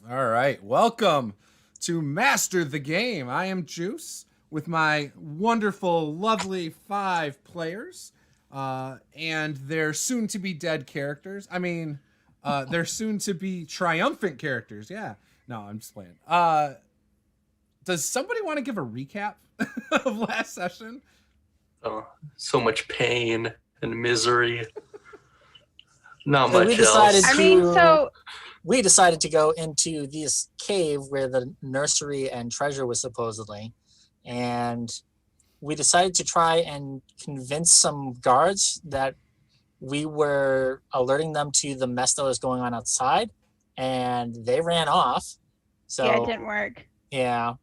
All right, welcome to Master the Game. I am Juice with my wonderful, lovely 5 players and their soon-to-be dead characters. I mean, their soon-to-be triumphant characters. Yeah. No, I'm just playing. Does somebody want to give a recap of last session? Oh, so much pain and misery. Not So much we decided else. we decided to go into this cave where the nursery and treasure was supposedly, and we decided to try and convince some guards that we were alerting them to the mess that was going on outside, and they ran off. So Yeah, it didn't work. Yeah.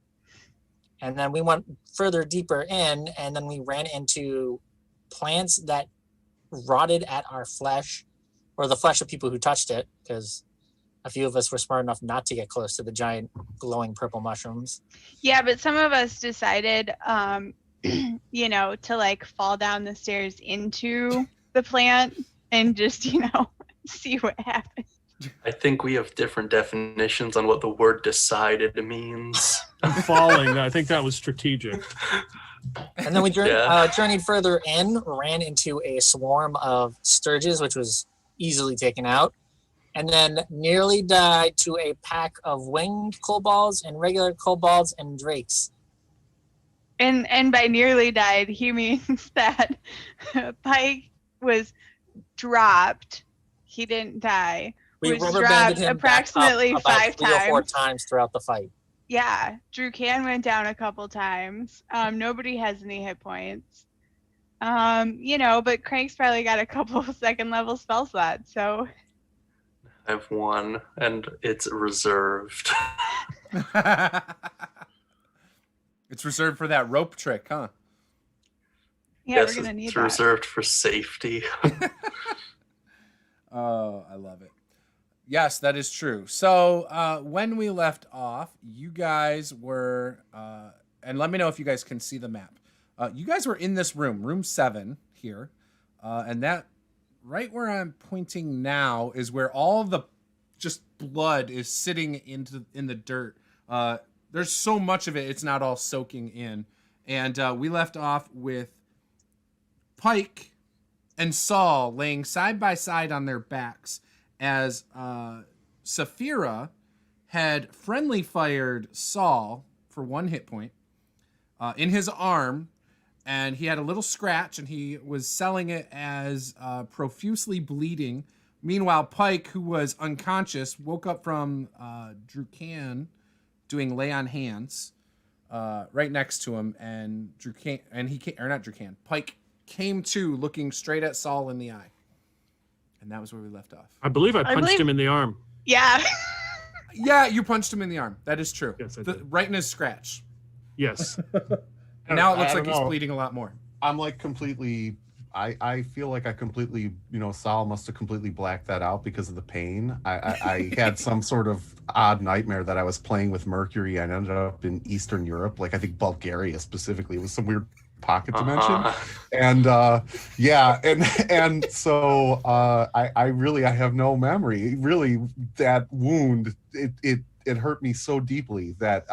And then we went further deeper in, and then we ran into plants that rotted at our flesh, or the flesh of people who touched it, because a few of us were smart enough not to get close to the giant glowing purple mushrooms. Yeah, but some of us decided, to like fall down the stairs into the plant and just, see what happens. I think we have different definitions on what the word decided means. I'm falling. I think that was strategic. And then we journeyed further in, ran into a swarm of sturges, which was easily taken out, and then nearly died to a pack of winged kobolds and regular kobolds and drakes. And by nearly died, he means that Pike was dropped. He didn't die. We was rubber banded him approximately back up about 5 3 times. or 4 times throughout the fight. Yeah, Drew Can went down a couple times. Nobody has any hit points. But Krank's probably got a couple of 2nd level spell slots, so. I have 1, and it's reserved. It's reserved for that rope trick, huh? Yeah, Yes, we're gonna need it's that. reserved for safety. Oh, I love it. Yes, that is true. So when we left off, you guys were, and let me know if you guys can see the map. You guys were in this room 7 here, and that right where I'm pointing now is where all the just blood is sitting in the dirt. There's so much of it, it's not all soaking in. And we left off with Pike and Saul laying side by side on their backs as Saphira had friendly fired Saul for 1 hit point in his arm, and he had a little scratch, and he was selling it as profusely bleeding. Meanwhile, Pike, who was unconscious, woke up from Drukan doing lay on hands right next to him, and Pike came to looking straight at Saul in the eye. And that was where we left off. I believe I punched him in the arm. Yeah. Yeah, you punched him in the arm. That is true. Yes, I did. Right in his scratch. Yes. And now it looks I like don't he's know. bleeding a lot more. I'm like completely. I feel like I completely, Sal must have completely blacked that out because of the pain. I had some sort of odd nightmare that I was playing with Mercury and ended up in Eastern Europe, like I think Bulgaria specifically. It was some weird pocket dimension. And and so I have no memory. Really, that wound, it hurt me so deeply that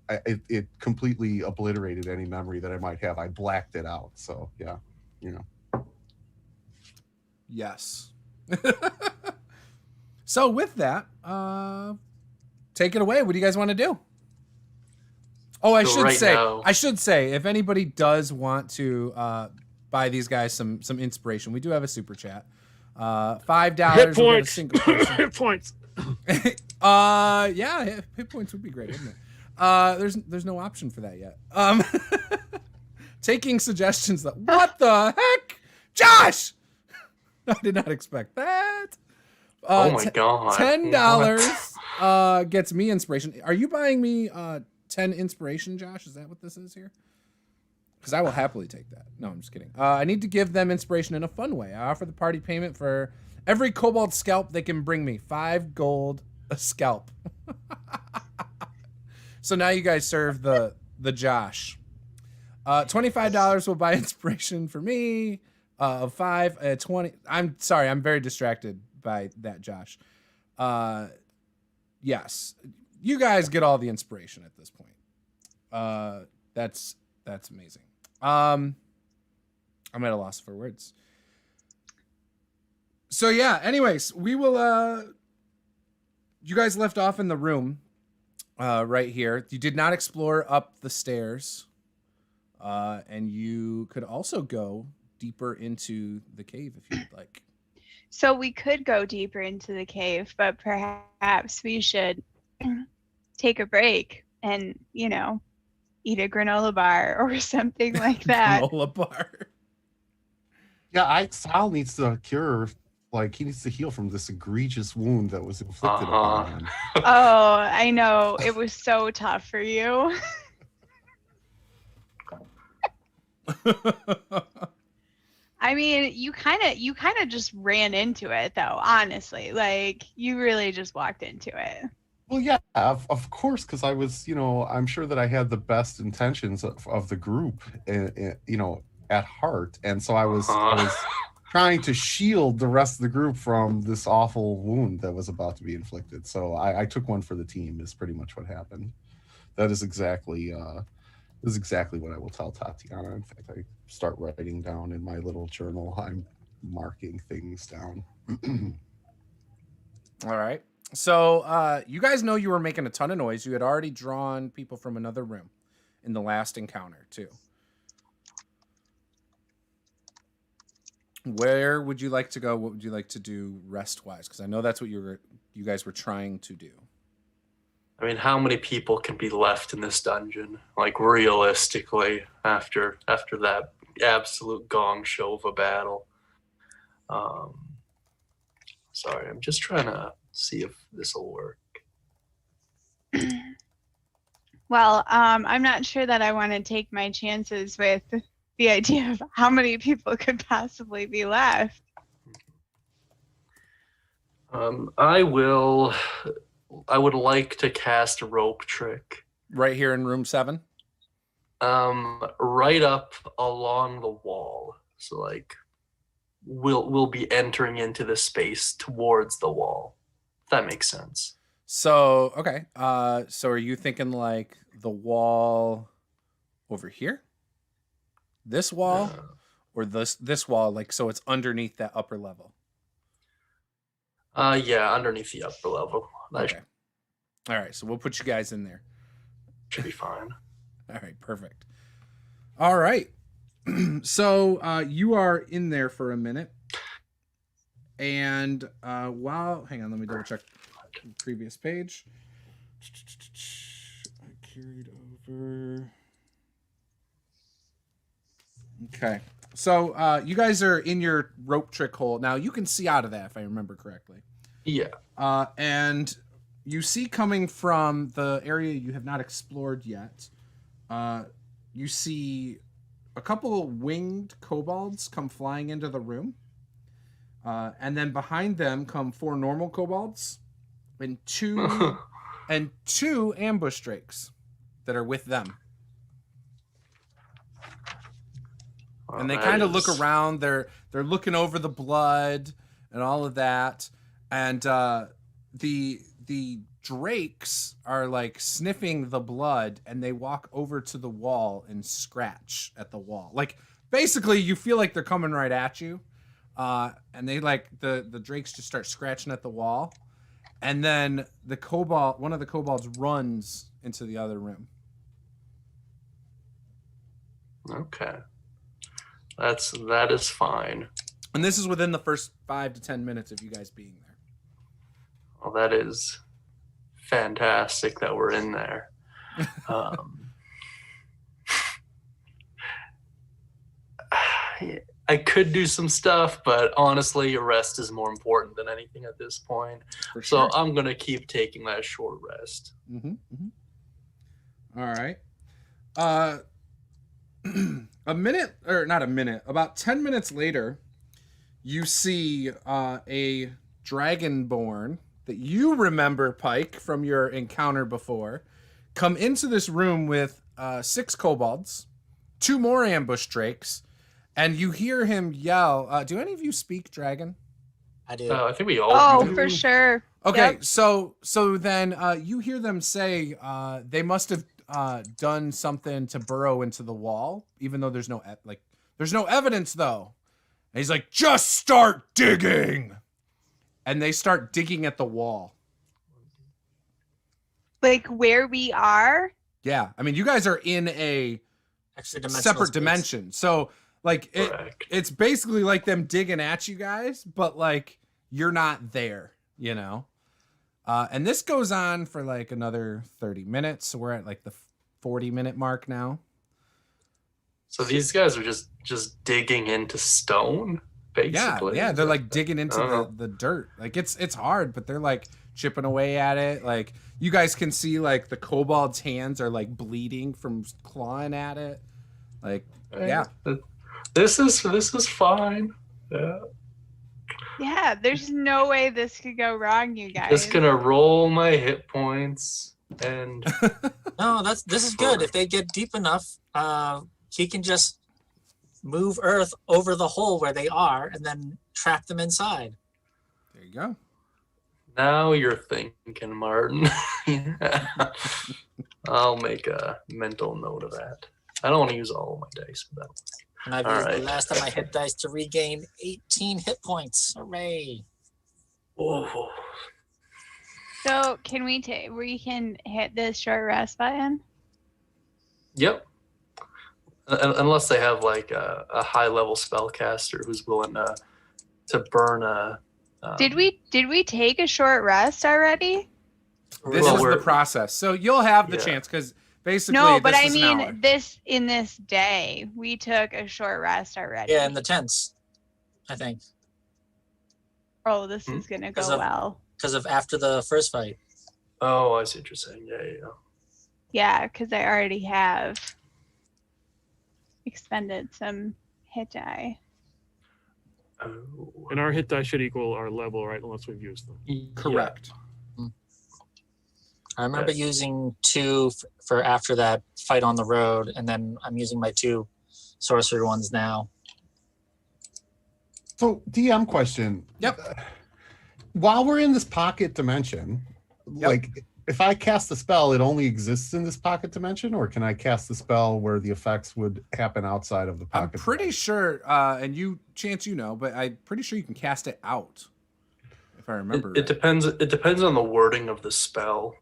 it completely obliterated any memory that I might have. I blacked it out. So yeah, Yes. So with that, take it away. What do you guys want to do? Oh, I should say, if anybody does want to buy these guys some inspiration, we do have a super chat. $5. Hit we'll get a points. single person. Hit points. Yeah, hit points would be great, wouldn't it? There's no option for that yet. Taking suggestions that what the heck, Josh? I did not expect that. Oh my god! $10 gets me inspiration. Are you buying me 10 inspiration, Josh? Is that what this is here? Because I will happily take that. No, I'm just kidding. I need to give them inspiration in a fun way. I offer the party payment for every kobold scalp they can bring me. 5 gold a scalp. So now you guys serve the Josh. $25 will buy inspiration for me. Of 5, 20. I'm sorry, I'm very distracted by that, Josh. yes, you guys get all the inspiration at this point. That's amazing. I'm at a loss for words. So yeah, anyways, we will you guys left off in the room right here. You did not explore up the stairs. And you could also go deeper into the cave if you would like. So we could go deeper into the cave, but perhaps we should take a break and, you know, eat a granola bar or something like that. Granola bar. Yeah, Sal needs to cure, like, he needs to heal from this egregious wound that was inflicted upon him. Oh, I know. It was so tough for you. I mean, you kind of just ran into it, though. Honestly, like you really just walked into it. Well, yeah, of course, because I was, I'm sure that I had the best intentions of the group, at heart, and so I was trying to shield the rest of the group from this awful wound that was about to be inflicted. So I took one for the team. Is pretty much what happened. That is exactly. This is exactly what I will tell Tatiana. In fact, I start writing down in my little journal. I'm marking things down. All right. So you guys know you were making a ton of noise. You had already drawn people from another room in the last encounter, too. Where would you like to go? What would you like to do rest-wise? Because I know that's what you guys were trying to do. I mean, how many people can be left in this dungeon? Like, realistically, after that absolute gong show of a battle. Sorry, I'm just trying to see if this will work. Well, I'm not sure that I want to take my chances with the idea of how many people could possibly be left. I would like to cast a rope trick. Right here in room 7? Right up along the wall. So like we'll be entering into the space towards the wall. If that makes sense. So, okay. So are you thinking like the wall over here? This wall? Or this wall, like so it's underneath that upper level? Yeah, underneath the upper level. Okay. All right, so we'll put you guys in there. Should be fine. All right, perfect. All right. So you are in there for a minute. And hang on, let me double check the previous page. I carried over. Okay. So you guys are in your rope trick hole. Now you can see out of that if I remember correctly. Yeah. And you see coming from the area you have not explored yet, you see a couple of winged kobolds come flying into the room. And then behind them come 4 normal kobolds and two ambush drakes that are with them. And they kind of look around. They're looking over the blood and all of that. And the drakes are like sniffing the blood, and they walk over to the wall and scratch at the wall. Like basically, you feel like they're coming right at you. And they like the drakes just start scratching at the wall, and then one of the kobolds runs into the other room. Okay. That is fine. And this is within the first 5 to 10 minutes of you guys being there. Well, that is fantastic that we're in there. I could do some stuff, but honestly, rest is more important than anything at this point. For sure. So I'm going to keep taking that short rest. Mm-hmm, mm-hmm. All right. About 10 minutes later, you see a dragonborn that you remember, Pike, from your encounter before, come into this room with 6 kobolds, 2 more ambush drakes, and you hear him yell. Do any of you speak dragon? I do. I think we all do. For sure. Okay, Yep. so then you hear them say they must have done something to burrow into the wall, even though there's no evidence though. And he's like, just start digging, and they start digging at the wall. Like where we are. Yeah, I mean, you guys are in a Extra dimensional separate space. dimension, so like Correct. it's basically like them digging at you guys, but like you're not there, you know. And this goes on for like another 30 minutes. So we're at like the 40-minute mark now. So these guys are just digging into stone, basically. Yeah, they're like digging into Oh. the dirt. Like it's hard, but they're like chipping away at it. Like you guys can see like the kobold's hands are like bleeding from clawing at it. Like yeah. This is fine. Yeah. Yeah, there's no way this could go wrong, you guys. Just gonna roll my hit points and No, this is good. If they get deep enough, he can just move Earth over the hole where they are and then trap them inside. There you go. now you're thinking, Martin. Yeah. I'll make a mental note of that. I don't want to use all of my dice for that. And I've All used right. the last of my hit dice to regain 18 hit points. Hooray! Oh. So can we can hit this short rest button? Yep. Unless they have like a high level spellcaster who's willing to burn a. Did we take a short rest already? This Well, is the we're- process. So you'll have the Yeah. chance because basically No, but this I is an hour. mean this day we took a short rest already. Yeah, in the tents, I think, Oh, this is gonna go Because of- well. because of after the first fight. Oh, I see what you're saying. Yeah. Yeah, because I already have expended some hit die. Oh. And our hit die should equal our level, right? Unless we've used them. Correct. I remember using 2 for after that fight on the road, and then I'm using my 2 sorcerer ones now. So DM question. Yep. While we're in this pocket dimension, Yep. like if I cast the spell, it only exists in this pocket dimension, or can I cast the spell where the effects would happen outside of the I'm pocket? pretty dimension? sure, and you chance you know, but I'm pretty sure you can cast it out. If I remember. It depends. It depends on the wording of the spell.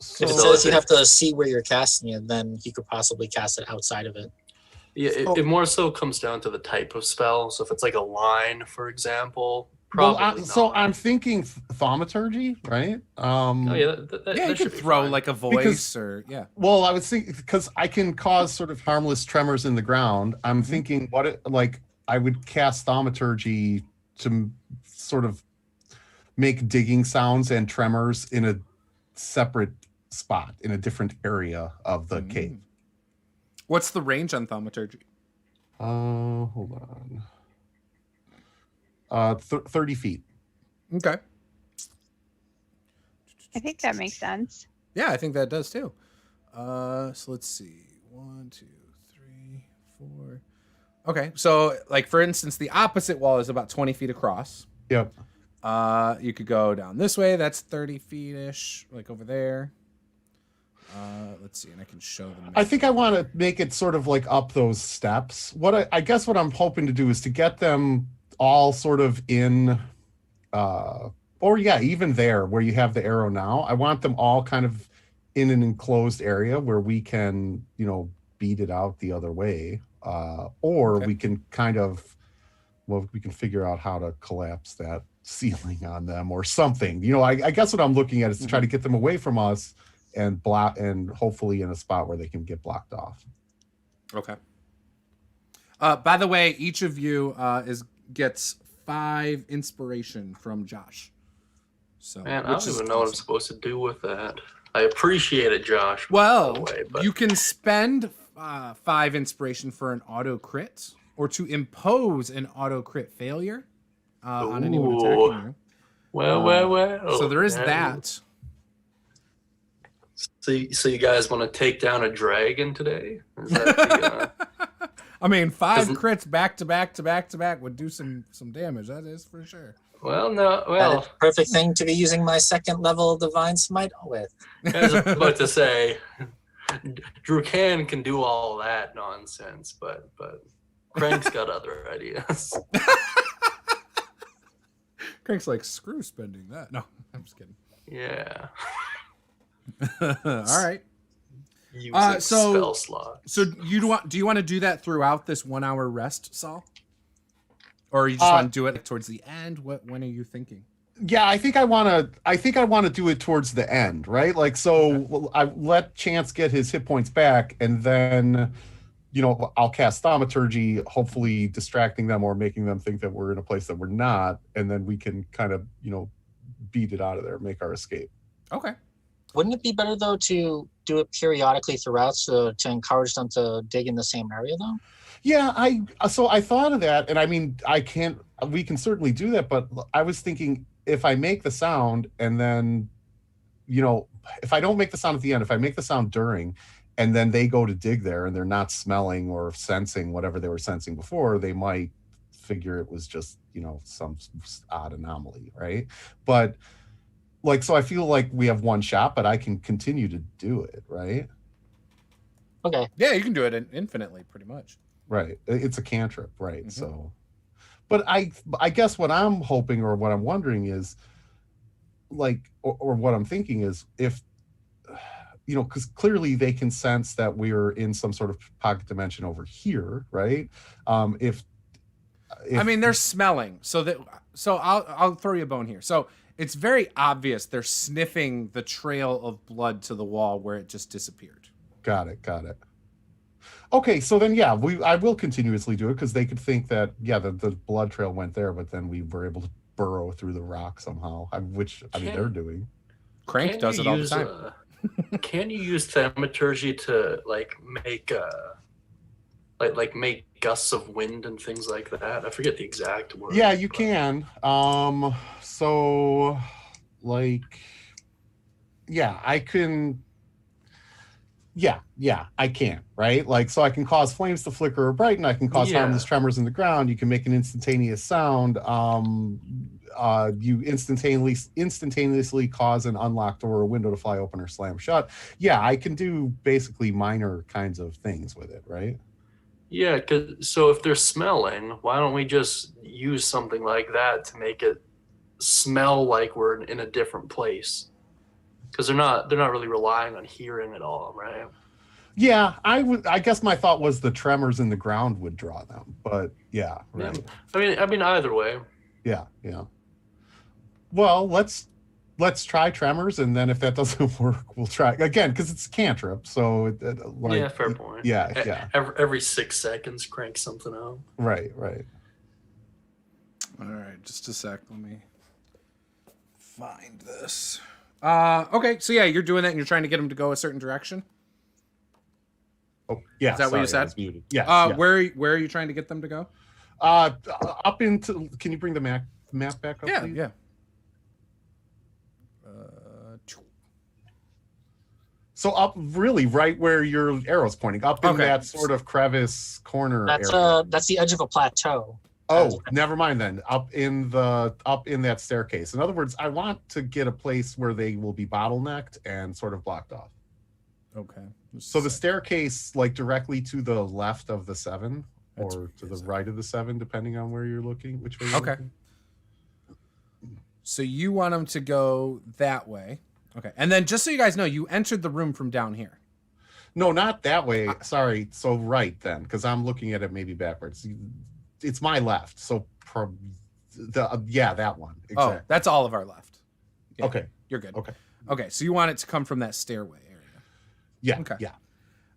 So, If it So says you if have to see where you're casting it, then you could possibly cast it outside of it. Yeah, Oh. it more so comes down to the type of spell. So if it's like a line, for example, probably not. so I'm thinking thaumaturgy, right? Oh yeah, that yeah, you should could be throw fine. like a voice Because- or yeah. Well, I was thinking because I can cause sort of harmless tremors in the ground. I'm thinking I would cast thaumaturgy to sort of make digging sounds and tremors in a separate spot in a different area of the cave. What's the range on thaumaturgy? Hold on. 30 feet. Okay. I think that makes sense. Yeah, I think that does too. So let's see. 1, 2, 3, 4. Okay, so like for instance, the opposite wall is about 20 feet across. Yep. You could go down this way. That's 30 feet ish, like over there. Let's see, and I can show them. I think I want to make it sort of like up those steps. I guess what I'm hoping to do is to get them all sort of in, even there where you have the arrow now. I want them all kind of in an enclosed area where we can, beat it out the other way. Or Okay. we can we can figure out how to collapse that ceiling on them or something. I guess what I'm looking at is to try to get them away from us and block, and hopefully in a spot where they can get blocked off. Okay. By the way, each of you gets 5 inspiration from Josh. So Man, I which don't is even know what I'm awesome. supposed to do with that. I appreciate it, Josh. by Well, the way, but you can spend 5 inspiration for an auto crit, or to impose an auto crit failure on anyone Ooh. attacking you. well. So there is yeah. that. So you guys want to take down a dragon today? Is that the, I mean, 5 Doesn't- crits back to back to back to back would do some damage. That is for sure. Well, no, That well, is a perfect thing to be using my second level Divine Smite with. I was about to say, Drukan can do all that nonsense, but Krank's got other ideas. Crank's like, screw spending that. No, I'm just kidding. Yeah. All right. Using so- spell slots. So do you want to do that throughout this 1 hour rest, Saul? Or you just want to do it towards the end? When are you thinking? Yeah, I think I want to do it towards the end, right? Like, so I let Chance get his hit points back, and then, I'll cast Thaumaturgy, hopefully distracting them or making them think that we're in a place that we're not, and then we can kind of, beat it out of there, make our escape. Okay. Wouldn't it be better though to do it periodically throughout, so to encourage them to dig in the same area though? Yeah, I thought of that, and I mean, we can certainly do that, but I was thinking, if I make the sound and then, if I don't make the sound at the end, if I make the sound during, and then they go to dig there and they're not smelling or sensing whatever they were sensing before, they might figure it was just, some odd anomaly, right? But so I feel like we have one shot, but I can continue to do it, right? Okay. Yeah, you can do it infinitely, pretty much. Right. It's a cantrip, right? Mm-hmm. So, but I guess what I'm hoping, or what I'm wondering is, or what I'm thinking is, if, because clearly they can sense that we're in some sort of pocket dimension over here, right? If I mean, they're smelling, so I'll throw you a bone here. So it's very obvious they're sniffing the trail of blood to the wall where it just disappeared. Got it. Okay, so then, yeah, I will continuously do it, because they could think that, yeah, the blood trail went there, but then we were able to burrow through the rock somehow, which they're doing. Crank does it all the time. Can you use thaumaturgy to make gusts of wind and things like that? I forget the exact word. Yeah, you can. So, yeah, I can. Yeah, I can, right? So I can cause flames to flicker or brighten. I can cause harmless tremors in the ground. You can make an instantaneous sound. You instantaneously cause an unlocked door or a window to fly open or slam shut. Yeah, I can do basically minor kinds of things with it, right? Yeah, so if they're smelling, why don't we just use something like that to make it smell like we're in a different place? Because they're not really relying on hearing at all, right? Yeah, I guess my thought was the tremors in the ground would draw them, but yeah, right. Yeah. I mean, either way. Yeah. Well, let's try tremors, and then if that doesn't work, we'll try again, because it's a cantrip. So yeah, fair point. Yeah. Every 6 seconds, crank something out. Right. All right, just a sec. Let me find this. Okay, so yeah, you're doing that, and you're trying to get them to go a certain direction. Oh, yeah. Is that what you said? I was muted. Yes. Where are you trying to get them to go? Up into. Can you bring the map back up? Please? Yeah. So up, really, right where your arrow's pointing, up in that sort of crevice corner area. That's the edge of a plateau. Oh, never mind then. Up in that staircase. In other words, I want to get a place where they will be bottlenecked and sort of blocked off. Okay. So the staircase, directly to the left of the 7, or to the right of the 7, depending on where you're looking, which way you're looking. So you want them to go that way. Okay. And then just so you guys know, you entered the room from down here. No, not that way. Sorry. So right then, because I'm looking at it maybe backwards. It's my left. So that one. Exactly. Oh, that's all of our left. Yeah, okay. You're good. Okay. So you want it to come from that stairway area. Yeah. Okay. Yeah.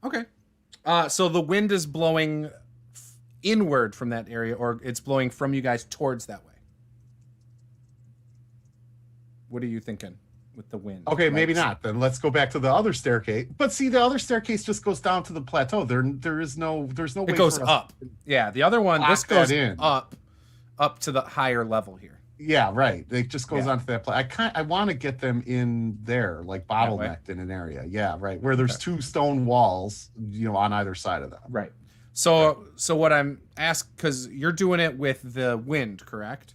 Okay. So the wind is blowing inward from that area, or it's blowing from you guys towards that way. What are you thinking with the wind? Okay, maybe not. Then let's go back to the other staircase. But see, the other staircase just goes down to the plateau. There's no way. It goes up. Yeah, the other one. This goes in. up to the higher level here. Yeah, right. It just goes onto that. I want to get them in there, bottlenecked in an area. Yeah, right. Where there's 2 stone walls, on either side of them. Right. So what I'm asked, because you're doing it with the wind, correct?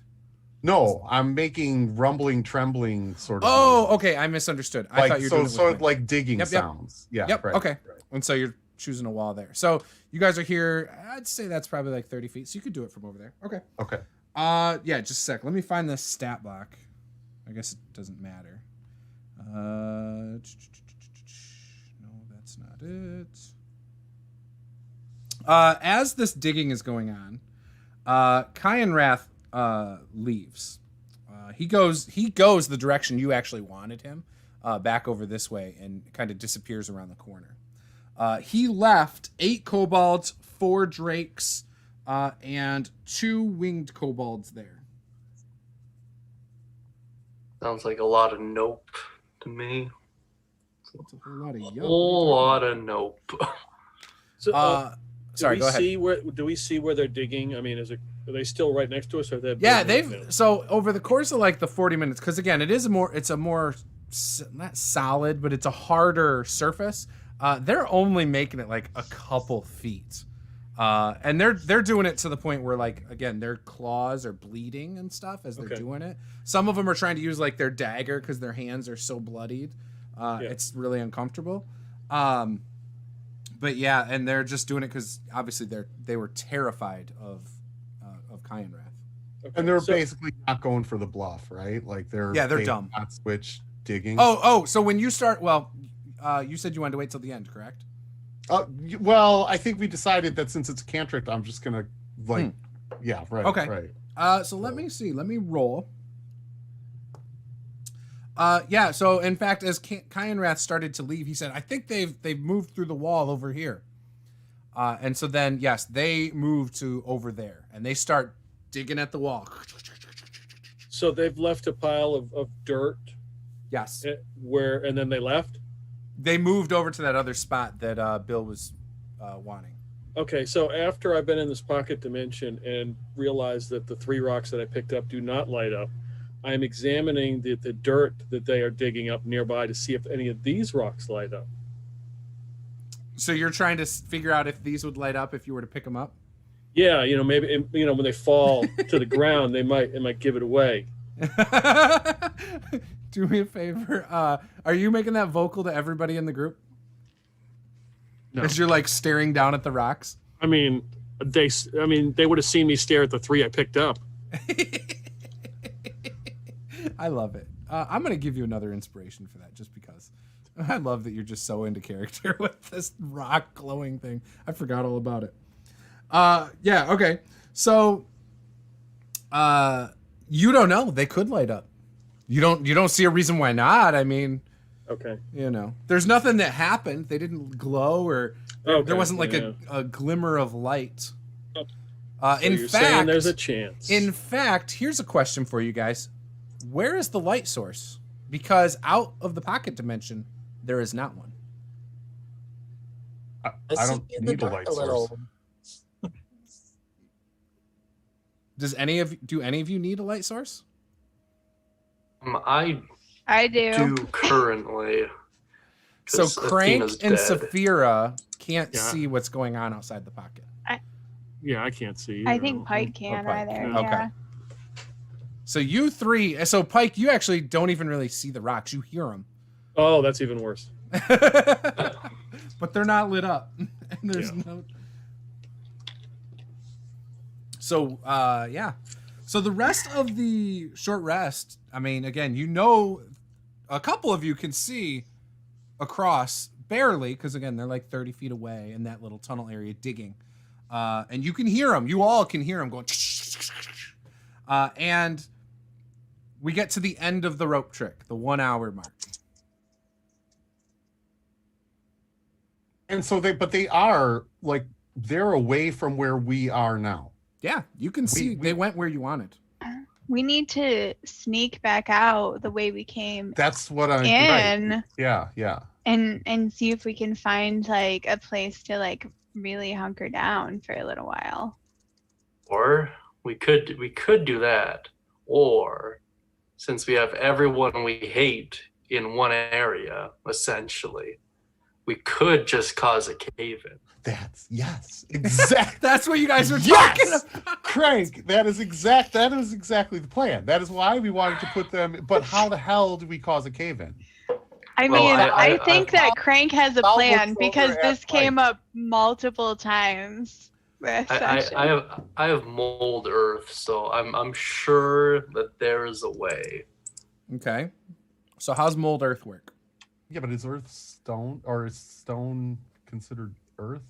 No, I'm making rumbling, trembling sort of. Oh, noises. okay. I misunderstood. I Like, thought you were so doing it with sort of me. like digging Yep. sounds. Yeah. Yep. Right, Okay. right. And so you're choosing a wall there. So you guys are here. I'd say that's probably like 30 feet. So you could do it from over there. Okay. Okay. Yeah, just a sec. Let me find the stat block. I guess it doesn't matter. No, that's not it. As this digging is going on, Kyanrath leaves. He goes the direction you actually wanted him, back over this way, and kind of disappears around the corner. He left 8 kobolds, 4 drakes, and 2 winged kobolds there. Sounds like a lot of nope to me. That's a whole lot of yup. Whole lot of nope. So, Sorry, go ahead. Do we see where they're digging? I mean, are they still right next to us, or they? Yeah, so over the course of like the 40 minutes, because again, it's a more not solid, but it's a harder surface. They're only making it like a couple feet, and they're doing it to the point where, like, again, their claws are bleeding and stuff as they're doing it. Some of them are trying to use like their dagger because their hands are so bloodied. It's really uncomfortable. But yeah, and they're just doing it because obviously they were terrified of Kyanrath. Okay. And they're basically not going for the bluff, right? Like they're dumb. Not switch digging. Oh, so when you start, you said you wanted to wait till the end, correct? Well, I think we decided that since it's a cantrip, I'm just gonna yeah, right. Okay. Right. So let me see. Let me roll. So in fact, as Kyanrath started to leave, he said, "I think they've moved through the wall over here." And so then, yes, they move to over there, and they start digging at the wall. So they've left a pile of dirt. Yes. And then they left? They moved over to that other spot that Bill was wanting. Okay, so after I've been in this pocket dimension and realized that the 3 rocks that I picked up do not light up, I am examining the dirt that they are digging up nearby to see if any of these rocks light up. So you're trying to figure out if these would light up if you were to pick them up? Yeah, maybe when they fall to the ground, it might give it away. Do me a favor. Are you making that vocal to everybody in the group? No. As you're like staring down at the rocks? I mean, they would have seen me stare at the 3 I picked up. I love it. I'm going to give you another inspiration for that just because. I love that you're just so into character with this rock glowing thing. I forgot all about it. Okay. So you don't know. They could light up. You don't see a reason why not. I mean, okay. There's nothing that happened. They didn't glow or there wasn't like a glimmer of light. So you're saying there's a chance. In fact, here's a question for you guys. Where is the light source? Because out of the pocket dimension, there is not one. I don't need a light source. Do any of you need a light source? I do currently. So Krank Athena's and dead. Saphira can't see what's going on outside the pocket. Yeah, I can't see. I think Pike can Pike. either. Okay. Yeah. So you 3, so Pike, you actually don't even really see the rocks. You hear them. Oh, that's even worse. But they're not lit up. And there's no. So, So the rest of the short rest, I mean, again, a couple of you can see across barely, because again, they're like 30 feet away in that little tunnel area digging. And you can hear them. You all can hear them going. And we get to the end of the rope trick, the 1 hour mark. And so they are like, they're away from where we are now. Yeah, you can see they went where you wanted. We need to sneak back out the way we came That's what I'm in. Right. Yeah. And see if we can find like a place to like really hunker down for a little while. Or we could do that. Or since we have everyone we hate in one area, essentially, we could just cause a cave-in. Yes, exactly. That's what you guys were talking about. Krank, that is exactly the plan. That is why we wanted to put them. But how the hell do we cause a cave-in? I Well, mean, I- I think that Crank has a I'll look plan over because at this came Mike. up multiple times this session. I have mold earth, so I'm sure that there is a way. Okay. So how's mold earth work? Yeah, but is earth stone, or is stone considered earth?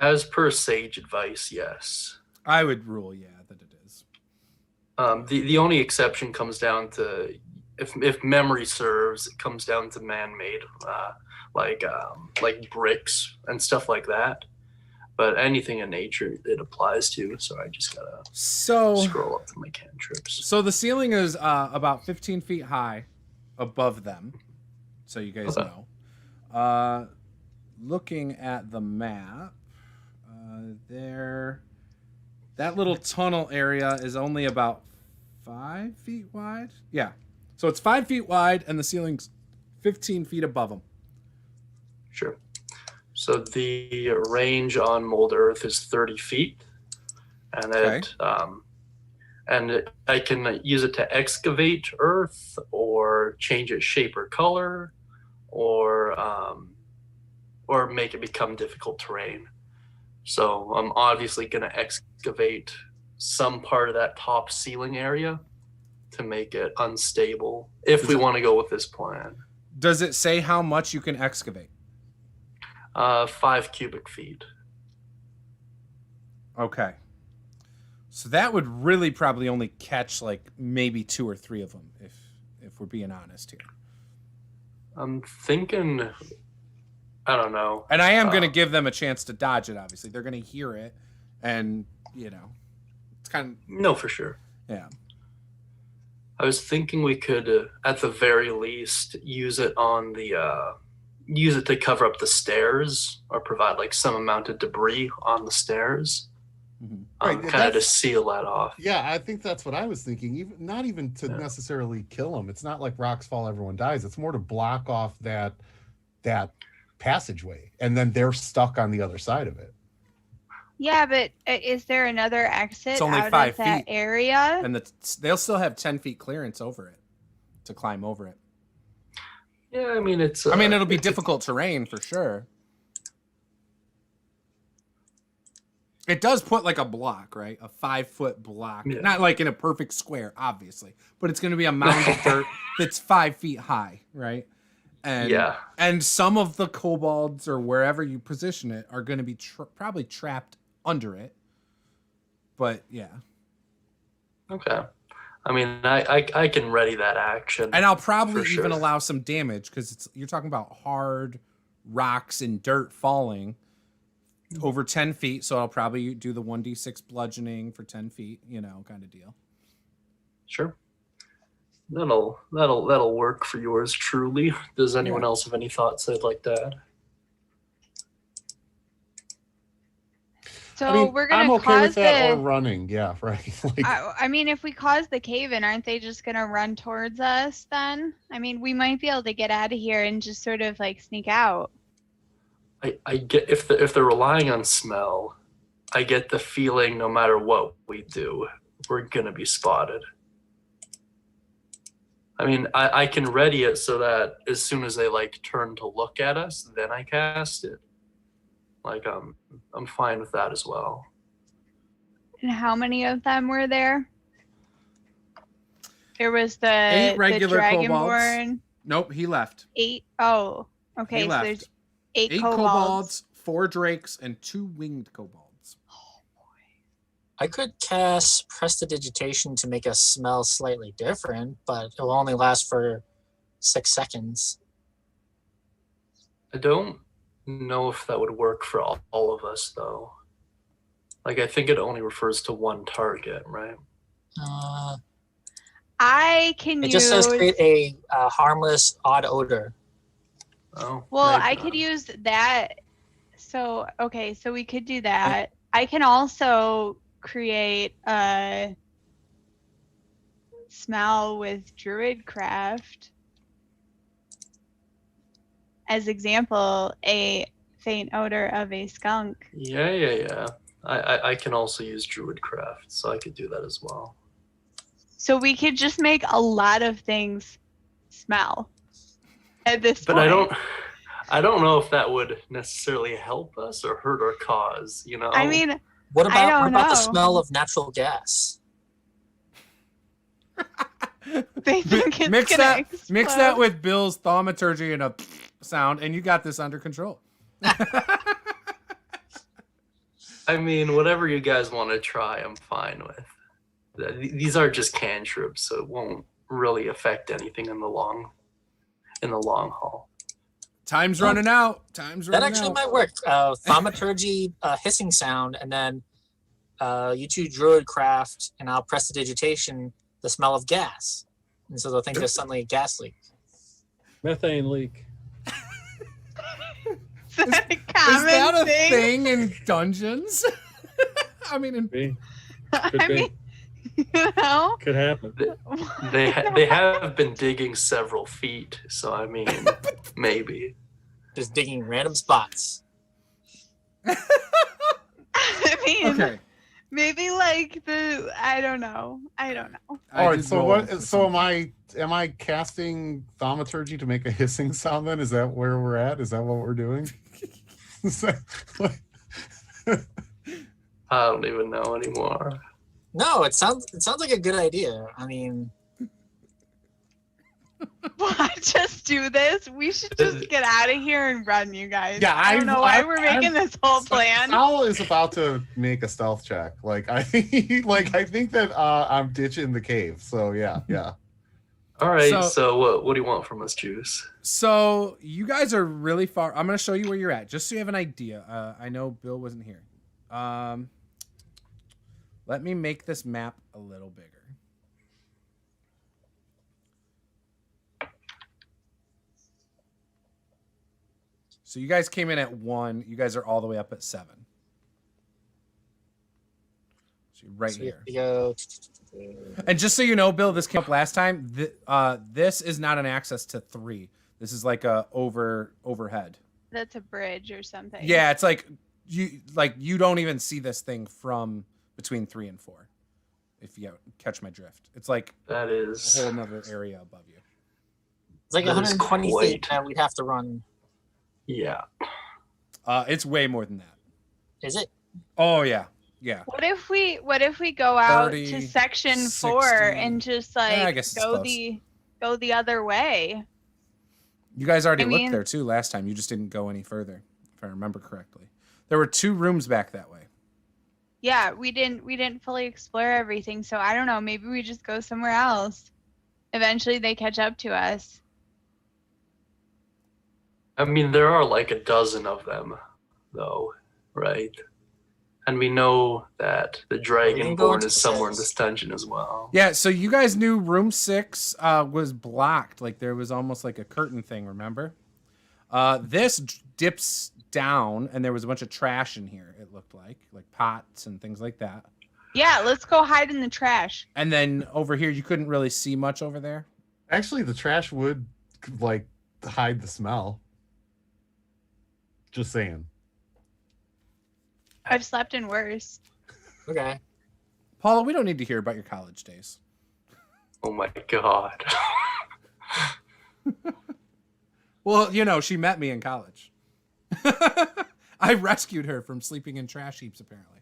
As per sage advice, yes. I would rule, yeah, that it is. The only exception comes down to if memory serves, it comes down to man-made, like bricks and stuff like that. But anything in nature it applies to. So I just gotta scroll up to my cantrips. So the ceiling is about 15 feet high above them, so you guys know. Looking at the map, that little tunnel area is only about 5 feet wide. Yeah, so it's 5 feet wide, and the ceiling's 15 feet above them. Sure. So the range on mold earth is 30 feet, and I can use it to excavate earth or change its shape or color, or make it become difficult terrain. So I'm obviously going to excavate some part of that top ceiling area to make it unstable if we want to go with this plan. Does it say how much you can excavate? 5 cubic feet. Okay. So that would really probably only catch like maybe 2 or 3 of them, if we're being honest here. I'm thinking, I don't know. And I am going to give them a chance to dodge it, obviously. They're going to hear it, and, it's kind of... No, for sure. Yeah. I was thinking we could, at the very least, use it on the... use it to cover up the stairs, or provide like some amount of debris on the stairs. Mm-hmm. Right, Kind of to seal that off. Yeah, I think that's what I was thinking. Not even to necessarily kill them. It's not like rocks fall, everyone dies. It's more to block off that passageway, and then they're stuck on the other side of it. Yeah, but is there another exit It's only out 5 of that feet. area? And they'll still have 10 feet clearance over it to climb over it. Yeah, I mean, it'll be difficult terrain for sure. It does put like a block, right? A 5-foot block. Yeah. Not like in a perfect square, obviously. But it's going to be a mound of dirt that's 5 feet high, right? And some of the kobolds, or wherever you position it, are going to be probably trapped under it. But, yeah. Okay. I mean, I can ready that action. And I'll probably even allow some damage, because you're talking about hard rocks and dirt falling over 10 feet. So I'll probably do the 1d6 bludgeoning for 10 feet, kind of deal. Sure. That'll work for yours truly. Does anyone else have any thoughts they'd like to add? So we're gonna I'm okay cause with that, or running. Yeah, right. I mean, if we cause the cave-in, aren't they just gonna run towards us then? I mean, we might be able to get out of here and just sort of like sneak out. I get if they're relying on smell, I get the feeling no matter what we do, we're gonna be spotted. I mean, I can ready it so that as soon as they like turn to look at us, then I cast it. Like I'm fine with that as well. And how many of them were there? There was the 8 regular Dragonborn. kobolds. Nope, he left. 8. Oh, okay. He So left. there's 8 8 kobolds. kobolds, 4 drakes, and 2 winged kobolds. I could cast Prestidigitation to make us smell slightly different, but it will only last for 6 seconds. I don't know if that would work for all of us though. Like I think it only refers to one target, right? I can It use. just says create a harmless odd odor. Oh. Well, maybe I not. could use that. So okay, so we could do that. I can also create a smell with Druidcraft. As example, a faint odor of a skunk. Yeah. I can also use Druidcraft, so I could do that as well. So we could just make a lot of things smell at this But point. I don't know if that would necessarily help us or hurt our cause, you know? I mean, What I about don't the know. smell of natural gas? they think it's mix gonna that explode. with Bill's thaumaturgy and a sound, and you got this under control. I mean, whatever you guys want to try, I'm fine with. These are just cantrips, so it won't really affect anything in the long haul. Time's running out. That actually might work. Thaumaturgy, hissing sound, and then you two Druidcraft, and I'll prestidigitation the smell of gas. And so they'll think there's suddenly a gas leak. Methane leak. Is that a Is common that a thing? thing in dungeons? I mean, in Be. I Could be. mean, you know? Could happen. They have been digging several feet, so I mean, maybe. Just digging random spots. I mean, okay. maybe like I don't know. I All right, did so roll what? for So something. am I casting thaumaturgy to make a hissing sound? Then is that where we're at? Is that what we're doing? Is that, I don't even know anymore. No, it sounds like a good idea. I mean, Why just do this? We should just get out of here and run, you guys. Yeah, I don't know why we're making this whole plan. Sal is about to make a stealth check. I think that I'm ditching the cave. So yeah. All right, So- so what do you want from us, Juice? So you guys are really far. I'm going to show you where you're at, just so you have an idea. I know Bill wasn't here. Let me make this map a little bigger. So you guys came in at 1. You guys are all the way up at 7. So you're right so you here. have to go. And just so you know, Bill, this came up last time. This is not an access to 3. This is like a overhead. That's a bridge or something. Yeah, it's like you don't even see this thing from between 3 and 4. If you catch my drift, it's like That a is whole nother area above you. It's like That is 120 feet quite- that we'd have to run. yeah. It's way more than that. Is it? Oh yeah. What if we go out 30, to section 4 60. and just I like guess it's go close. the other way? You guys already I looked mean- there too last time. You just didn't go any further, if I remember correctly. There were 2 rooms back that way. Yeah, we didn't fully explore everything, so I don't know. Maybe we just go somewhere else. Eventually, they catch up to us. I mean, there are like a dozen of them, though, right? And we know that the go Dragonborn into is somewhere in six. this dungeon as well. Yeah, so you guys knew room 6 was blocked. Like there was almost like a curtain thing, remember? This dips down, and there was a bunch of trash in here, it looked like pots and things like that. Yeah, let's go hide in the trash. And then over here, you couldn't really see much over there. Actually, the trash would like hide the smell. Just saying. I've slept in worse. Okay. Paula, we don't need to hear about your college days. Oh my god. Well, you know, she met me in college. I rescued her from sleeping in trash heaps, apparently.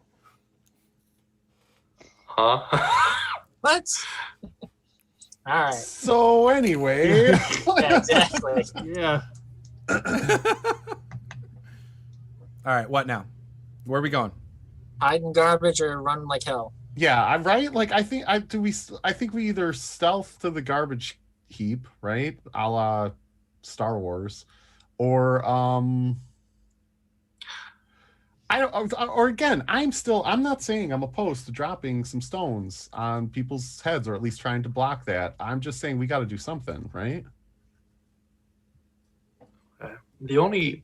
Huh? What? All right. So anyway, Yeah, exactly. Yeah. All right, what now? Where are we going? Hide in garbage or run like hell. yeah, I'm right. Like I think we either stealth to the garbage heap, right, a la Star Wars, or I don't. Or again, I'm not saying I'm opposed to dropping some stones on people's heads, or at least trying to block that. I'm just saying we got to do something, right? The only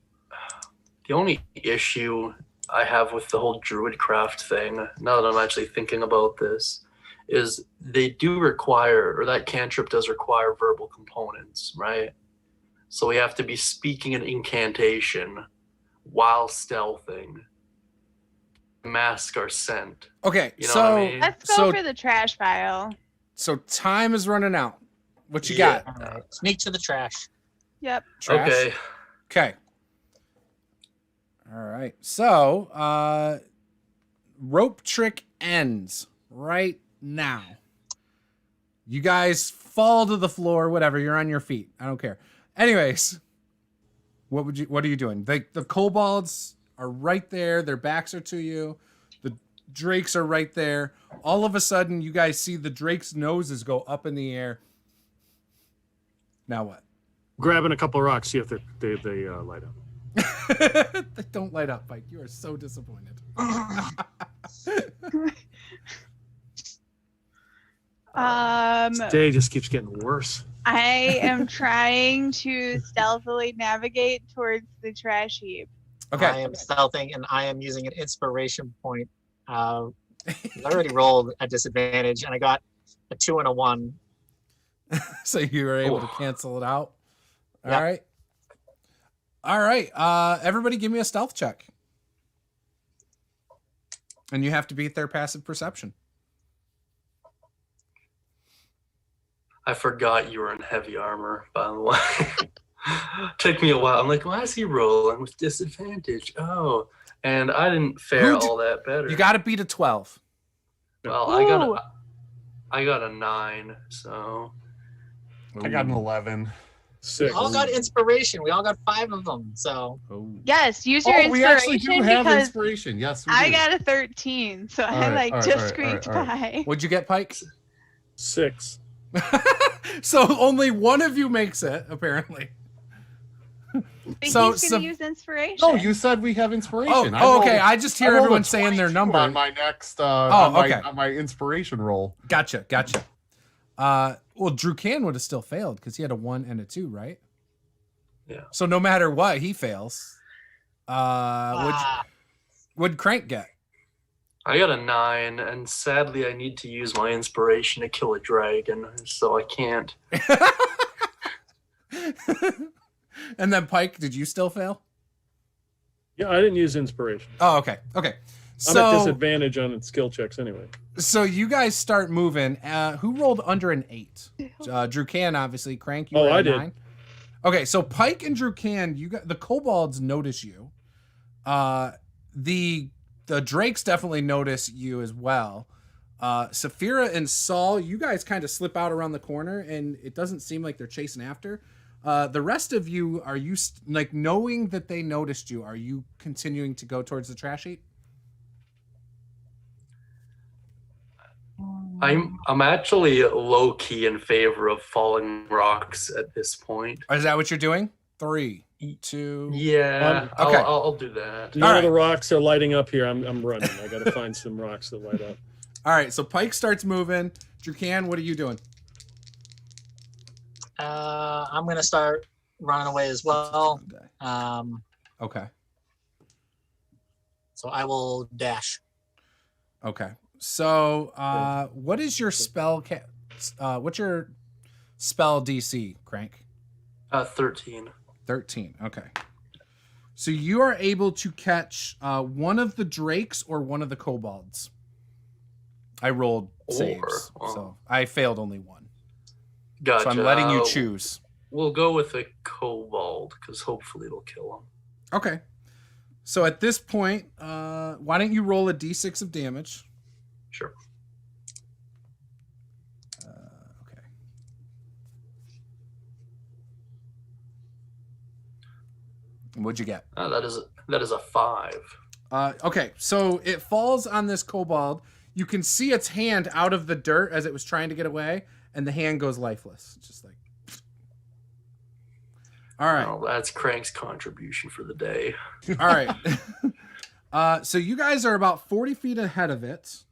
issue I have with the whole Druidcraft thing, now that I'm actually thinking about this, is they do require, or that cantrip does require verbal components, right? So we have to be speaking an incantation while stealthing. mask our scent. Okay, You know so what I mean? Let's go So- for the trash pile. so time is running out. What you Yeah. got? All right. Sneak to the trash. Yep. Trash? Okay. Okay. All right. So, rope trick ends right now. You guys fall to the floor, whatever, you're on your feet. I don't care. Anyways, what are you doing? The kobolds are right there, their backs are to you. The drakes are right there. All of a sudden, you guys see the drakes' noses go up in the air. Now what? Grabbing a couple of rocks, see if they light up. They don't light up, Mike. You are so disappointed. Day just keeps getting worse. I am trying to stealthily navigate towards the trash heap. I Okay. am stealthing, and I am using an inspiration point. I already rolled a disadvantage, and I got a 2 and a 1. So you were able to Oh. cancel it out. All Yep. right. All right. Everybody give me a stealth check. And you have to beat their passive perception. I forgot you were in heavy armor, by the way. Took me a while. I'm like, why is he rolling with disadvantage? Oh, and I didn't fare Who did- all that better. You got to beat a 12. Well, Ooh. I got a 9, so I got an 11. We 6. all got inspiration. We all got 5 of them. So Oh. Yes, use your Oh, we actually inspiration do have because inspiration. Yes, we I do. got a 13, so I All right, like all right, just all right, squeaked all right. by. What'd you get, Pike? 6. So only one of you makes it, apparently. But So- he's so- gonna use inspiration. No, you said we have inspiration. Oh, okay. I just hear rolled a everyone saying their 22 number. on my next okay. on my inspiration roll. Gotcha. Well, Drew Can would have still failed because he had a 1 and a 2, right? Yeah. So no matter what, he fails. ah, What'd Krank get? I got a 9, and sadly I need to use my inspiration to kill a dragon, so I can't. And then Pike, did you still fail? Yeah, I didn't use inspiration. Oh, okay. I'm at So, disadvantage on skill checks anyway. so you guys start moving. Who rolled under an 8? Drew Can, obviously. Crank, you Oh, were at I a did. 9. Okay, so Pike and Drew Can, you got the kobolds notice you. The drakes definitely notice you as well. Saphira and Saul, you guys kind of slip out around the corner, and it doesn't seem like they're chasing after. The rest of you, are you like knowing that they noticed you? Are you continuing to go towards the trash heap? I'm actually low key in favor of falling rocks at this point. Is that what you're doing? 3, 2. Yeah, Okay. I'll do that. None All of the right. rocks are lighting up here. I'm running. I got to find some rocks that light up. All right, so Pike starts moving. Drew Can, what are you doing? I'm gonna start running away as well. Okay. So I will dash. Okay. So, what is your spell? What's your spell DC, Crank? 13. 13. Okay. So you are able to catch one of the drakes or one of the kobolds. I rolled saves, Wow. so I failed only one. Gotcha. So I'm letting you choose. We'll go with a kobold because hopefully it'll kill him. Okay. So at this point, why don't you roll a d6 of damage? Sure. Okay. And what'd you get? That is a 5. Okay, so it falls on this kobold. You can see its hand out of the dirt as it was trying to get away, and the hand goes lifeless. Just like. All right. Well, that's Crank's contribution for the day. All right. So you guys are about 40 feet ahead of it.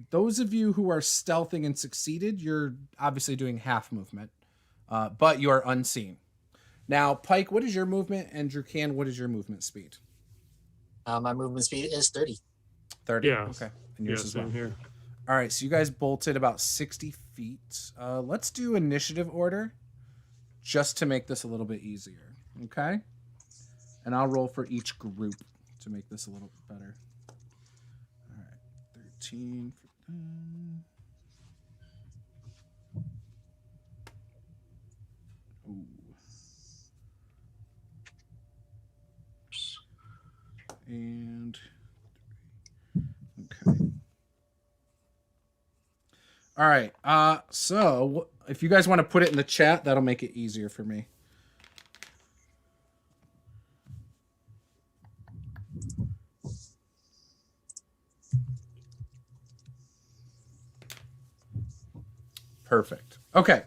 Those of you who are stealthing and succeeded, you're obviously doing half movement, but you are unseen. Now, Pike, what is your movement? And Drew Can, what is your movement speed? My movement speed is 30. 30. Yeah. Okay. And yours Yes, as well. I'm here. All right. So you guys bolted about 60 feet. Let's do initiative order just to make this a little bit easier. Okay. And I'll roll for each group to make this a little better. 16 for them. Ooh. And okay. All right. So if you guys want to put it in the chat, that'll make it easier for me. Perfect. Okay.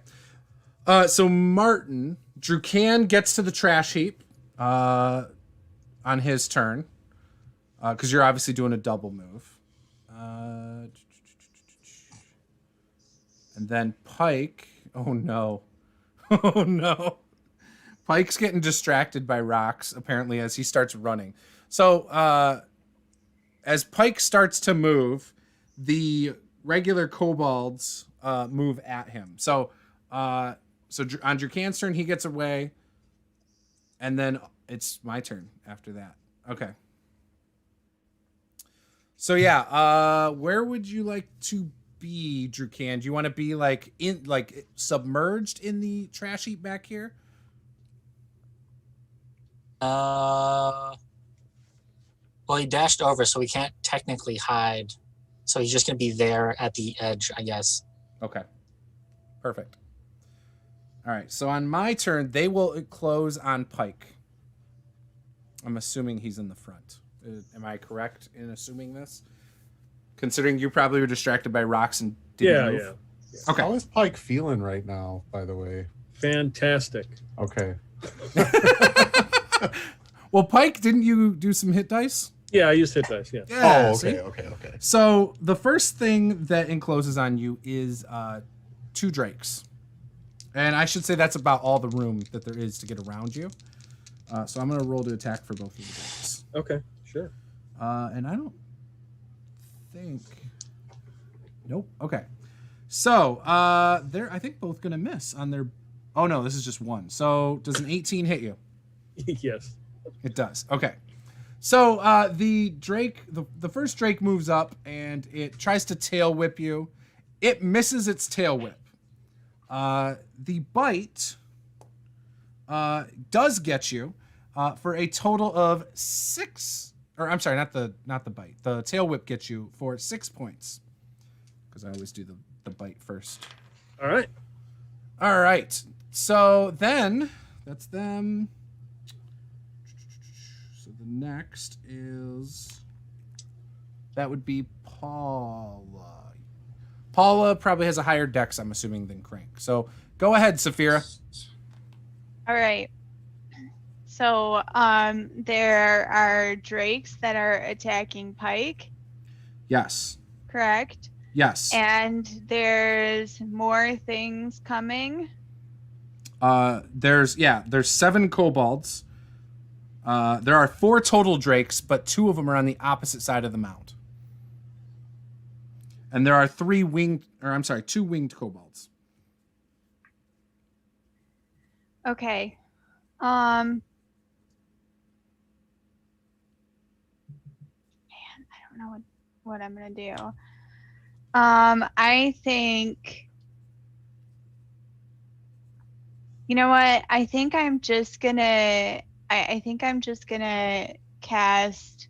So Martin, Drukan gets to the trash heap on his turn because you're obviously doing a double move. And then Pike. Oh, no. Oh, no. Pike's getting distracted by rocks, apparently, as he starts running. So as Pike starts to move, the regular kobolds move at him. So on Drukan's turn, he gets away. And then it's my turn after that. Okay. So yeah, where would you like to be, Drukan? Do you want to be like submerged in the trash heap back here? Well, he dashed over, so we can't technically hide. So he's just gonna be there at the edge, I guess. Okay. Perfect. All right. So on my turn, they will close on Pike. I'm assuming he's in the front. Am I correct in assuming this? Considering you probably were distracted by rocks and didn't move. Yeah. Okay. How is Pike feeling right now, by the way? Fantastic. Okay. Well, Pike, didn't you do some hit dice? Yeah, I used hit dice, yeah. Yeah. Oh, see? okay. So the first thing that encloses on you is 2 drakes. And I should say that's about all the room that there is to get around you. So I'm going to roll to attack for both of the drakes. Okay, sure. And I don't think... Nope. Okay. So they're, I think, both going to miss on their... Oh, no, this is just one. So does an 18 hit you? Yes. It does. Okay. So the drake, the first drake moves up and it tries to tail whip you. It misses its tail whip. The bite does get you for a total of 6. Or I'm sorry, not the bite. The tail whip gets you for 6 points. Because I always do the bite first. All right. All right. So then that's them. So the next is that would be Paula. Paula probably has a higher dex, I'm assuming, than Krank. So go ahead, Saphira. All right. So there are drakes that are attacking Pike, Yes. correct? Yes. And there's more things coming. There's 7 kobolds. There are 4 total drakes, but 2 of them are on the opposite side of the mound. And there are 2 winged kobolds. Okay. Man, I don't know what I'm gonna do. I think, you know what? I think I'm just gonna cast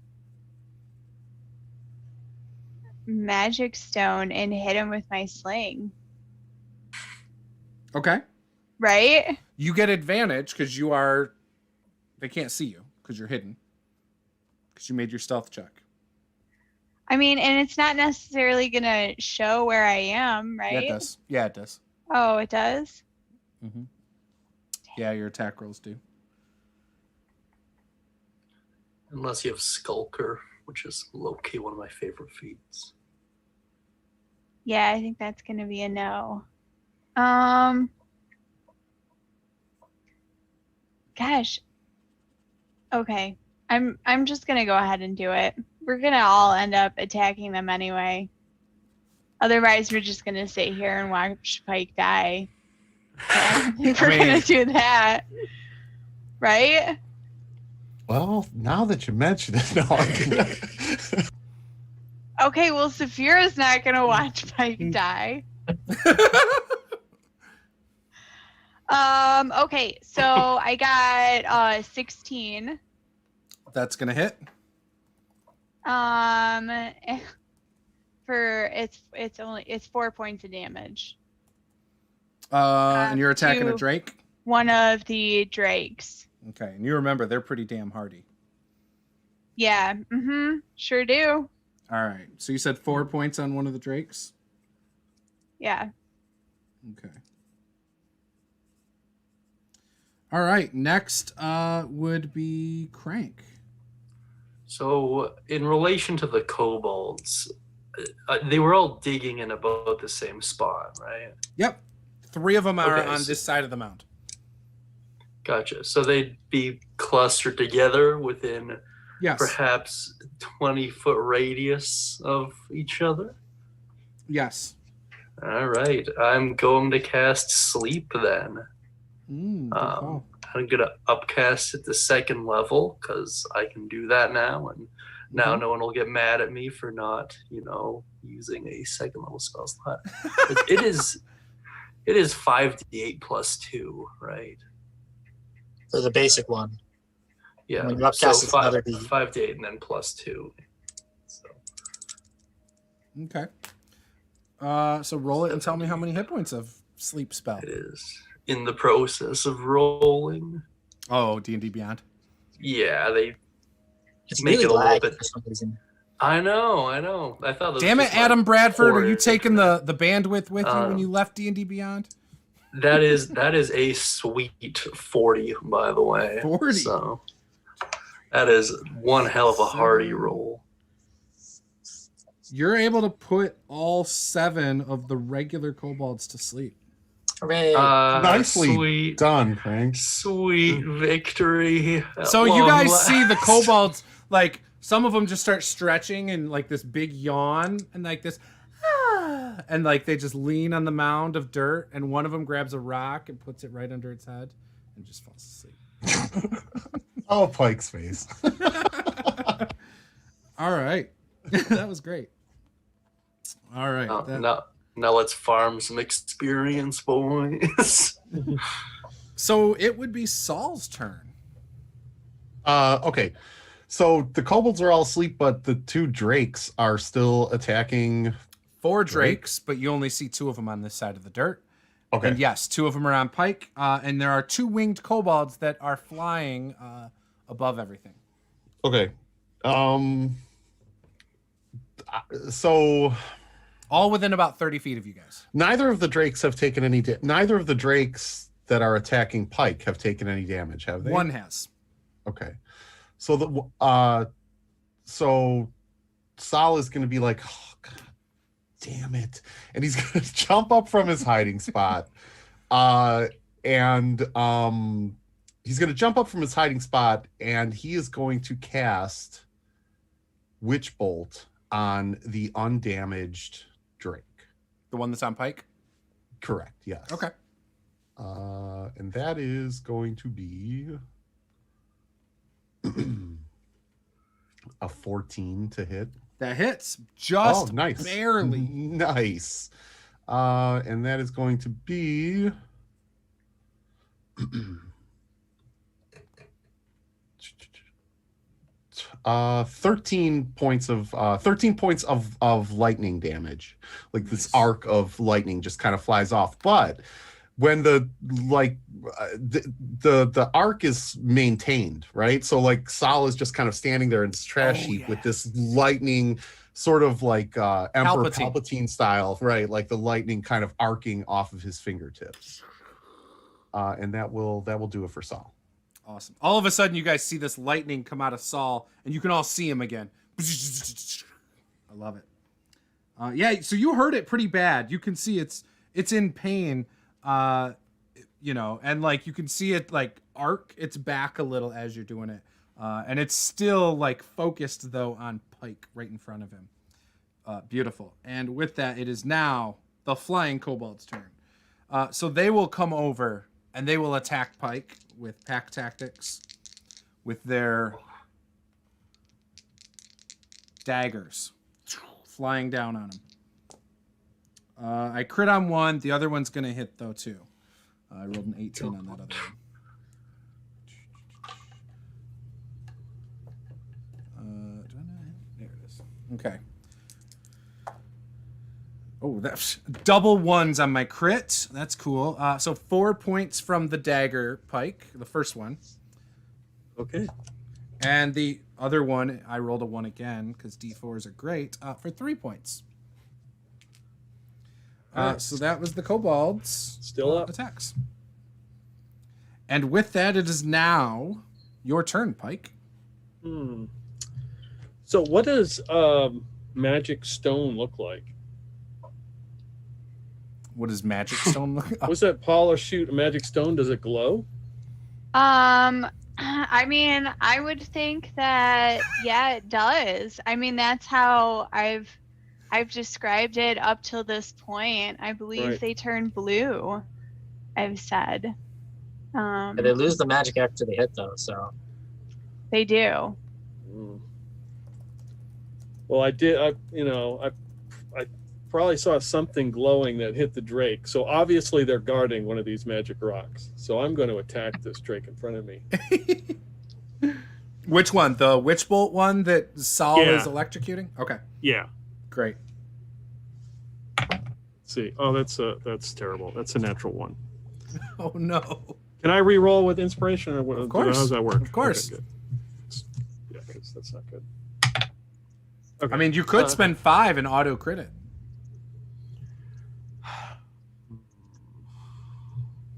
Magic Stone and hit him with my sling. Okay. Right? You get advantage because they can't see you because you're hidden. Because you made your stealth check. I mean, and it's not necessarily gonna show where I am, right? Yeah, it does. Yeah, it does. Oh, it does? Mm-hmm. Yeah, your attack rolls do. Unless you have Skulker, which is low-key one of my favorite feats. Yeah, I think that's gonna be a no. Gosh. Okay. I'm just gonna go ahead and do it. We're gonna all end up attacking them anyway. Otherwise, we're just gonna sit here and watch Pike die. I don't think we're gonna do that, right? Well, now that you mention it, no, Okay, well, Saphira's not gonna watch Pike die. Okay, so I got 16. That's gonna hit. For it's 4 points of damage. And you're attacking a to drake? One of the drakes. Okay, and you remember they're pretty damn hardy. Yeah, sure do. All right, so you said 4 points on one of the drakes? Yeah. Okay. All right, next would be Krank. So, in relation to the kobolds, they were all digging in about the same spot, right? Yep. 3 of them are Okay, on so- this side of the mound. Gotcha. So they'd be clustered together within Yes. perhaps 20-foot radius of each other? Yes. All right. I'm going to cast Sleep then. Good call. I'm going to upcast at the 2nd level because I can do that now. And now no one will get mad at me for not, using a 2nd level spell slot. It is 5d8 plus 2, right? For the basic one. Yeah. When you upcast, it's another D. 5d8 and then plus 2. So Okay. So roll it and tell me how many hit points of sleep spell. it is in the process of rolling. Oh, D&D Beyond. Yeah, It's Make really it a little laggy bit- for some reason. I know. I thought that was Damn it, just like Adam Bradford, are you poor taking the bandwidth with you when Um, you left D&D Beyond? That is a sweet 40, by the way. 40? So that is one hell of a hardy 7. roll. You're able to put all 7 of the regular kobolds to sleep. Hooray. Nicely Sweet, done, Frank. sweet victory. at So you long guys see the last. kobolds, like, some of them just start stretching and, like, this big yawn and, like, this, and, like, they just lean on the mound of dirt, and one of them grabs a rock and puts it right under its head and just falls asleep. Oh, Pike's face. All right. That was great. All right. Now let's farm some experience, boys. So it would be Saul's turn. Okay. So the kobolds are all asleep, but the 2 drakes are still attacking. 4 drakes, but you only see 2 of them on this side of the dirt. Okay. And yes, 2 of them are on Pike, and there are 2 winged kobolds that are flying above everything. Okay. So All within about 30 feet of you guys. neither of the drakes have taken any. Neither of the drakes that are attacking Pike have taken any damage, have they? One has. Okay. So so Sal is going to be like, oh, God damn it, and he's going to jump up from his hiding spot, and he's going to jump up from his hiding spot, and he is going to cast Witch Bolt on the undamaged Drake. The one that's on Pike? Correct. Yes. Okay. And that is going to be a 14 to hit. That hits. Just nice. barely. Nice. And that is going to be 13 points of lightning damage. Like this arc of lightning just kind of flies off. But when the arc is maintained, right? So like Sal is just kind of standing there in this trash heap with this lightning, sort of like Emperor Palpatine style, right? Like the lightning kind of arcing off of his fingertips. And that will do it for Sal. Awesome. All of a sudden, you guys see this lightning come out of Saul, and you can all see him again. I love it. Yeah, so you heard it pretty bad. You can see it's in pain, and like you can see it like arc its back a little as you're doing it, and it's still like focused though on Pike right in front of him. Beautiful. And with that, it is now the flying kobold's turn. So they will come over and they will attack Pike with pack tactics, with their daggers. flying down on him. I crit on one. The other one's going to hit, though, too. I rolled an 18 on that other one. There it is. Okay. Oh, that's double ones on my crit. That's cool. So 4 points from the dagger pike, the first one. Okay. And the other one, I rolled a 1 again, because D4s are great, for 3 points. So that was the kobolds. Still up. Attacks. And with that, it is now your turn, Pike. So what does magic stone look like? What does magic stone look like? Was that Paula shoot a magic stone? Does it glow? I mean, I would think that yeah, it does. I mean, that's how I've described it up till this point. I believe Right. they turn blue. I've said. They lose the magic after they hit, though. So They do. Well, I did. I probably saw something glowing that hit the drake. So obviously they're guarding one of these magic rocks. So I'm going to attack this drake in front of me. Which one? The witch bolt one that Saul Yeah. is electrocuting? Okay, Yeah. great. Let's see. Oh, that's terrible. That's a natural one. Oh no. Can I re-roll with inspiration, or what? Of course. How does that work? Of course. Okay, good. Yeah, because that's not good. Okay. I mean, you could spend 5 and auto crit it.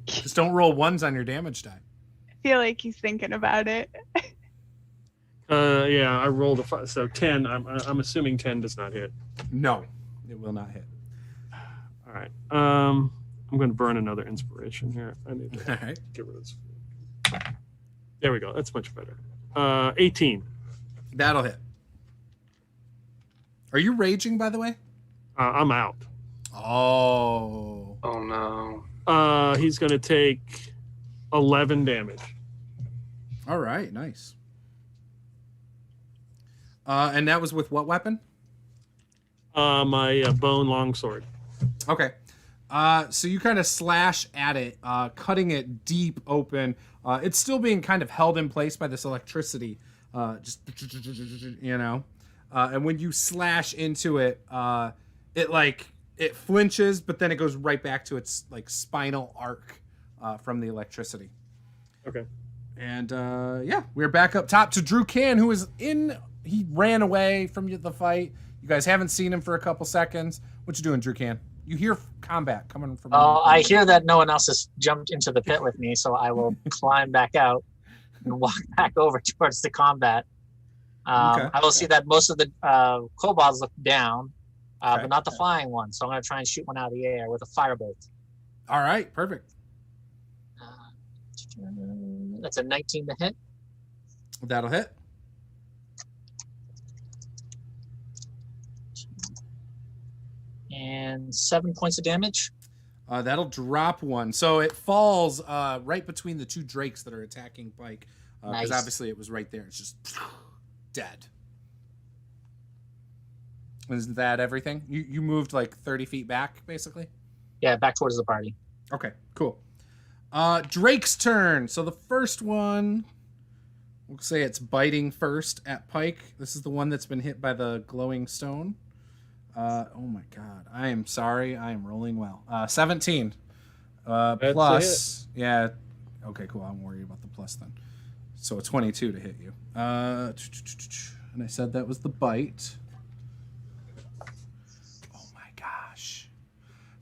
Just don't roll 1s on your damage die. I feel like he's thinking about it. Yeah, I rolled a 5, so 10. I'm assuming 10 does not hit. No, it will not hit. All right. I'm going to burn another inspiration here. I need to All right. get rid of this. There we go. That's much better. 18. That'll hit. Are you raging, by the way? I'm out. Oh no. He's going to take 11 damage. All right, nice. And that was with what weapon? My bone longsword. Okay. So you kind of slash at it, cutting it deep open. It's still being kind of held in place by this electricity. Just, and when you slash into it, it flinches, but then it goes right back to its like spinal arc from the electricity. Okay. And we're back up top to Drew Can, who is he ran away from the fight. You guys haven't seen him for a couple seconds. What you doing, Drew Can? You hear combat coming from. I hear that no one else has jumped into the pit with me, so I will climb back out and walk back over towards the combat. Okay. I will see that most of the kobolds look down, Okay. but not the flying one. So I'm going to try and shoot one out of the air with a firebolt. All right, perfect. That's a 19 to hit. That'll hit. And 7 points of damage. That'll drop one. So it falls right between the two drakes that are attacking Pike. Because Nice. obviously it was right there. It's just dead. Is that everything? You moved like 30 feet back, basically? Yeah, back towards the party. Okay, cool. Drake's turn. So the first one, we'll say it's biting first at Pike. This is the one that's been hit by the glowing stone. Oh my god. I am sorry. I am rolling well. 17. Plus. Yeah. Okay, cool. I'm worried about the plus then. So a 22 to hit you. And I said that was the bite. Oh my gosh.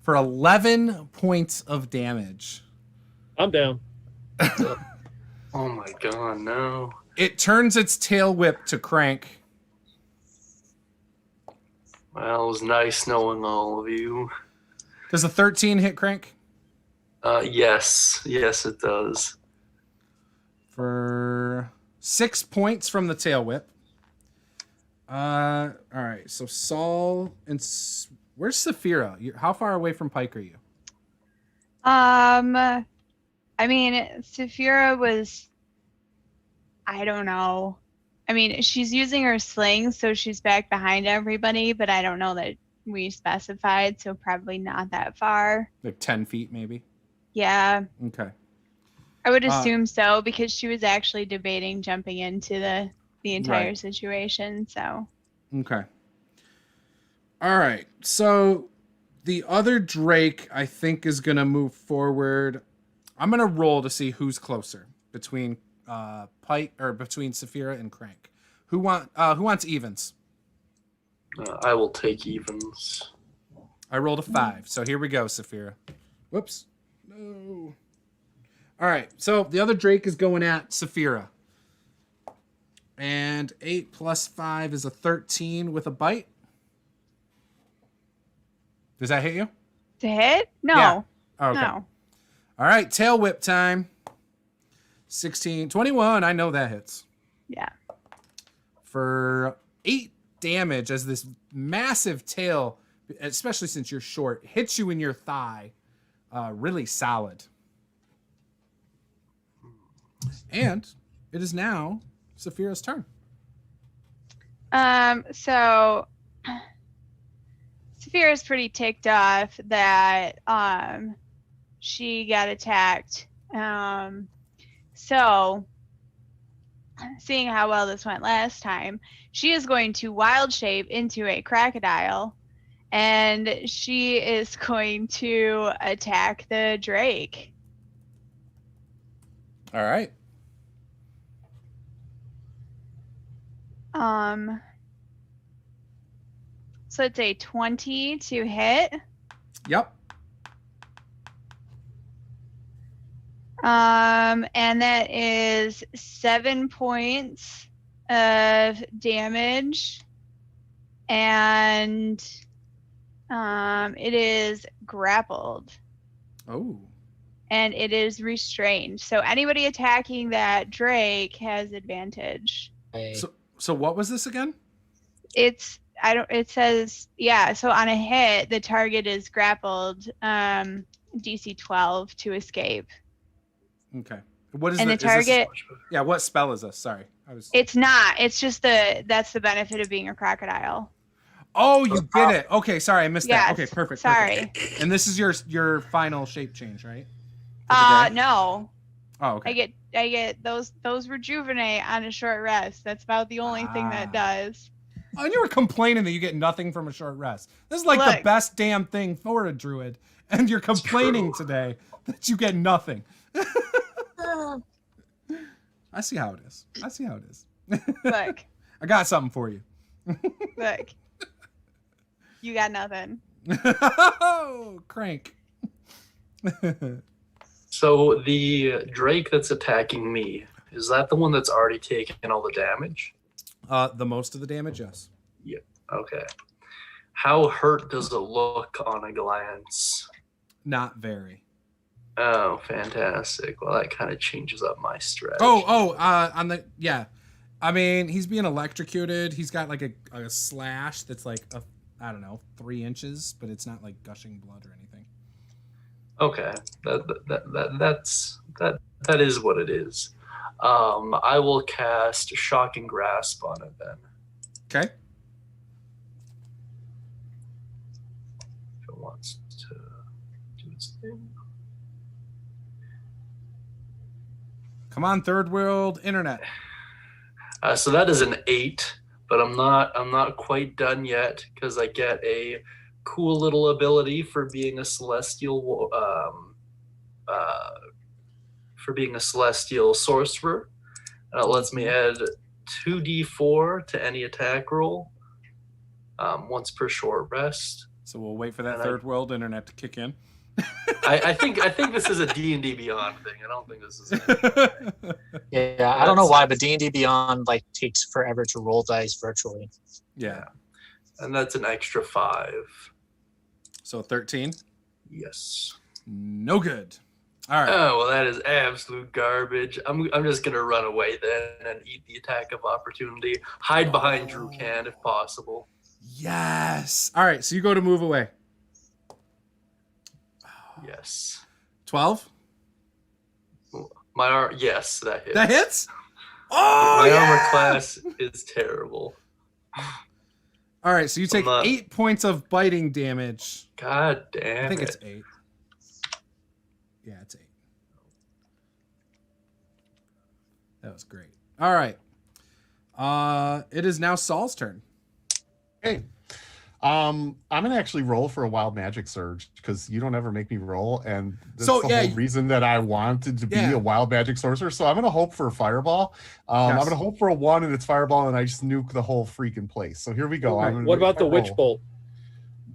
For 11 points of damage. I'm down. Oh my god, no. It turns its tail whip to Krank. Well, it was nice knowing all of you. Does a 13 hit Krank? Yes, it does. For 6 points from the tail whip. All right, so Saul and where's Saphira? How far away from Pike are you? I mean, Saphira was, I don't know, I mean, she's using her sling, so she's back behind everybody, but I don't know that we specified, so probably not that far. Like 10 feet, maybe? Yeah, Okay. I would assume so, because she was actually debating jumping into the entire situation, so. Okay. All right. So the other Drake, I think, is going to move forward. I'm going to roll to see who's closer between between Saphira and Krank. Who wants evens? I will take evens. I rolled a 5. So here we go, Saphira. Whoops. No. All right. So the other Drake is going at Saphira. And 8 plus 5 is a 13 with a bite. Does that hit you? To hit? No. Yeah. Oh, okay. No. All right. Tail whip time. 16, 21. I know that hits. Yeah. For 8 damage as this massive tail, especially since you're short, hits you in your thigh. Really solid. And it is now Saphira's turn. So Saphira's pretty ticked off that she got attacked. So seeing how well this went last time, she is going to wild shape into a crocodile, and she is going to attack the Drake. All right. So it's a 20 to hit. Yep. And that is 7 points of damage. And it is grappled. Oh. And it is restrained. So anybody attacking that Drake has advantage. So what was this again? It says, yeah, so on a hit, the target is grappled, DC 12 to escape. Okay. What is And the is this- target, yeah, what spell is this? Sorry. it's not. It's just that's the benefit of being a crocodile. Oh, you did it. Okay, sorry, I missed that. Yes, Okay, perfect. sorry. Perfect. And this is your final shape change, right? No. Oh, okay. I get those rejuvenate on a short rest. That's about the only thing that does. Oh, and you were complaining that you get nothing from a short rest. This is like the best damn thing for a druid, and you're complaining today that you get nothing. I see how it is. Look. I got something for you. Look. You got nothing. Oh, Krank. So the Drake that's attacking me, is that the one that's already taken all the damage? The most of the damage, yes. Yeah. Okay. How hurt does it look on a glance? Not very. Oh, fantastic. Well, that kind of changes up my strategy. I mean, he's being electrocuted. He's got like a slash that's like I don't know, 3 inches, but it's not like gushing blood or anything. Okay. That is what it is. I will cast Shocking Grasp on it then. Okay. If it wants to do its thing. Come on, third world internet. So that is an 8, but I'm not quite done yet because I get a cool little ability for being a celestial sorcerer. And it lets me add 2d4 to any attack roll once per short rest. So we'll wait for that third world internet to kick in. I think this is a D&D Beyond thing. I don't think this is. Yeah, I don't know why, but D&D Beyond takes forever to roll dice virtually. Yeah. And that's an extra 5. So 13? Yes. No good. All right. Oh, well, that is absolute garbage. I'm just going to run away then and eat the attack of opportunity. Hide behind Drukan if possible. Yes. All right, so you go to move away. Yes. 12? Yes, that hits. That hits? Oh, My yeah! armor class is terrible. All right, so you take not- 8 points of biting damage. God damn I think it. it's 8. Yeah, it's 8. That was great. All right. It is now Saul's turn. Hey, I'm gonna actually roll for a wild magic surge because you don't ever make me roll, and that's So, the yeah, whole reason that I wanted to be yeah. a wild magic sorcerer. So I'm gonna hope for a fireball. I'm Yes. gonna hope for a 1 and it's fireball, and I just nuke the whole freaking place. So here we go. Right. I'm gonna What make about my the witch roll. bolt?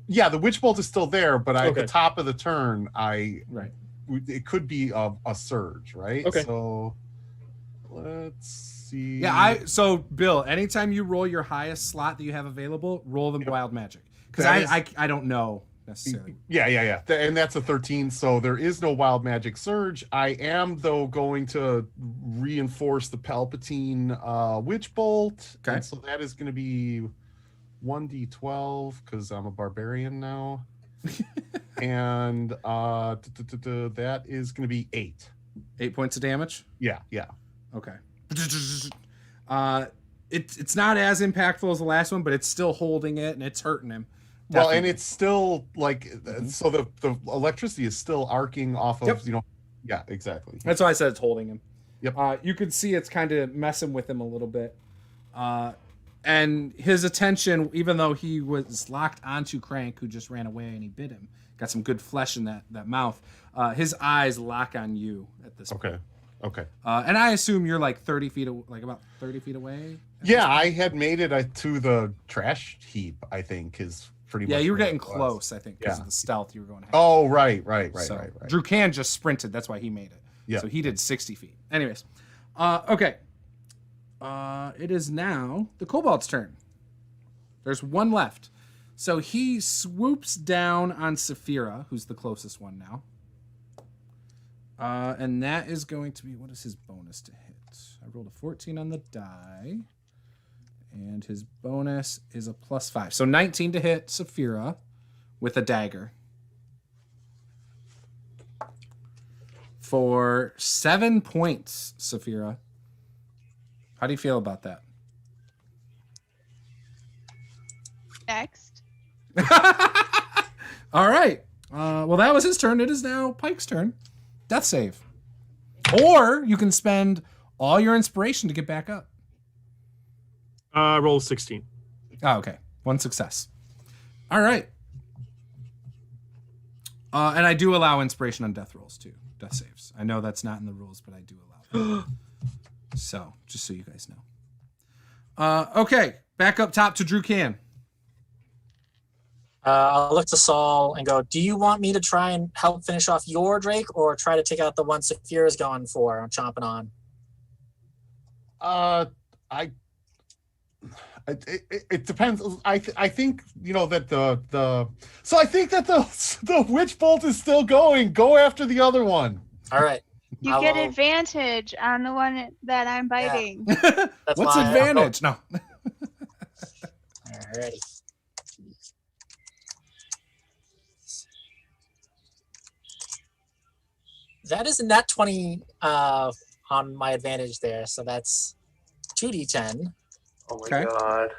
Yeah, the witch bolt is still there, but at Okay. the top of the turn, Right. it could be a surge, right? Okay. So let's see. Yeah, so Bill, anytime you roll your highest slot that you have available, roll the wild magic. Because I don't know necessarily. Yeah. And that's a 13, so there is no wild magic surge. I am, though, going to reinforce the Palpatine witch bolt. Okay. And so that is going to be 1d12 because I'm a barbarian now. And that is going to be 8. 8 points of damage? Yeah. Okay. It's not as impactful as the last one, but it's still holding it and it's hurting him. Well, and Definitely. it's still like, so the electricity is still arcing off of, Yep. Yeah, exactly. That's why I said it's holding him. Yep. You can see it's kind of messing with him a little bit. And his attention, even though he was locked onto Krank, who just ran away and he bit him, got some good flesh in that mouth, his eyes lock on you at this point. Okay. And I assume you're like 30 feet, about 30 feet away? Yeah, I had made it to the trash heap, I think, is pretty much. Yeah, you were where getting it was. close, I think, because Yeah. of the stealth you were going to have. Oh, right. So Drew Can just sprinted. That's why he made it. Yeah. So he did 60 feet. Anyways. Okay. It is now the Kobold's turn. There's one left. So he swoops down on Saphira, who's the closest one now. And that is going to be, what is his bonus to hit? I rolled a 14 on the die. And his bonus is a +5. So 19 to hit Saphira with a dagger. For 7 points, Saphira. How do you feel about that? Next. All right. Well, that was his turn. It is now Pike's turn. Death save. Or you can spend all your inspiration to get back up. Roll 16. Oh, okay. 1 success. All right. And I do allow inspiration on death rolls too. Death saves. I know that's not in the rules, but I do allow that. So, just so you guys know. Okay. Back up top to Drew Can. I'll look to Saul and go, do you want me to try and help finish off your Drake or try to take out the one Saphira's going for? I'm chomping on. It depends. I think that so I think that the witch bolt is still going. Go after the other one. All right. You get advantage on the one that I'm biting. What's fine. advantage? No. Alrighty. That is a nat 20 on my advantage there, so that's 2d10. Oh my Okay. god.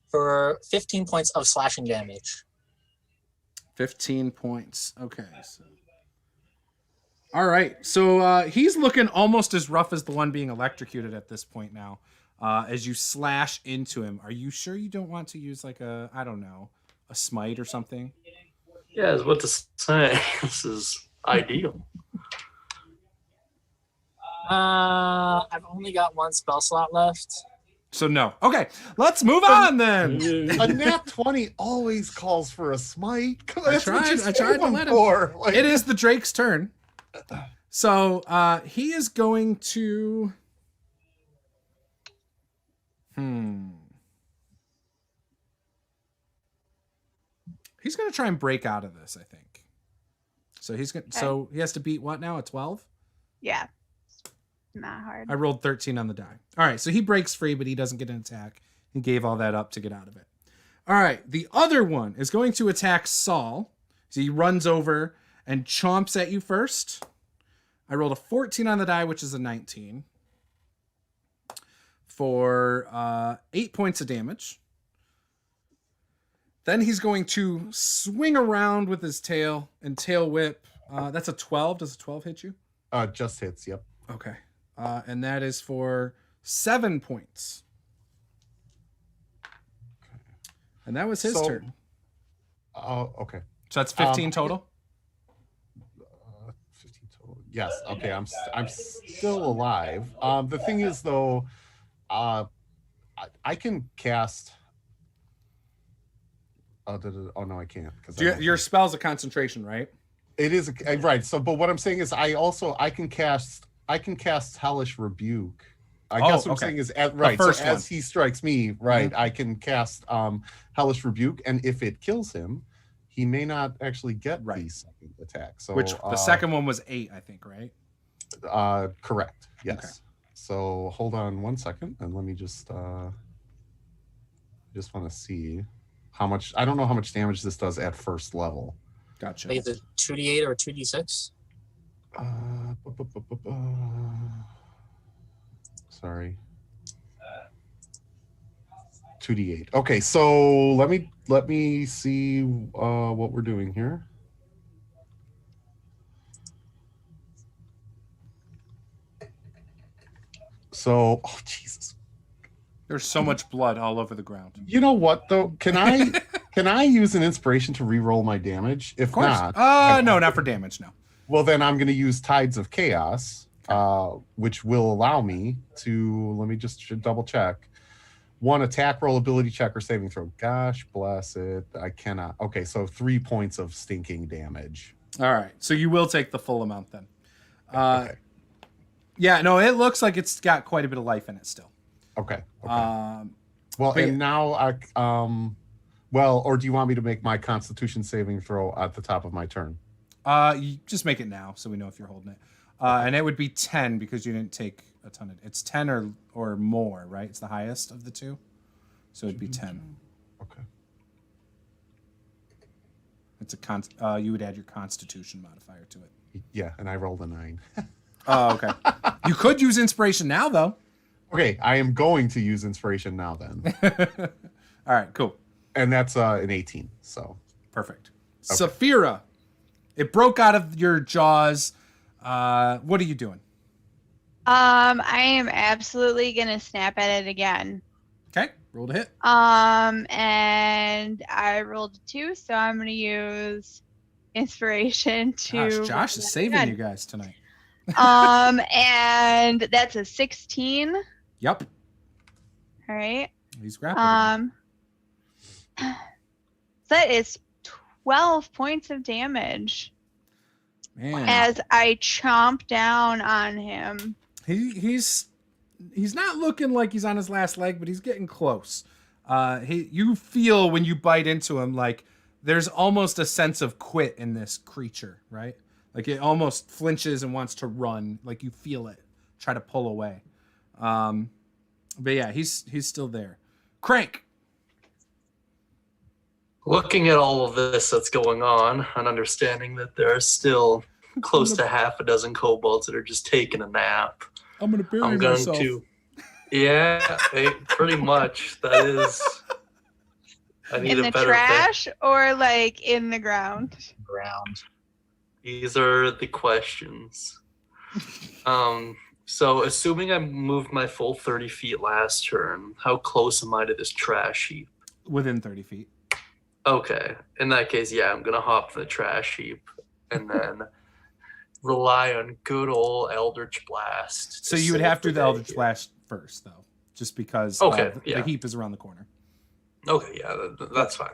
For 15 points of slashing damage. 15 points. Okay. So. All right. So he's looking almost as rough as the one being electrocuted at this point now. As you slash into him. Are you sure you don't want to use like a smite or something? Yeah, I was about to say, this is ideal. I've only got 1 spell slot left. So no. Okay. Let's move on then. A nat 20 always calls for a smite. I tried to let him. It is the Drake's turn. So he is going to. He's going to try and break out of this, I think. So he's going. So he has to beat what now? A 12? Yeah. Not hard. I rolled 13 on the die. All right, so he breaks free, but he doesn't get an attack. He gave all that up to get out of it. All right, the other one is going to attack Saul. So he runs over and chomps at you first. I rolled a 14 on the die, which is a 19, for 8 points of damage. Then he's going to swing around with his tail and tail whip. That's a 12. Does a 12 hit you? Just hits. Yep. Okay. And that is for 7 points. And that was his turn. Oh, okay. So that's 15 total? 15 total. Yes. Okay. I'm still alive. The thing is, though, I can cast. Oh no, I can't. Your spell's a concentration, right? It is right. So, but what I'm saying is, I can cast Hellish Rebuke. I guess what I'm saying is, as he strikes me, right, I can cast Hellish Rebuke, and if it kills him, he may not actually get the second attack. So, which the second one was 8, I think, right? Correct. Yes. Okay. So hold on 1 second, and let me just want to see how much. I don't know how much damage this does at first level. Gotcha. Either 2d8 or 2d6. Sorry. 2d8. Okay, so let me see what we're doing here. So, oh Jesus. There's so much blood all over the ground. You know what though? Can I use an inspiration to re-roll my damage? If not, no, not for damage. No. Well, then I'm going to use Tides of Chaos, which will allow me to. Let me just double check. 1 attack roll, ability check, or saving throw. Gosh bless it. I cannot. Okay, so 3 points of stinking damage. All right, so you will take the full amount then. Okay. Yeah, no, it looks like it's got quite a bit of life in it still. Okay. Well, and now or do you want me to make my Constitution saving throw at the top of my turn? You just make it now so we know if you're holding it. And it would be 10 because you didn't take a ton of. It's 10 or more, right? It's the highest of the two, so it'd be 10. Okay. It's you would add your Constitution modifier to it. Yeah, and I rolled a 9. Oh, okay. You could use inspiration now, though. Okay, I am going to use inspiration now then. All right, cool. And that's an 18. So perfect. Okay. Saphira, it broke out of your jaws. What are you doing? I am absolutely gonna snap at it again. Okay, roll to hit. And I rolled a 2, so I'm gonna use inspiration to. Gosh, Josh is saving you guys tonight. And that's a 16. Yep. All right. He's grappling. So that is 12 points of damage. Man. As I chomp down on him. He's not looking like he's on his last leg, but he's getting close. You feel when you bite into him like there's almost a sense of quit in this creature, right? Like it almost flinches and wants to run. Like you feel it try to pull away. But yeah, he's still there. Krank. Looking at all of this that's going on and understanding that there are still close to half a dozen kobolds that are just taking a nap. I'm going to bury myself. Yeah, pretty much. That is. I need in a the better trash or like in the ground? Ground. These are the questions. So assuming I moved my full 30 feet last turn, how close am I to this trash heap? Within 30 feet. Okay. In that case, yeah, I'm going to hop the trash heap and then rely on good old Eldritch Blast. So you would have to do the Eldritch Blast first, though, just because the heap is around the corner. Okay, yeah, that's fine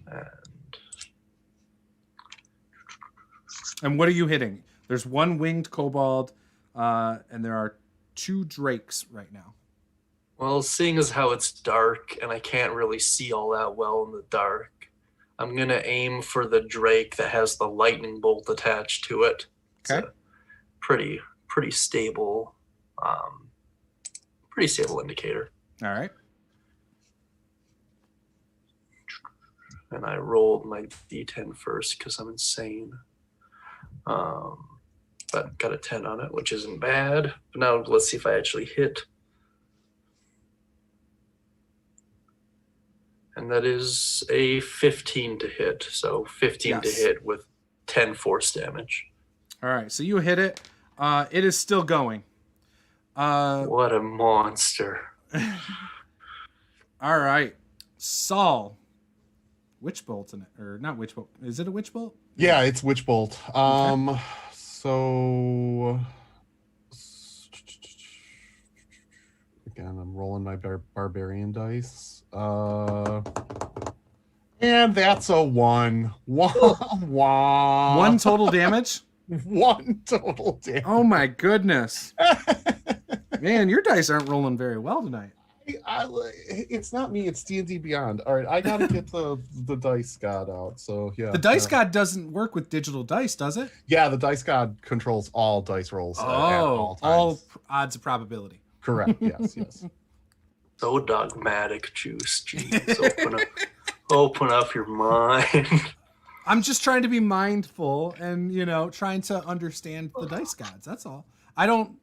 then. And what are you hitting? There's one winged kobold, and there are 2 drakes right now. Well, seeing as how it's dark and I can't really see all that well in the dark, I'm going to aim for the drake that has the lightning bolt attached to it. Okay. It's a pretty stable indicator. All right. And I rolled my d10 first because I'm insane. But got a 10 on it, which isn't bad. But now let's see if I actually hit. And that is a 15 to hit. So 15 to Yes. hit with 10 force damage. All right, so you hit it. It is still going. What a monster. All right, Saul. Witch bolt in it, or not witch bolt? Is it a witch bolt? Yeah, it's Witch Bolt. So again, I'm rolling my barbarian dice. And that's a 1. One total damage. 1 total damage. Oh my goodness, man, your dice aren't rolling very well tonight. It's not me, it's D&D Beyond. All right, I gotta get the dice god out. So yeah, The dice god doesn't work with digital dice, does it? Yeah, the dice god controls all dice rolls at all times. All odds of probability. Correct. Yes. So dogmatic, Juice. Jeez, open up your mind. I'm just trying to be mindful and trying to understand the dice gods. That's all. I'm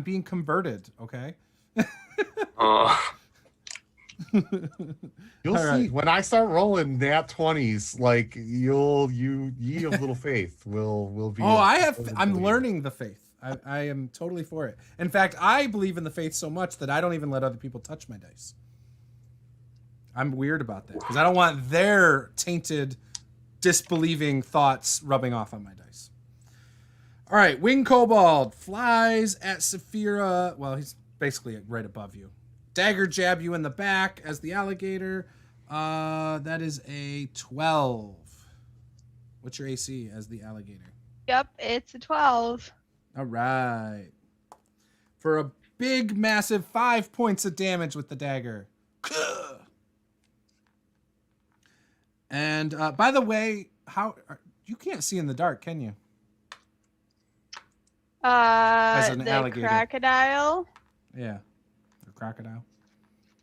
being converted. Okay. You'll All see right. when I start rolling nat 20s. Like ye of little faith will be. I'm learning the faith. I am totally for it. In fact, I believe in the faith so much that I don't even let other people touch my dice. I'm weird about that because I don't want their tainted, disbelieving thoughts rubbing off on my dice. All right, Wing Kobold flies at Saphira. Well, he's basically right above you. Dagger jab you in the back as the alligator. That is a 12. What's your AC as the alligator? Yep, it's a 12. All right. For a big, massive 5 points of damage with the dagger. And by the way, you can't see in the dark, can you? As an The alligator. crocodile. Yeah. A crocodile.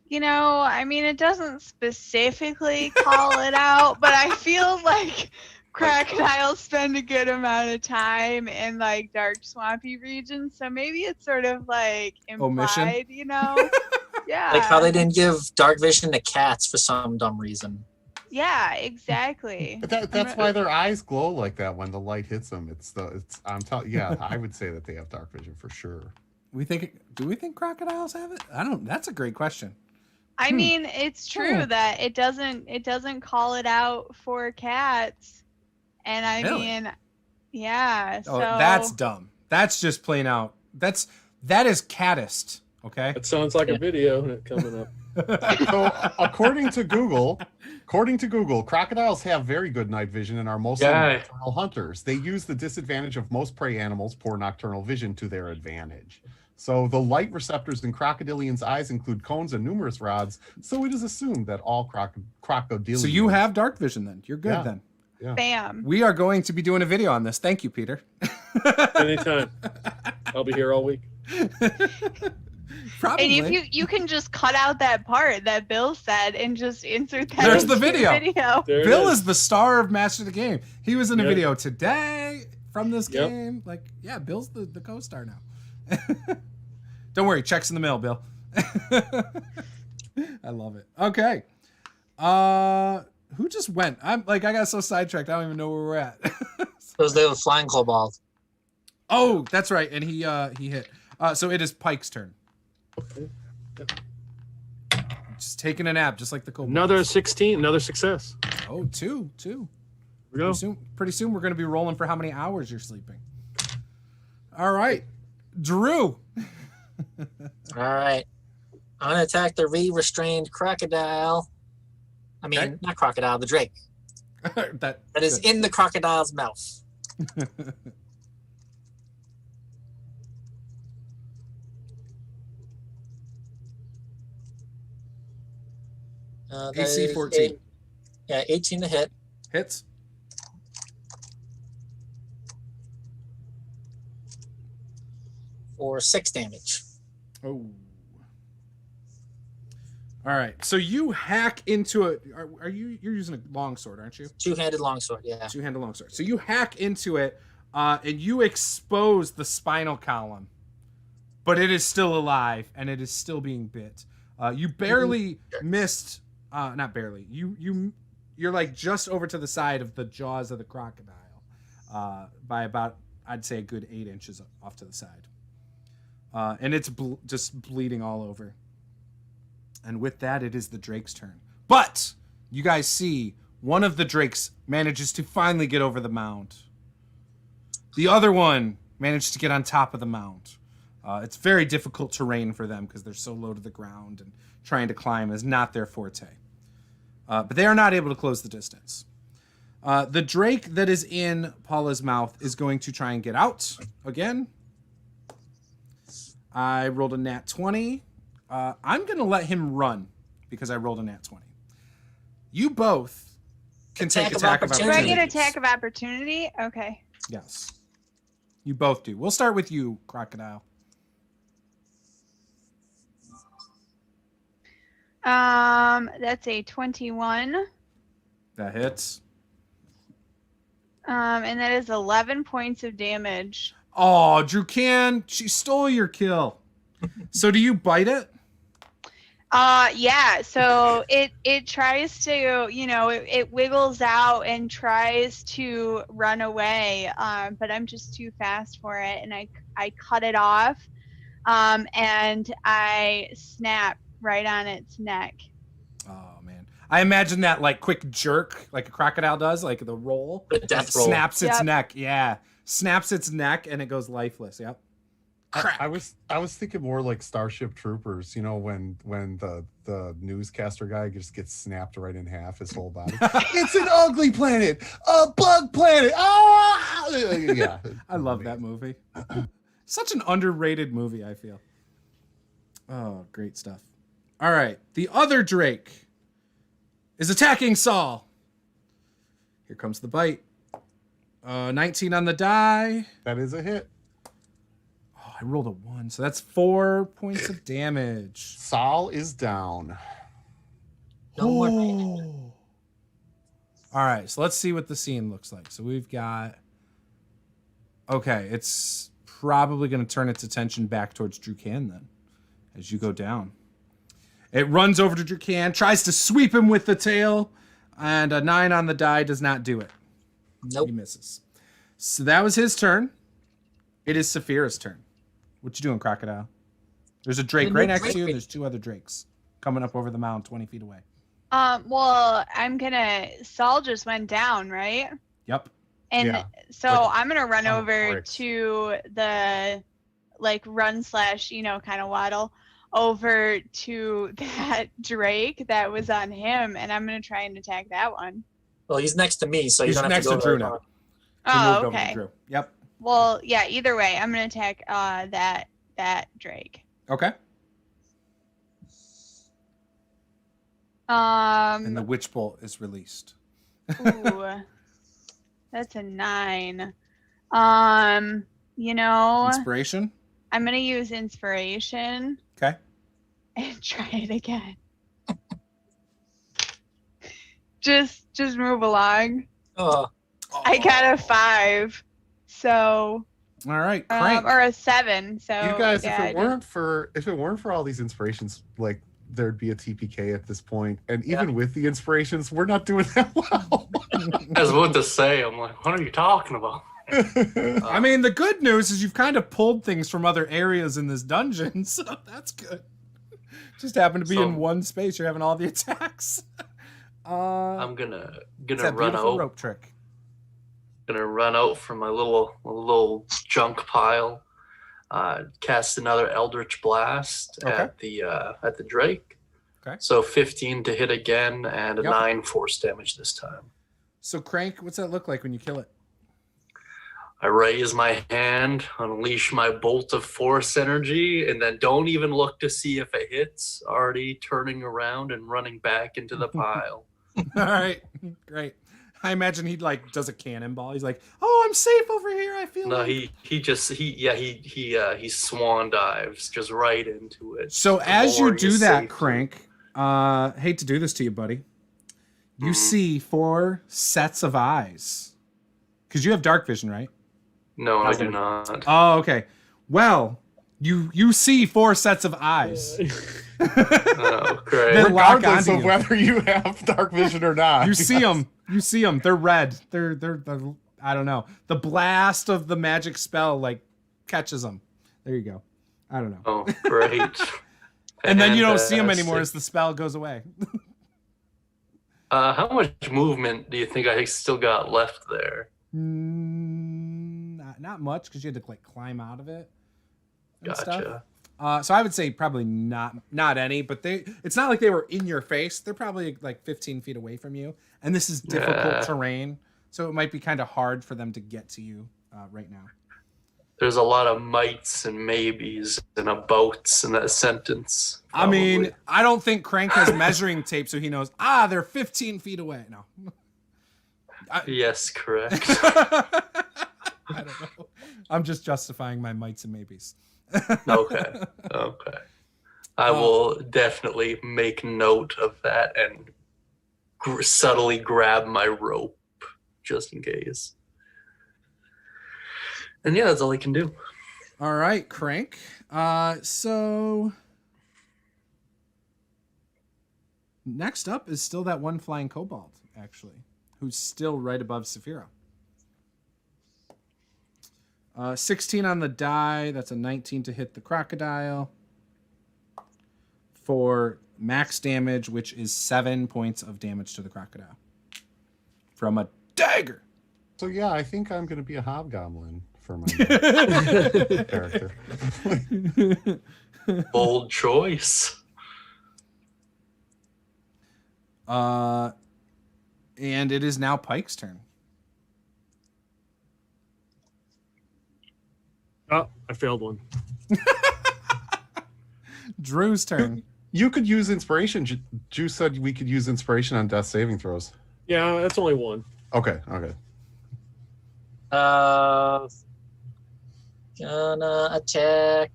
I mean, it doesn't specifically call it out, but I feel like crocodiles spend a good amount of time in like dark, swampy regions, so maybe it's sort of like Omission? implied, Yeah. Like how they didn't give dark vision to cats for some dumb reason. Yeah, exactly. But that's why their eyes glow like that when the light hits them. Yeah, I would say that they have dark vision for sure. Do we think crocodiles have it? That's a great question. I mean, it's true that it doesn't call it out for cats. And I Really? mean, yeah. Oh, So that's dumb. That's just plain out. That is caddist. Okay. It sounds like a video coming up. So according to Google, crocodiles have very good night vision and are mostly nocturnal hunters. They use the disadvantage of most prey animals' poor nocturnal vision to their advantage. So the light receptors in crocodilians' eyes include cones and numerous rods. So it is assumed that all crocodilians. So you have dark vision then. You're good then. Yeah. bam. We are going to be doing a video on this. Thank you, Peter. Anytime. I'll be here all week. Probably. And if you can just cut out that part that Bill said and just insert that. There's the into video. There it Bill is the star of Master the Game. He was in a Yep. video today from this Yep. game. Like, yeah, Bill's the co-star now. Don't worry, checks in the mail, Bill. I love it. Okay. Who just went? I got so sidetracked. I don't even know where we're at. Those they were flying kobold. Oh, that's right. And he hit. So it is Pike's turn. Okay. Just taking a nap, just like the kobold. Another 16, another success. Oh, two. Here we go. Pretty soon we're going to be rolling for how many hours you're sleeping. All right. Drew. All right. I'm going to attack the re-restrained crocodile. I mean, Okay. not crocodile, the drake. that That is in the crocodile's mouth. That AC is 14. 18 to hit. Hits. For 6 damage. Oh. All right. So you hack into it. You're using a longsword, aren't you? Two-handed longsword, yeah. Two-handed longsword. So you hack into it, and you expose the spinal column, but it is still alive and it is still being bit. You barely missed. Not barely. You're like just over to the side of the jaws of the crocodile, by about, I'd say, a good 8 inches off to the side, and it's just bleeding all over. And with that, it is the drake's turn. But you guys see one of the drakes manages to finally get over the mound. The other one managed to get on top of the mound. It's very difficult terrain for them because they're so low to the ground, and trying to climb is not their forte. But they are not able to close the distance. The drake that is in Paula's mouth is going to try and get out again. I rolled a nat 20. I'm going to let him run because I rolled a nat 20. You both can take attack of Do I opportunity. get attack of opportunity? Okay. Yes. You both do. We'll start with you, Crocodile. That's a 21. That hits. And that is 11 points of damage. Oh, Drukan, she stole your kill. So do you bite it? Yeah, so it tries to, it wiggles out and tries to run away, but I'm just too fast for it, and I cut it off, and I snap right on its neck. Oh, man. I imagine that, like, quick jerk, like a crocodile does, like the roll. The death roll. Snaps its Yep. neck, yeah. Snaps its neck, and it goes lifeless, yep. I was thinking more like Starship Troopers, when the newscaster guy just gets snapped right in half, his whole body. It's an ugly planet, a bug planet. Ah, yeah. I love that movie. Such an underrated movie, I feel. Oh, great stuff. All right, the other drake is attacking Saul. Here comes the bite. 19 on the die. That is a hit. Oh, I rolled a 1, so that's 4 points of damage. Saul is down. No more Oh. All right, so let's see what the scene looks like. So we've got... Okay, it's probably going to turn its attention back towards Drukan then, as you go down. It runs over to Drukan, tries to sweep him with the tail, and a 9 on the die does not do it. Nope. He misses. So that was his turn. It is Saphira's turn. What you doing, Crocodile? There's a drake right next to you. There's 2 other drakes coming up over the mound 20 feet away. Well, Saul just went down, right? Yep. And Yeah. so Like- I'm gonna run Oh, over bricks. to the run slash, kind of waddle over to that drake that was on him, and I'm gonna try and attack that one. Well, he's next to me, so you He's don't have next to go to Drew very now. far. He moved Oh, over to okay. Drew. Yep. Well, yeah. Either way, I'm gonna attack that drake. Okay. And the Ooh, witch bolt is released. that's a 9. Inspiration. I'm gonna use inspiration Okay. and try it again. just move along. Oh, I got a 5, so All right. Crank. or a 7. So You guys, yeah, if it weren't for all these inspirations, like there'd be a TPK at this point. And even with the inspirations, we're not doing that well. I was about to say, I'm like, what are you talking about? I mean, the good news is you've kind of pulled things from other areas in this dungeon, so that's good. Just happen to be in one space. You're having all the attacks. I'm gonna it's that run beautiful out. rope trick. Gonna run out from my little junk pile. Cast another Eldritch Blast at the Drake. Okay. So 15 to hit again, and a Yep. 9 force damage this time. So, Crank, what's that look like when you kill it? I raise my hand, unleash my bolt of force energy, and then don't even look to see if it hits. Already turning around and running back into the pile. All right, great. I imagine he does a cannonball. He's like, "Oh, I'm safe over here. I feel." No, like... he swan dives just right into it. So as you do Glorious that, safety. Crank, hate to do this to you, buddy. You see 4 sets of eyes. Because you have dark vision, right? No, I do not. Oh, okay. Well, you see 4 sets of eyes. Oh, great. They're locked Regardless onto of you. whether you have dark vision or not. You see them. You see them. They're red. They're I don't know. The blast of the magic spell like catches them. There you go. I don't know. Oh, great. And then you don't see them anymore Fantastic. as the spell goes away. How much movement do you think I still got left there? Not much because you had to like climb out of it. And Gotcha. Stuff. So I would say probably not any, but it's not like they were in your face. They're probably like 15 feet away from you. And this is difficult terrain. So it might be kind of hard for them to get to you right now. There's a lot of mights and maybes and abouts in that sentence. I mean, probably. I don't think Krank has measuring tape so he knows, they're 15 feet away. No. Yes, correct. I don't know. I'm just justifying my mights and maybes. Okay. I will definitely make note of that and subtly grab my rope just in case. And yeah, that's all I can do. All right, Krank. So next up is still that one flying kobold, actually, who's still right above Saphira. 16 on the die. That's a 19 to hit the crocodile. For max damage, which is 7 points of damage to the crocodile. From a dagger. So yeah, I think I'm going to be a hobgoblin for my character. Bold choice. And it is now Pike's turn. Oh, I failed one. Drew's turn. You could use inspiration. Juice said we could use inspiration on death saving throws. Yeah, that's only one. Okay. Gonna attack.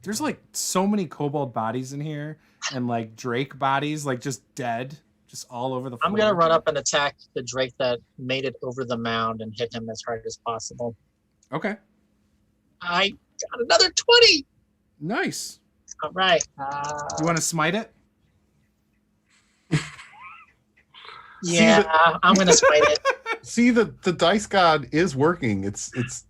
There's like so many kobold bodies in here and like drake bodies, like just dead, just all over the floor. I'm gonna run up and attack the drake that made it over the mound and hit him as hard as possible. Okay. I got another 20. Nice. All right. You want to smite it? Yeah, I'm gonna smite it. See, the dice god is working. It's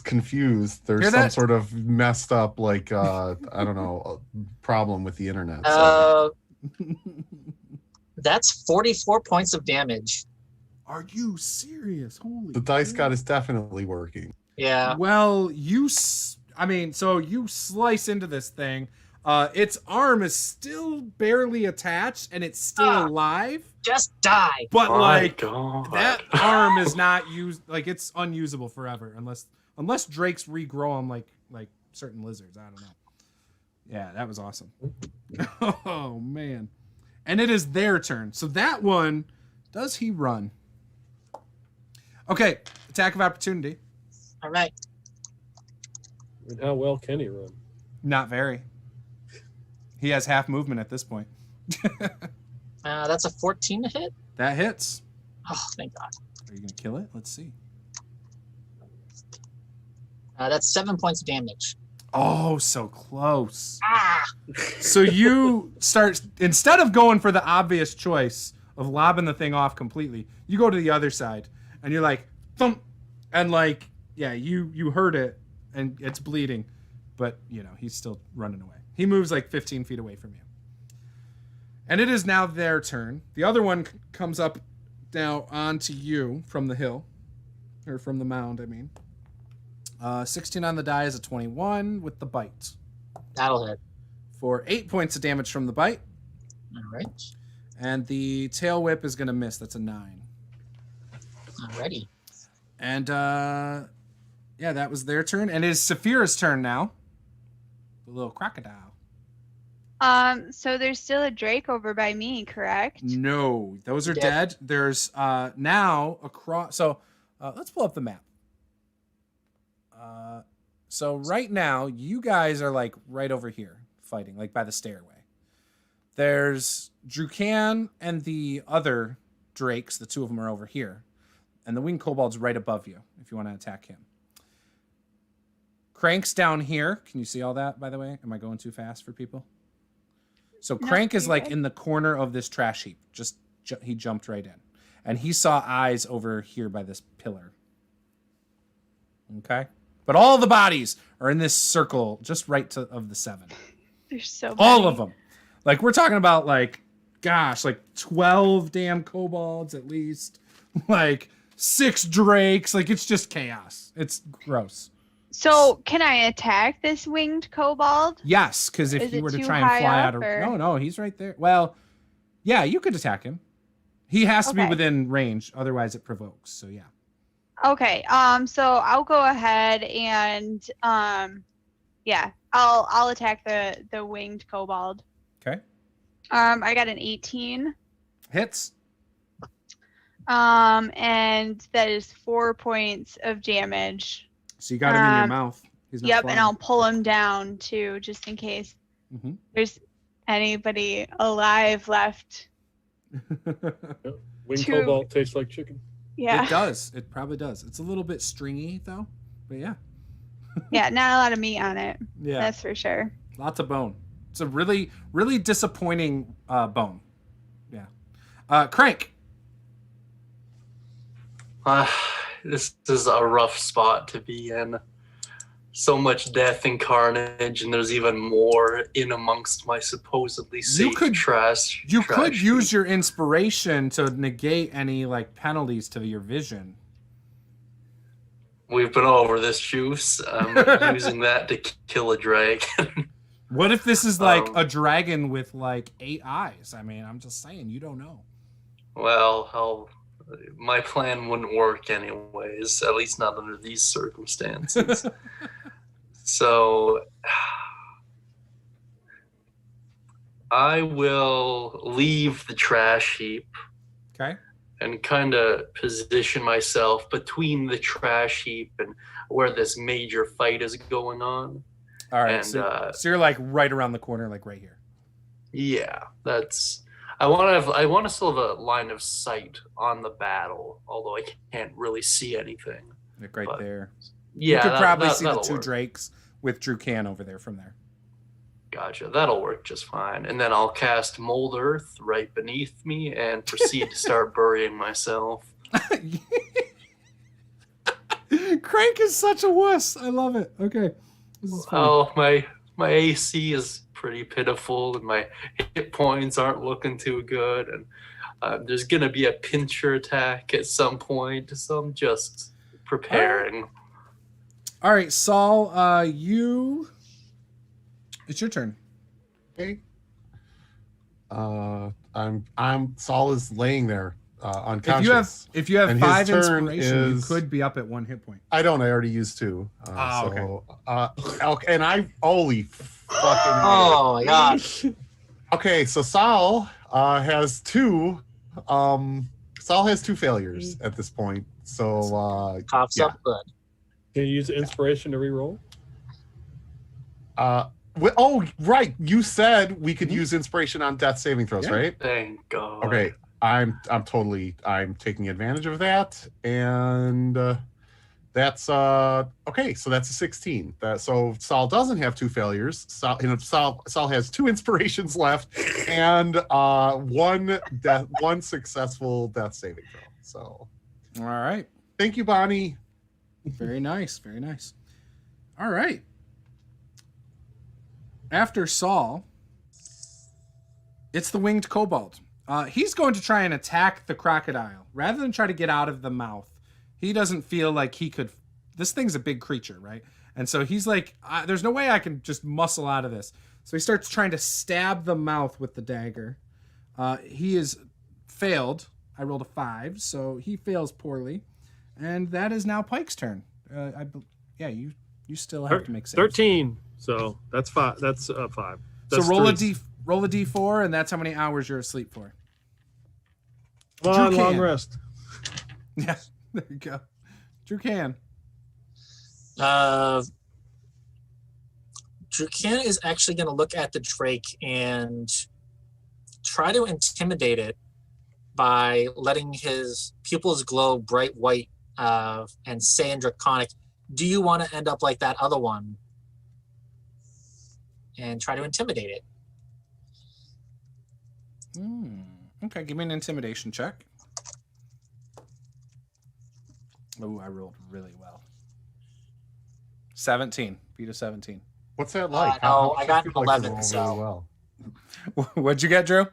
confused. There's Hear some that? sort of messed up, like I don't know, problem with the internet. So. That's 44 points of damage. Are you serious? Holy. The dice shit. god is definitely working. Yeah. Well, so you slice into this thing. Its arm is still barely attached and it's still alive. Just die. But My like God. that arm is not used. Like it's unusable forever unless drakes regrow them like certain lizards. I don't know. Yeah, that was awesome. Oh man. And it is their turn. So that one, does he run? Okay, attack of opportunity. All right. I mean, how well can he run? Not very. He has half movement at this point. That's a 14 to hit. That hits. Oh, thank God. Are you gonna kill it? Let's see. That's 7 points of damage. Oh, so close. Ah! So you start, instead of going for the obvious choice of lobbing the thing off completely, you go to the other side and you're like, thump, and like, yeah, you hurt it and it's bleeding, but you know, he's still running away. He moves like 15 feet away from you. And it is now their turn. The other one comes up now onto you from the hill, or from the mound, I mean. 16 on the die is a 21 with the bite. That'll hit. For 8 points of damage from the bite. All right. And the tail whip is going to miss. That's a 9. Alrighty. And yeah, that was their turn. And it is Saphira's turn now. The little crocodile. So there's still a drake over by me, correct? No, those are dead. There's now across. So let's pull up the map. So right now, you guys are like right over here fighting, like by the stairway. There's Drukan and the other drakes. The two of them are over here. And the winged kobold's right above you if you want to attack him. Krank's down here. Can you see all that, by the way? Am I going too fast for people? So No, Krank is you're like good. in the corner of this trash heap. He jumped right in. And he saw eyes over here by this pillar. Okay? But all the bodies are in this circle just right of the 7. There's so many. All of them. Like, we're talking about, like, gosh, like 12 damn kobolds at least. Like, 6 drakes. Like, it's just chaos. It's gross. So can I attack this winged kobold? Yes, because if Is you it were to too try and high fly up, out of... or- No, he's right there. Well, yeah, you could attack him. He has to be Okay. within range, otherwise it provokes. So, yeah. Okay. So I'll go ahead and yeah, I'll attack the winged kobold. Okay. I got an 18. Hits. And that is 4 points of damage. So you got him in your Um, mouth. He's not Yep, flying. and I'll pull him down too, just in case Mhm. there's anybody alive left. Wing Two. cobalt tastes like chicken. Yeah. It does. It probably does. It's a little bit stringy, though. But yeah. Yeah, not a lot of meat on it. Yeah. That's for sure. Lots of bone. It's a really, really disappointing bone. Yeah. Krank. This is a rough spot to be in. So much death and carnage, and there's even more in amongst my supposedly safe trash. You could trash use heap. your inspiration to negate any like penalties to your vision. We've been over this, Juice. I'm using that to kill a dragon. What if this is like a dragon with like 8 eyes? I mean, I'm just saying, you don't know. Well, my plan wouldn't work anyways, at least not under these circumstances. So I will leave the trash heap Okay. and kind of position myself between the trash heap and where this major fight is going on. All right. And, So you're like right around the corner, like right here. Yeah, that's. I want to still have a line of sight on the battle, although I can't really see anything. Like right But, there. Yeah, You could probably see the that'll 2 work. drakes with Drukan over there from there. Gotcha. That'll work just fine. And then I'll cast Mold Earth right beneath me and proceed to start burying myself. Krank is such a wuss. I love it. Okay. This is fun. Oh, my AC is pretty pitiful, and my hit points aren't looking too good. And there's gonna be a pincher attack at some point, so I'm just preparing. All right, Saul, it's your turn. Okay. Saul is laying there unconscious. If you have And his 5 turn inspiration, you is- could be up at 1 hit point. I don't. I already used 2. Okay. And I holy fucking. Oh my gosh. Okay, so Saul has 2. Saul has 2 failures at this point. So Pops yeah. up good. Can you use inspiration to reroll? Oh right, you said we could use inspiration on death saving throws, Yeah. right? Thank God. Okay, I'm taking advantage of that, and that's okay. So that's a 16. So Saul doesn't have 2 failures. Saul has 2 inspirations left, and one successful death saving throw. So All right. thank you, Bonnie. Very nice. Very nice. All right. After Saul, it's the winged kobold. He's going to try and attack the crocodile rather than try to get out of the mouth. He doesn't feel like he could. This thing's a big creature, right? And so he's like, there's no way I can just muscle out of this. So he starts trying to stab the mouth with the dagger. He is failed. I rolled a 5, so he fails poorly. And that is now Pike's turn. You still have to make saves. 13. So that's 5. That's 5. So That's roll 3. roll a d4, and that's how many hours you're asleep for. Come on, Drew long can. rest. Yeah, there you go. Drew can. Drukan is actually going to look at the Drake and try to intimidate it by letting his pupils glow bright white and say in Draconic, "Do you want to end up like that other one?" And try to intimidate it. Okay, give me an intimidation check. Oh, I rolled really well. 17. Beat a 17. What's that like? No, much I got feel an like I 11, roll so- really well. What'd you get, Drew?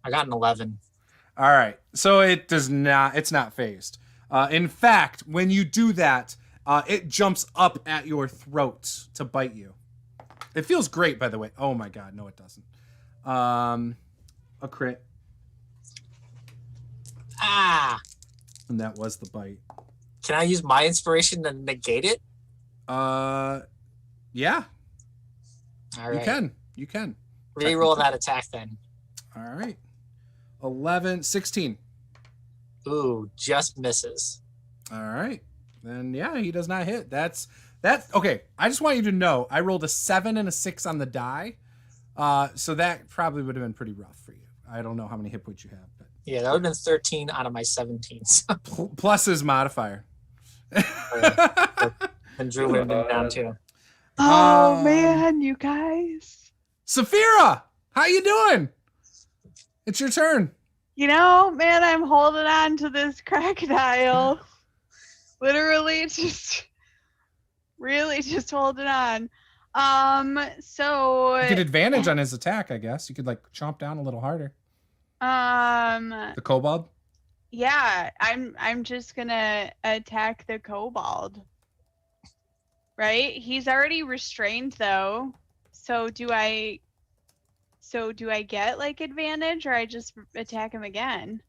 I got an 11. All right. So it's not phased. In fact, when you do that, it jumps up at your throat to bite you. It feels great, by the way. Oh my God. No, it doesn't. A crit. Ah! And that was the bite. Can I use my inspiration to negate it? Yeah, All right. you can. Reroll that attack then. All right. 11, 16. Ooh, just misses. All right. Then yeah, he does not hit. That's okay. I just want you to know I rolled a 7 and a 6 on the die. So that probably would have been pretty rough for you. I don't know how many hit points you have, but Yeah, that would have been 13 out of my 17s. plus his modifier. And Drew would have been down too. Oh man, you guys. Saphira, how you doing? It's your turn. You know, man, I'm holding on to this crocodile. Literally really just holding on. So You get advantage on his attack, I guess. You could like chomp down a little harder. The kobold? yeah, I'm just gonna attack the kobold. Right? He's already restrained though. So do I get like advantage, or I just attack him again?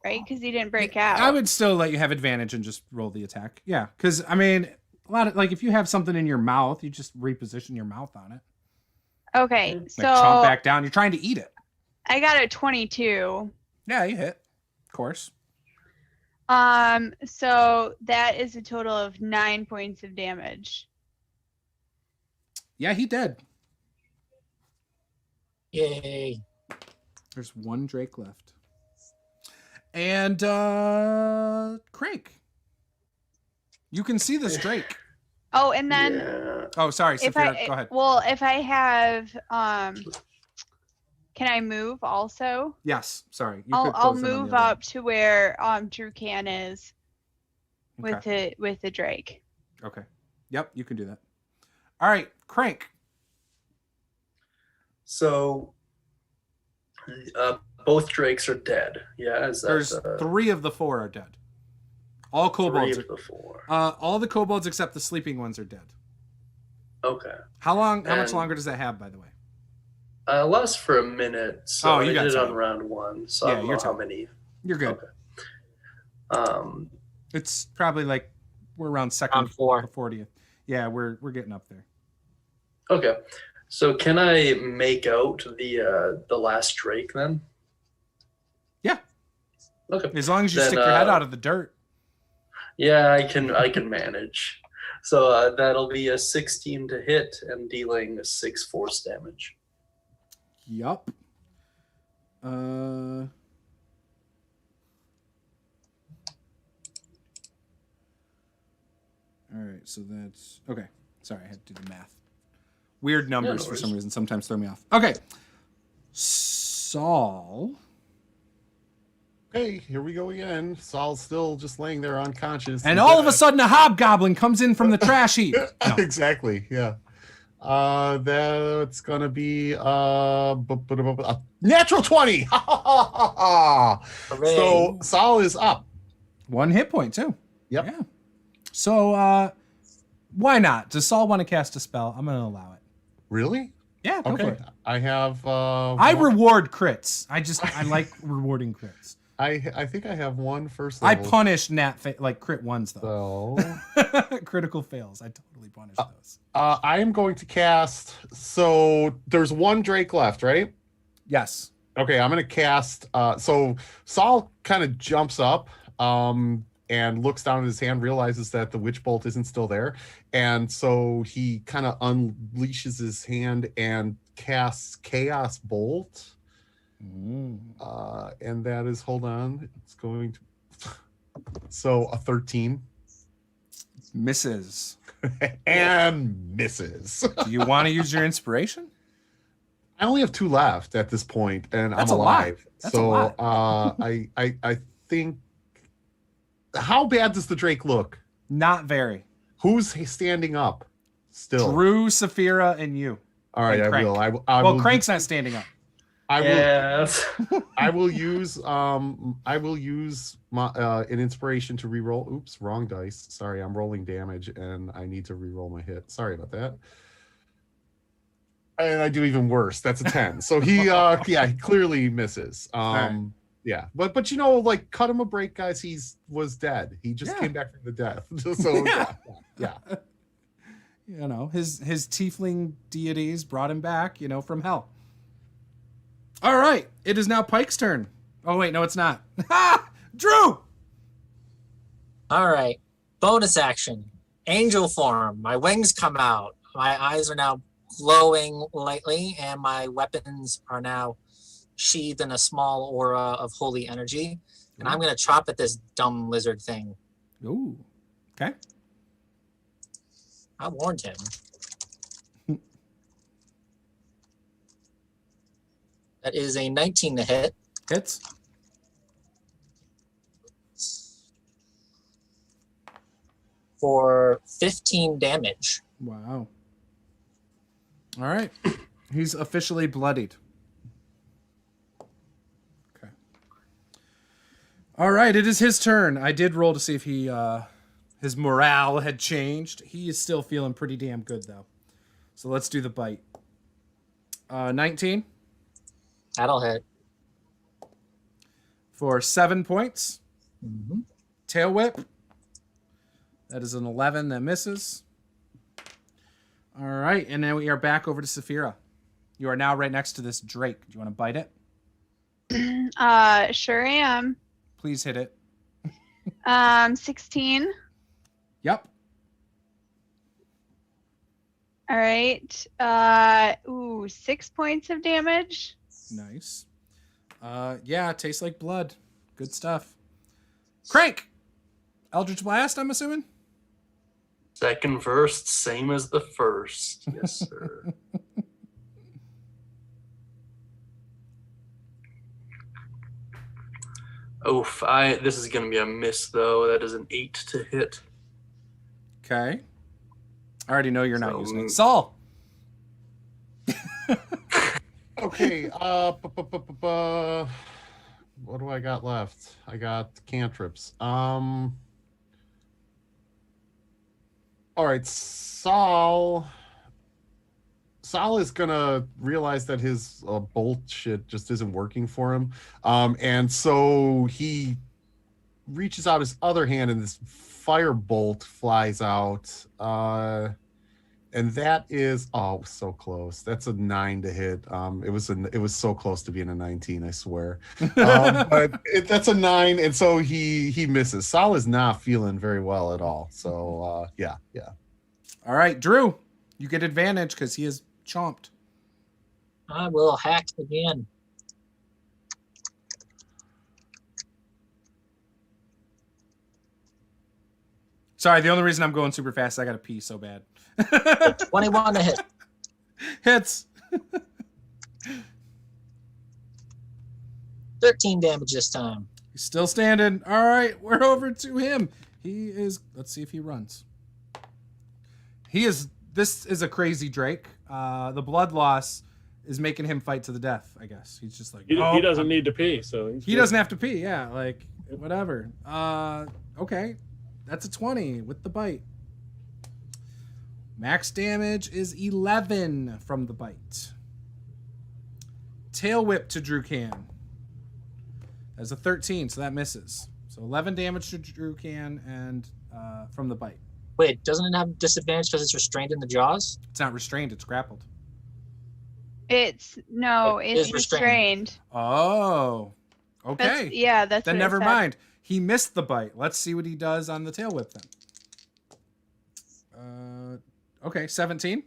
Right? Because he didn't break out. I would still let you have advantage and just roll the attack. Yeah, because I mean, a lot of like if you have something in your mouth, you just reposition your mouth on it. Okay, Like so chomp back down. You're trying to eat it. I got a 22. Yeah, you hit. Of course. So that is a total of 9 points of damage. Yeah, he dead. Yay. There's one Drake left. And Krank. You can see this Drake. Oh, and then Yeah. Oh, sorry, if Saphira, go ahead. well, if I have can I move also? Yes, sorry. You I'll could close in on the move other one. up to where Drukan is with Okay. the Drake. Okay. Yep, you can do that. All right, Krank. So, both drakes are dead. Yeah, is that There's 3 of the 4 are dead. All three kobolds of are, the 4? all the kobolds except the sleeping ones are dead. Okay. How much And- longer does that have, by the way? Lasts for a minute. So Oh, you I got did it on time. round 1. So Yeah, I don't you're know how time. many. You're good. Okay. It's probably like we're around second Round 4. or 40th. Yeah, we're getting up there. Okay. So can I make out the last drake then? Yeah. Okay. As long as you Then, stick your head out of the dirt. Yeah, I can manage. So that'll be a 16 to hit and dealing 6 force damage. Yup. All right, so that's okay. Sorry, I had to do the math. Weird numbers no for worries. some reason sometimes throw me off. Okay. Saul. Hey, here we go again. Saul's still just laying there unconscious. And all of a sudden a hobgoblin comes in from the trash heap. No. Exactly, yeah. That's gonna be a natural 20. Hooray. So Saul is up. 1 hit point too. Yep. Yeah. So why not? Does Saul want to cast a spell? I'm gonna allow it. Really? Yeah, go for Okay. it. I have I reward crits. I like rewarding crits. I think I have one first I level. punish like crit ones though. So Critical fails. I totally punish those. I am going to cast. So there's 1 Drake left, right? Yes. Okay, I'm gonna cast. So Saul kind of jumps up, and looks down at his hand, realizes that the witch bolt isn't still there, and so he kind of unleashes his hand and casts Chaos Bolt. And that is, hold on, it's going to so a 13 Misses. and misses. Do you want to use your inspiration? I only have 2 left at this point, and That's I'm a lot. alive. That's a so lot. I think. How bad does the Drake look? Not very. Who's standing up? Still, Drew, Saphira, and you. all right. and I Krank. will. I Well, will. Crank's not standing up. I will. Yes. I will use. I will use my an inspiration to reroll. Oops, wrong dice. Sorry, I'm rolling damage, and I need to reroll my hit. Sorry about that. And I do even worse. That's a 10. So he he clearly misses. right. Yeah, but you know, like, cut him a break, guys. Was dead. He just Yeah. came back from the death. So yeah. You know, his tiefling deities brought him back, from hell. All right, it is now Pike's turn. Oh wait, no, it's not. Ha! Drew. All right. Bonus action. Angel form. My wings come out. My eyes are now glowing lightly, and my weapons are now sheathed in a small aura of holy energy. And I'm going to chop at this dumb lizard thing. Ooh. Okay. I warned him. That is a 19 to hit. Hits. For 15 damage. Wow. All right. He's officially bloodied. Okay. All right, it is his turn. I did roll to see if his morale had changed. He is still feeling pretty damn good though. So let's do the bite. 19 That'll hit. for 7 points. Mm-hmm. Tail whip. That is an 11 that misses. All right, and then we are back over to Saphira. You are now right next to this Drake. Do you want to bite it? Sure am. Please hit it. 16. Yep. All right. 6 points of damage. Nice. Yeah, it tastes like blood. Good stuff. Krank. Eldritch Blast, I'm assuming? Second verse, same as the first. Yes, sir. Oof, this is gonna be a miss though. That is an 8 to hit. Okay. I already know you're not So, using it. Saul. Okay. What do I got left? I got cantrips. All right, Saul is gonna realize that his bolt shit just isn't working for him, and so he reaches out his other hand, and this fire bolt flies out, and that is so close. That's a 9 to hit. It was so close to being a 19, I swear. But that's a 9, and so he misses. Saul is not feeling very well at all. So yeah. All right, Drew. You get advantage because he is chomped. I will hack again. Sorry, the only reason I'm going super fast is I got to pee so bad. 21 to hit. Hits. 13 damage this time. He's still standing. All right, we're over to him. He is. Let's see if he runs. He is. This is a crazy Drake. The blood loss is making him fight to the death, I guess. He's just like, He doesn't need to pee, so he doesn't have to pee. Yeah, like whatever. Okay, that's a 20 with the bite. Max damage is 11 from the bite. Tail whip to Drewcan. That's a 13, so that misses. So 11 damage to Drewcan and from the bite. Wait, doesn't it have disadvantage because it's restrained in the jaws? It's not restrained, it's grappled. It's It is restrained. Oh, okay. That's Then what it never said. mind. He missed the bite. Let's see what he does on the tail whip then. Okay, 17.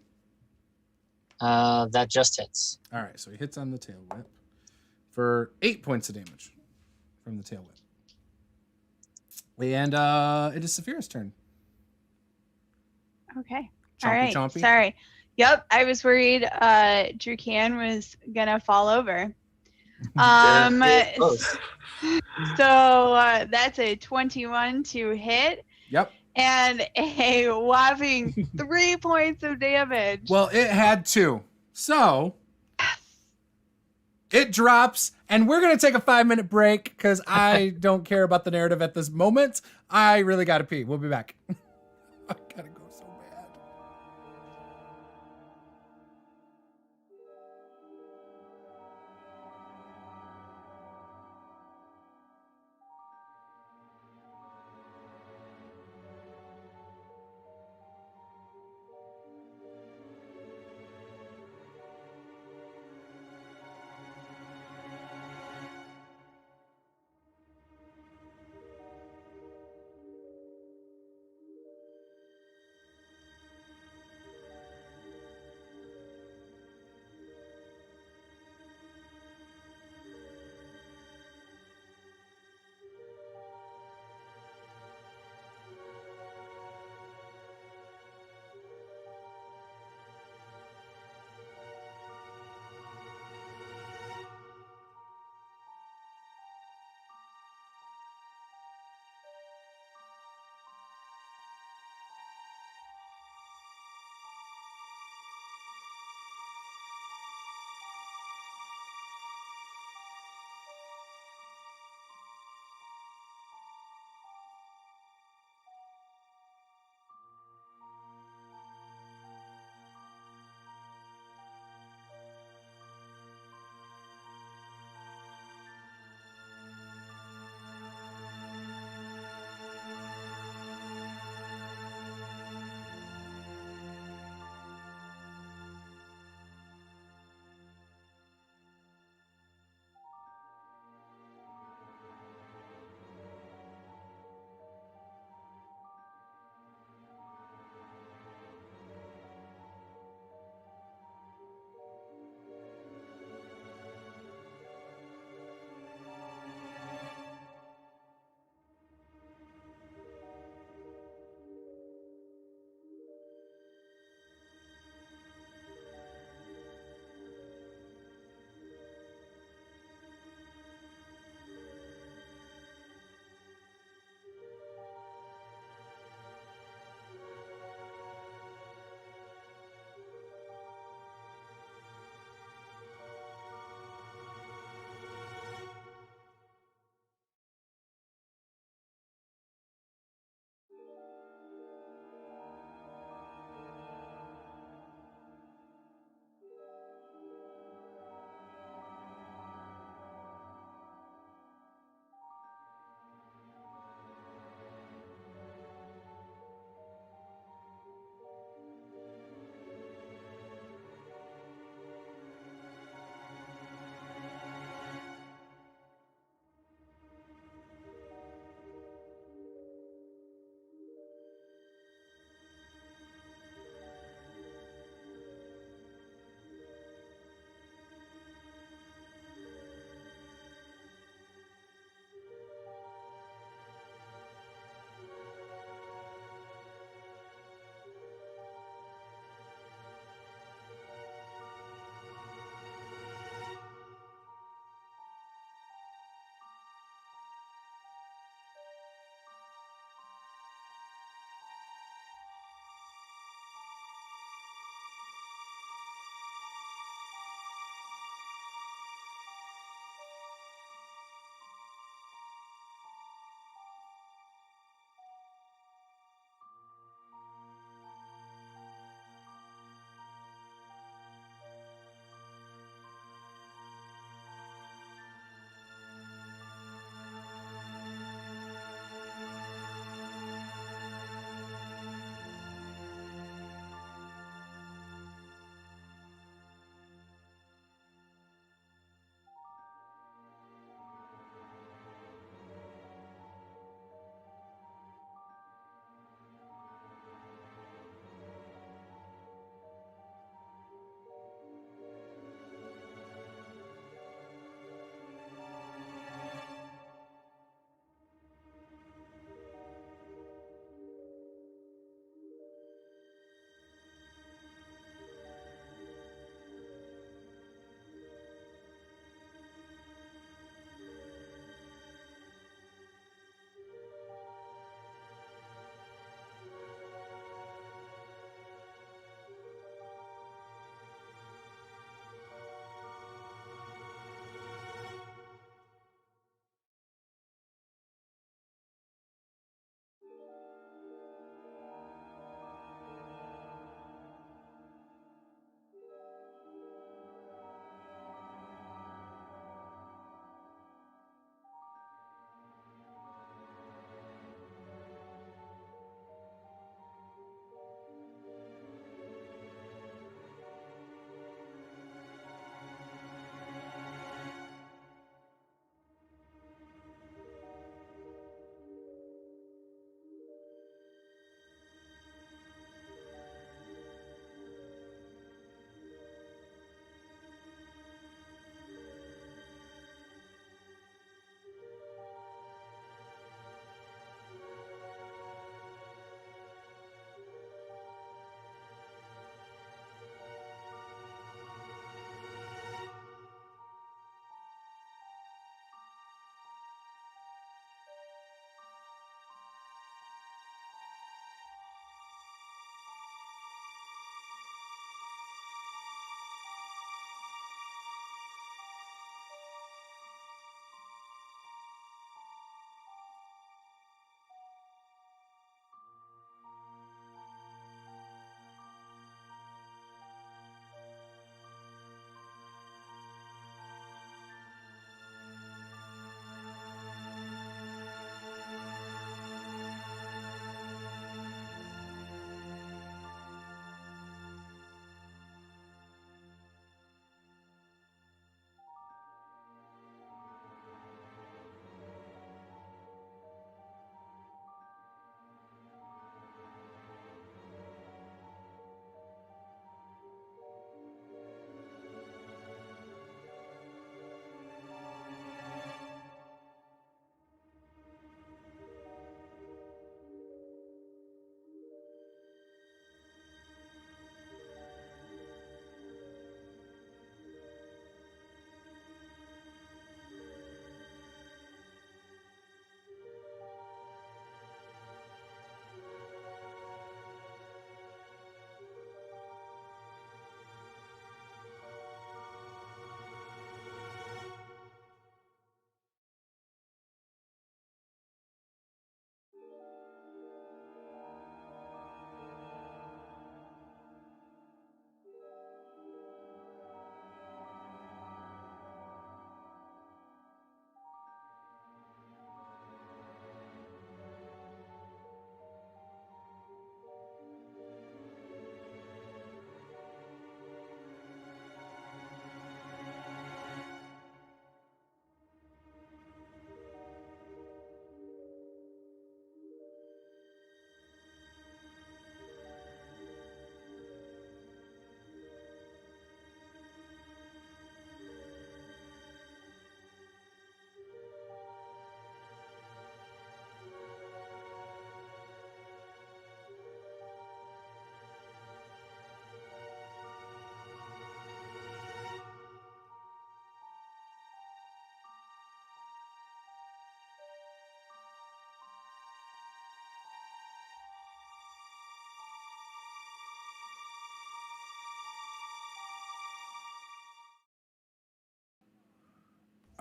That just hits. All right, so he hits on the tail whip for 8 points of damage from the tail whip. And it is Saphira's turn. Okay. Chompy, All right. chompy. Sorry. Yep. I was worried Drukan was gonna fall over. Yeah, close. So that's a 21 to hit Yep. and a whopping 3 points of damage. Well, it had 2. So it drops, and we're going to take a 5-minute break because I don't care about the narrative at this moment. I really got to pee. We'll be back. I got to go so bad.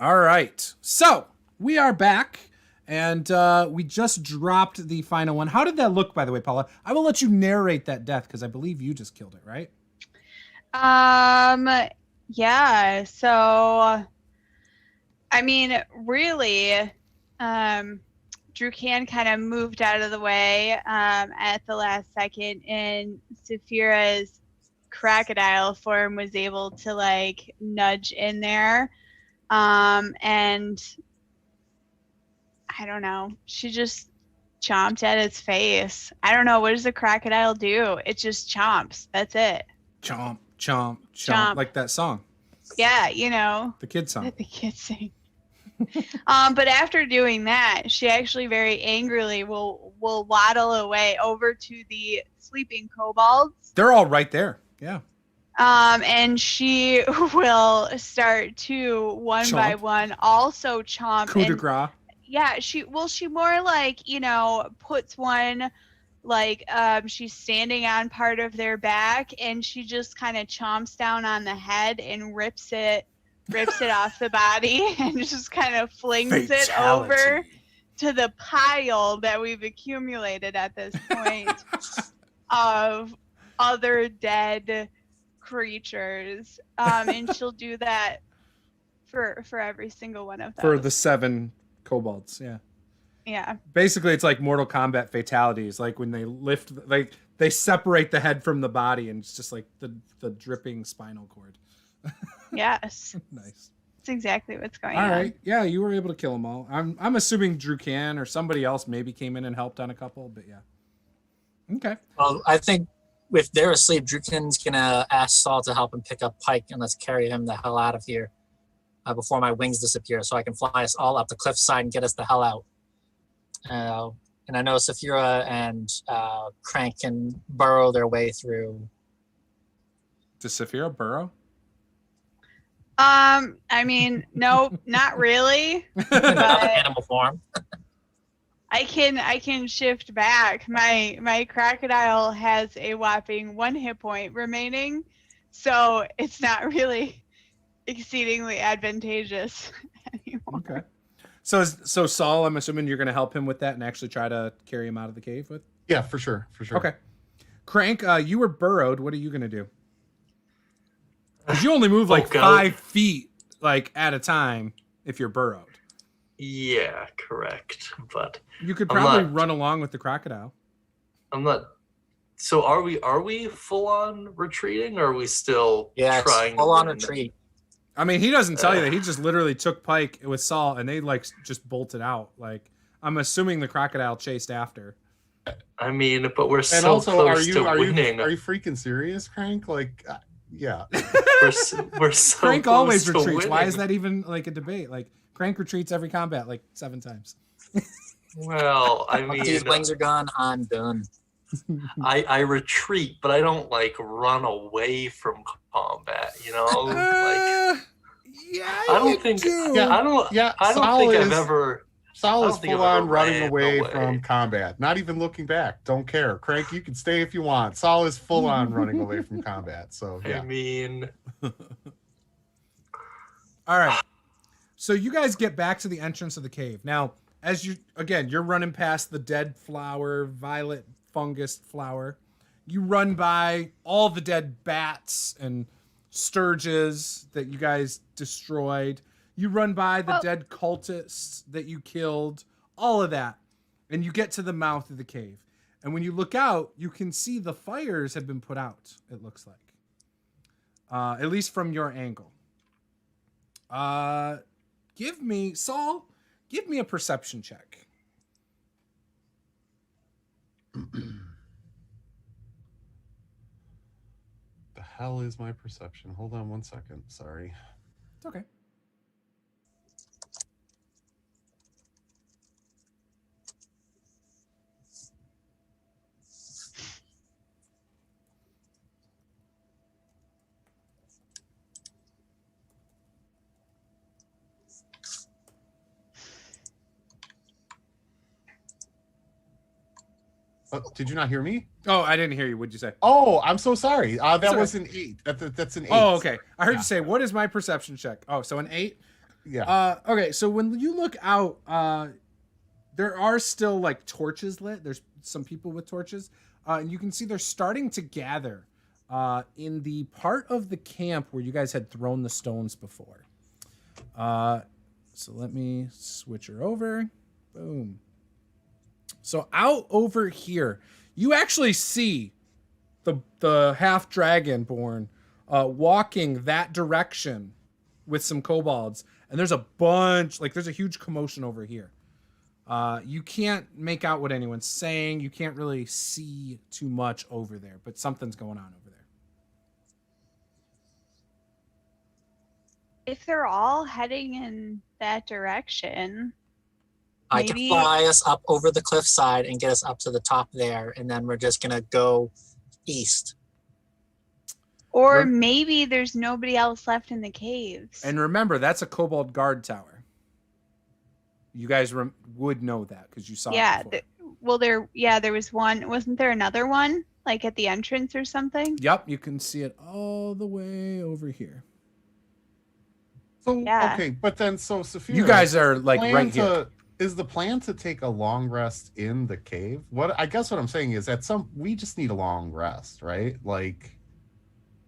All right. So we are back, and we just dropped the final one. How did that look, by the way, Paula? I will let you narrate that death because I believe you just killed it, right? Yeah. So, I mean, really, Drukan kind of moved out of the way at the last second, and Saphira's crocodile form was able to like nudge in there. And I don't know, she just chomped at its face. I don't know, what does a crocodile do? It just chomps. That's it. Chomp, chomp, chomp. Like that song. Yeah, you know. The kid song. That the kids sing. But after doing that, she actually very angrily will waddle away over to the sleeping kobolds. They're all right there. Yeah. And she will start to one Chomp. by one also chomp. Coup de grace. Yeah, she more like, you know, puts one like she's standing on part of their back, and she just kind of chomps down on the head and rips it off the body and just kind of flings it over to the pile that we've accumulated at this point of other dead creatures. And she'll do that for every single one of those. For the 7 kobolds, yeah. Yeah. Basically, it's like Mortal Kombat fatalities, like when they lift, like they separate the head from the body, and it's just like the dripping spinal cord. Yes. Nice. That's exactly what's going on. All right. Yeah, you were able to kill them all. I'm assuming Drukan or somebody else maybe came in and helped on a couple, but yeah. Okay. Well, I think if they're asleep, Drukan's gonna ask Saul to help him pick up Pike, and let's carry him the hell out of here before my wings disappear, so I can fly us all up the cliffside and get us the hell out. And I know Saphira and Krank can burrow their way through. Does Saphira burrow? I mean, no, not really. Not in But animal form. I can shift back. My crocodile has a whopping 1 hit point remaining, so it's not really exceedingly advantageous anymore. Okay. So Saul, I'm assuming you're going to help him with that and actually try to carry him out of the cave with? Yeah, for sure. Okay. Krank, you were burrowed. What are you going to do? Because you only move like 5 feet like at a time if you're burrowed. Yeah, correct. But you could probably run along with the crocodile. I'm not. So are we full on retreating, or are we still trying? Full on retreat. I mean, he doesn't tell you that. He just literally took Pike with Saul, and they like just bolted out. Like, I'm assuming the crocodile chased after. I mean, but we're And so also, close to winning. Are you freaking serious, Krank? Like, yeah. we're so Krank close always to retreats. winning. Why is that even like a debate? Like, Krank retreats every combat like 7 times. Well, I mean, these wings are gone. I'm done. I retreat, but I don't like run away from combat. You know, like yeah, I don't think. do. Yeah, I don't. Yeah, I don't think I've ever. Saul I is don't think full I've on ever running ran away away. from combat, not even looking back. Don't care. Krank, you can stay if you want. Saul is full on running away from combat. So yeah. I mean, All right. So you guys get back to the entrance of the cave. Now, as you're running past the dead flower, violet fungus flower. You run by all the dead bats and sturges that you guys destroyed. You run by the dead cultists that you killed, all of that. And you get to the mouth of the cave. And when you look out, you can see the fires have been put out, it looks like. At least from your angle. Saul, give me a perception check. The hell is my perception? Hold on 1 second. Sorry. It's okay. Oh, did you not hear me? Oh, I didn't hear you. What'd you say? Oh, I'm so sorry. That okay. was an 8. That's an 8. Oh, okay. I heard you say, what is my perception check? Oh, so an 8? Yeah. Okay, so when you look out, there are still like torches lit. There's some people with torches, and you can see they're starting to gather in the part of the camp where you guys had thrown the stones before. So let me switch her over. Boom. So out over here, you actually see the half dragonborn walking that direction with some kobolds, and there's a bunch, like there's a huge commotion over here. You can't make out what anyone's saying. You can't really see too much over there, but something's going on over there. If they're all heading in that direction, I can maybe- fly us up over the cliffside and get us up to the top there, and then we're just gonna go east. or Rem- maybe there's nobody else left in the caves. And remember, that's a kobold guard tower. You guys would know that because you saw yeah, it before. there was one. Wasn't there another one like at the entrance or something? Yep, you can see it all the way over here. So Yeah. okay, but then so Sophia, You guys are like plan right here. to- Is the plan to take a long rest in the cave? What I'm saying is we just need a long rest, right? Like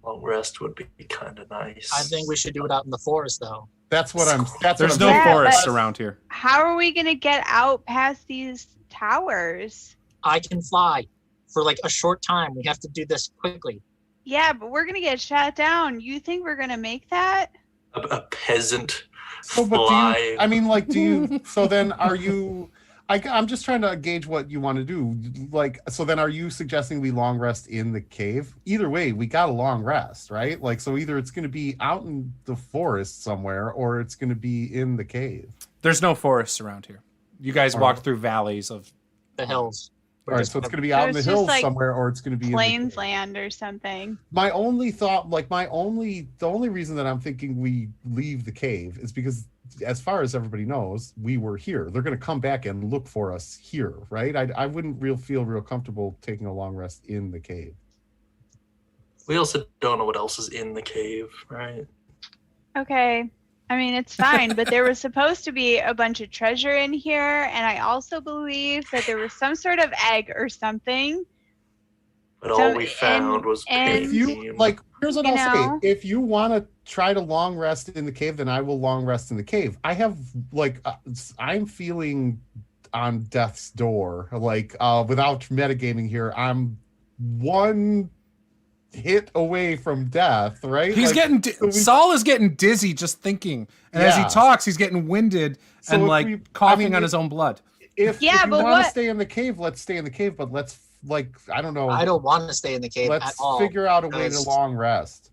Long rest would be kind of nice. I think we should do it out in the forest, though. that's what I'm. There's no Yeah, forests but- around here. How are we gonna get out past these towers? I can fly for like a short time. We have to do this quickly. Yeah, but we're gonna get shot down. You think we're gonna make that? A peasant So, but fly. do you? So then, are you? I'm just trying to gauge what you want to do. Like, so then, are you suggesting we long rest in the cave? Either way, we got a long rest, right? Like, so either it's going to be out in the forest somewhere, or it's going to be in the cave. There's no forests around here. You guys All walked right. through valleys of The hills. We're All right, just so it's gonna- going to be out in the There's just, hills like, somewhere, or it's going to be in the Plains cave. land or something. My only thought, like the only reason that I'm thinking we leave the cave is because, as far as everybody knows, we were here. They're going to come back and look for us here, right? I wouldn't feel real comfortable taking a long rest in the cave. We also don't know what else is in the cave, right? Okay. I mean, it's fine, but there was supposed to be a bunch of treasure in here, and I also believe that there was some sort of egg or something. But So, all we found was and- If you pain. like, here's what You I'll know? say: if you want to try to long rest in the cave, then I will long rest in the cave. I have I'm feeling on death's door. Like, without metagaming here, I'm one hit away from death. Right? He's Like, getting so we- Saul is getting dizzy just thinking, and as he Yeah. talks, he's getting winded So and if like we- coughing I mean, on his own blood. If Yeah, you but want to what- stay in the cave, let's stay in the cave. But let's I don't know. I don't want to stay in the cave at Let's all. figure out a way to because- long rest.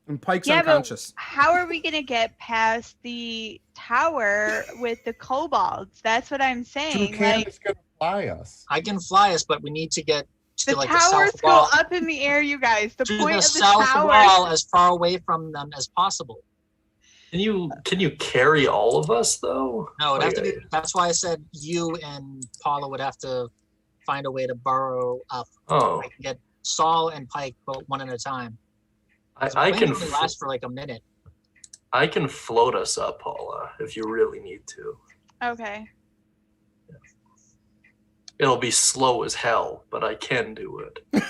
And Pike's Yeah, but unconscious. how are we gonna get past the tower with the kobolds? That's what I'm saying. Toucan Like is going to fly us. I can fly us, but we need to get to the like towers the south go wall. up in the air, you guys. The To point the of the south tower. wall as far away from them as possible. Can you carry all of us though? No, it'd have to Like, be, that's why I said you and Paula would have to find a way to burrow up. Oh, I can get Saul and Pike both one at a time. I Planes can only last for like a minute. I can float us up, Paula, if you really need to. Okay. It'll be slow as hell, but I can do it.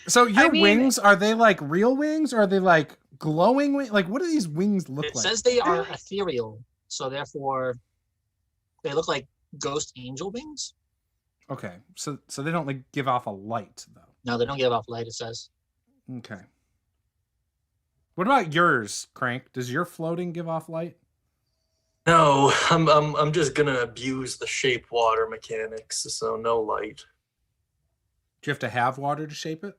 So your I mean- wings, are they like real wings or are they like glowing wings? Like what do these wings look It like? says they are ethereal, so therefore they look like ghost angel wings. Okay. So they don't like give off a light though. No, they don't give off light, it says. Okay. What about yours, Krank? Does your floating give off light? No, I'm just gonna abuse the shape water mechanics, so no light. Do you have to have water to shape it?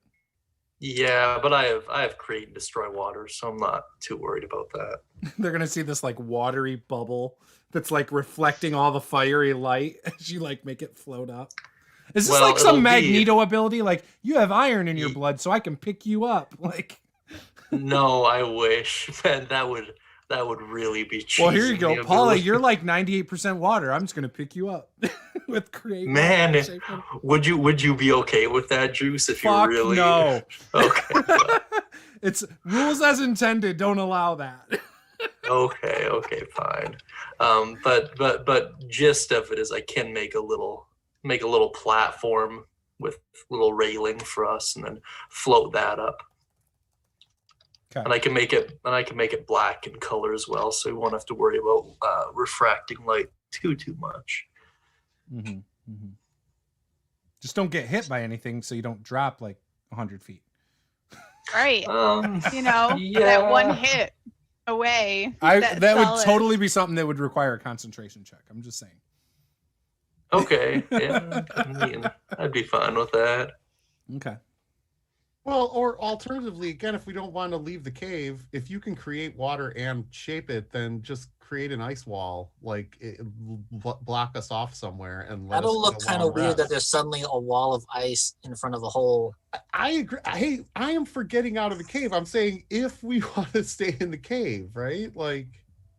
Yeah, but I have create and destroy water, so I'm not too worried about that. They're gonna see this like watery bubble that's like reflecting all the fiery light as you like make it float up. Is this Well, like some it'll be- Magneto ability? Like you have iron in your Ye- blood, so I can pick you up. Like, No, I wish. Man, that would really be cheesy. well, here you go, Paula. You're like 98% water. I'm just gonna pick you up with create. Man, water shape water. Would you be okay with that, Juice? If Fuck you really no. Okay. It's rules as intended. Don't allow that. Okay, fine. But gist of it is I can make a little platform with little railing for us, and then float that up. Okay. And I can make it black in color as well, so we won't have to worry about refracting light too much. Mm-hmm. Mm-hmm. Just don't get hit by anything, so you don't drop like 100 feet. Right. Yeah. That one hit away. That would totally be something that would require a concentration check. I'm just saying. Okay. Yeah. I mean, I'd be fine with that. Okay. Well, or alternatively, again, if we don't want to leave the cave, if you can create water and shape it, then just create an ice wall, like block us off somewhere, and let That'll us look kind of weird that there's suddenly a wall of ice in front of the hole. I agree. Hey, I am for getting out of the cave. I'm saying if we want to stay in the cave, right? Like,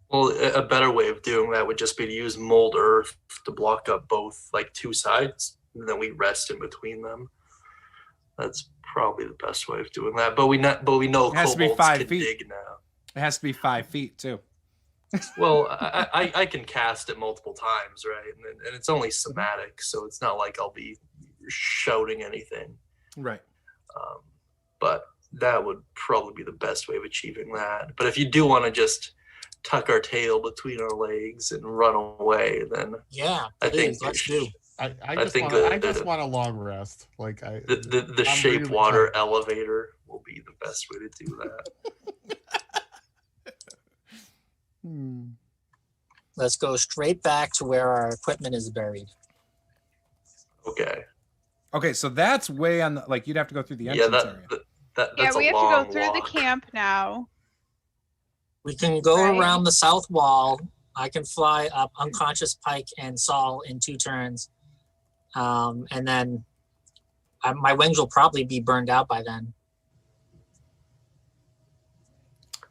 well, a better way of doing that would just be to use mold earth to block up both, like, two sides, and then we rest in between them. That's probably the best way of doing that. But we know it has to be kobolds 5 can feet. dig now. It has to be 5 feet too. Well, I can cast it multiple times, right? And it's only somatic, so it's not like I'll be shouting anything. Right. But that would probably be the best way of achieving that. But if you do want to just tuck our tail between our legs and run away, then Yeah, I please, think let's do. I just want a long rest. Like the I'm shape really water tired. elevator will be the best way to do that. Let's go straight back to where our equipment is buried. Okay. Okay, so that's way on the, like, you'd have to go through the Yeah, entrance area. that's we a have to go long through the walk. camp now. We can go Right. around the south wall. I can fly up unconscious Pike and Saul in 2 turns. And then my wings will probably be burned out by then.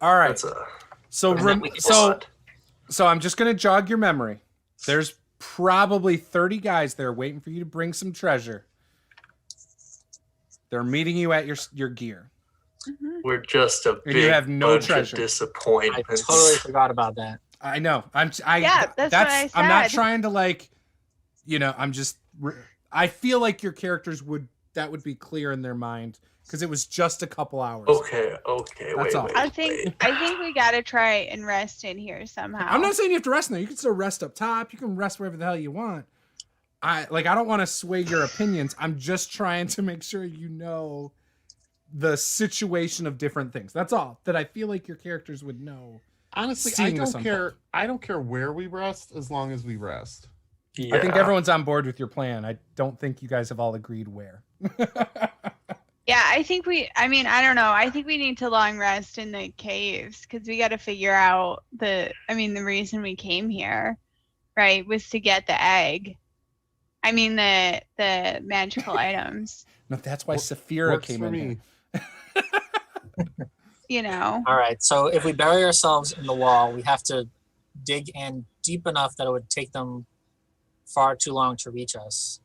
All right. That's a So so I'm just gonna jog your memory. There's probably 30 guys there waiting for you to bring some treasure. They're meeting you at your gear. we're just a you big have no bunch treasure. of I disappointments. totally forgot about that. I know. That's what I I'm not said. trying to, like, I'm just. I feel like your characters would be clear in their mind because it was just a couple hours. Okay, That's all. wait. I think we gotta try and rest in here somehow. I'm not saying you have to rest in there. You can still rest up top. You can rest wherever the hell you want. I don't want to sway your opinions. I'm just trying to make sure you know the situation of different things. That's all. That I feel like your characters would know. Honestly, I seeing this don't care. unfold. I don't care where we rest as long as we rest. Yeah. I think everyone's on board with your plan. I don't think you guys have all agreed where. Yeah, I think I don't know. I think we need to long rest in the caves because we got to figure out the reason we came here, right, was to get the egg. I mean, the magical items. No, that's why Saphira Works came for in me. here. All right, so if we bury ourselves in the wall, we have to dig in deep enough that it would take them far too long to reach us.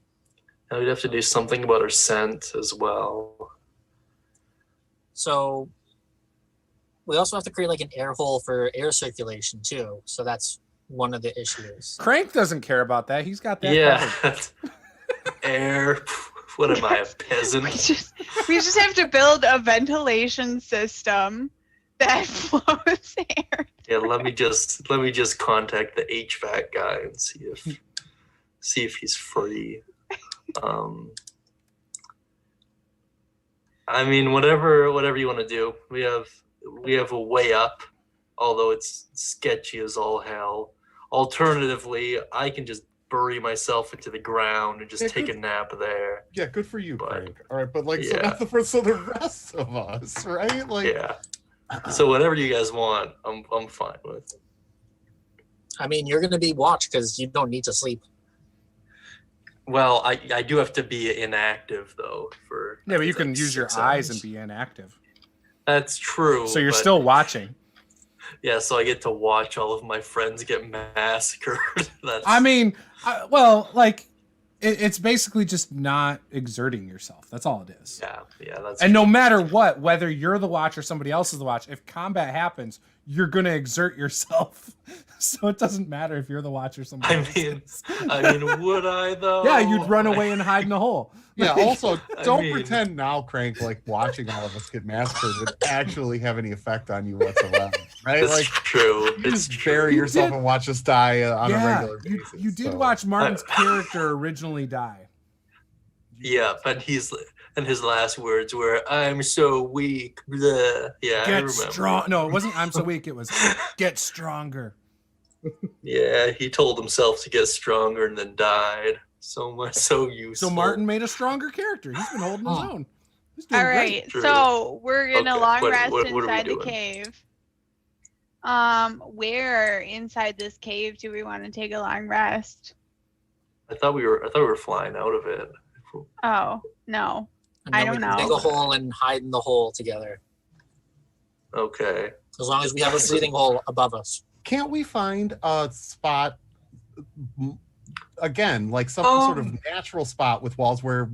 And we'd have to do something about our scent as well. So we also have to create like an air hole for air circulation too. So that's one of the issues. Krank doesn't care about that. He's got that Yeah. covered. Air. What am I, a peasant? We just have to build a ventilation system that flows air. Yeah, let me just contact the HVAC guy and see if he's free. I mean, whatever you want to do. We have a way up, although it's sketchy as all hell. Alternatively, I can just bury myself into the ground and just take a nap there. Yeah, good for you, But- Frank. All right, but like, Yeah. so the rest of us, right? Like, Yeah. So whatever you guys want, I'm fine with. I mean, you're going to be watched because you don't need to sleep. Well, I do have to be inactive though for. Yeah, but you like can use your 6 eyes hours. and be inactive. That's true. So you're but- still watching. Yeah, so I get to watch all of my friends get massacred. That's. I mean, it's basically just not exerting yourself. That's all it is. Yeah, that's. And true. no matter what, whether you're the watch or somebody else is the watch, if combat happens, you're gonna exert yourself. So it doesn't matter if you're the watch or somebody else. I mean, would I though? Yeah, you'd run away and hide in the hole. Yeah, also, I don't mean- pretend now, Krank, like watching all of us get massacred would actually have any effect on you whatsoever. Right? It's Like, true. you It's just true. bury yourself did- and watch us die on a regular you, basis. you did so. watch Martin's character originally die. Yeah, and his last words were, "I'm so weak." Blah. Yeah, I Get remember. strong. No, it wasn't I'm so weak. It was get stronger. Yeah, he told himself to get stronger and then died. So much, so useful. So Martin made a stronger character. He's been holding his own. He's doing All great. right, True. so we're in a Okay, long what- rest what are we inside the doing? cave. Where inside this cave do we want to take a long rest? I thought we were flying out of it. Oh no, And I then we don't can dig know. a hole and hide in the hole together. Okay. As long as we have a breathing hole above us. Can't we find a spot, again, like some sort of natural spot with walls where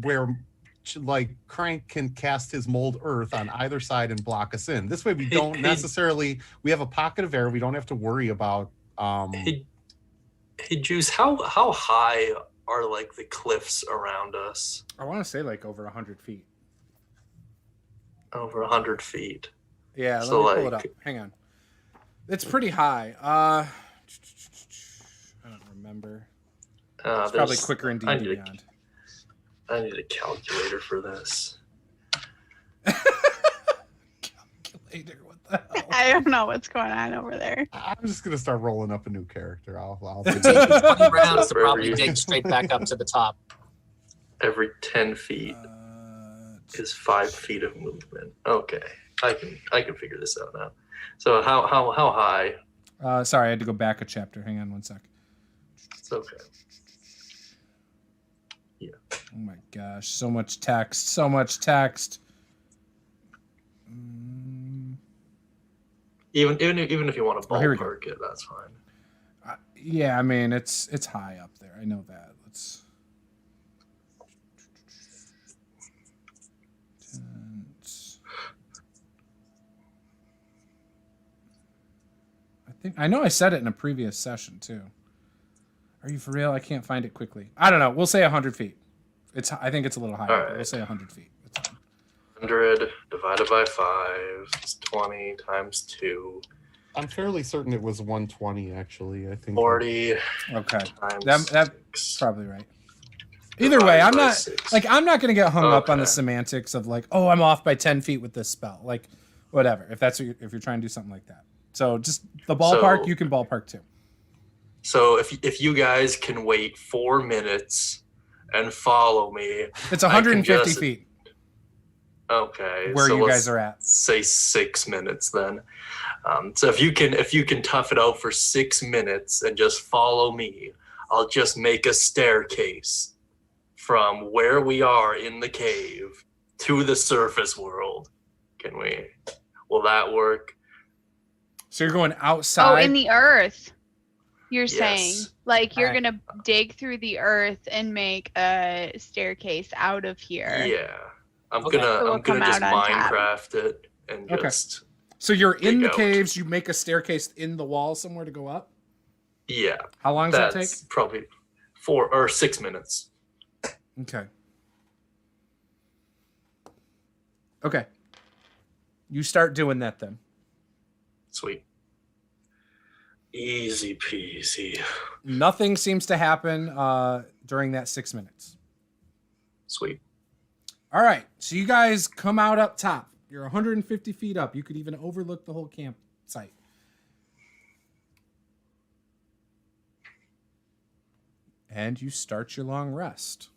like Krank can cast his mold earth on either side and block us in? This way we don't necessarily, we have a pocket of air. We don't have to worry about Hey, Juice, how high are like the cliffs around us? I want to say like over 100 feet. Over 100 feet. Yeah, let So, me pull it up. like- Hang on. It's pretty high. I don't remember. It's probably There's- quicker in I D&D need a- Beyond. I need a calculator for this. Calculator, what the hell? I don't know what's going on over there. I'm just gonna start rolling up a new character. I'll It takes you 20 rounds to Wherever probably you- dig straight back up to the top. Every 10 feet is 5 feet of movement. Okay, I can figure this out now. So how high? Sorry, I had to go back a chapter. Hang on one sec. It's okay. Oh my gosh, so much text, so much text. Even if you want to Oh, here we go. ballpark it, that's fine. Yeah, I mean it's high up there. I know that. Let's. I know I said it in a previous session too. Are you for real? I can't find it quickly. I don't know. We'll say 100 feet. I think it's a little higher. All But right. we'll say 100 feet. That's fine. 100 divided by 5 is 20 times 2. I'm fairly certain it was 120 actually. I think 40 Okay, times that's 6. probably right. Either way, I'm divided by not 6. I'm not gonna get hung up on the Okay. semantics of like, oh, I'm off by 10 feet with this spell. Like, whatever. If that's if you're trying to do something like that. So just the ballpark, So- you can ballpark too. So if you guys can wait 4 minutes and follow me, It's I can 150 just- feet okay. where so you let's guys are at. say 6 minutes then. So if you can tough it out for 6 minutes and just follow me, I'll just make a staircase from where we are in the cave to the surface world. Can we? Will that work? So you're going Oh, outside. in the earth. You're Yes. saying like you're Alright. gonna dig through the earth and make a staircase out of here. Yeah. I'm Okay. gonna So we'll I'm gonna come just out on top. Minecraft it and Okay. just So you're in the dig out. caves. You make a staircase in the wall somewhere to go up. yeah. How long does that That's take? probably 4 or 6 minutes. Okay. Okay. You start doing that then. Sweet. Easy peasy. Nothing seems to happen during that 6 minutes. Sweet. All right. So you guys come out up top. You're 150 feet up. You could even overlook the whole campsite. And you start your long rest.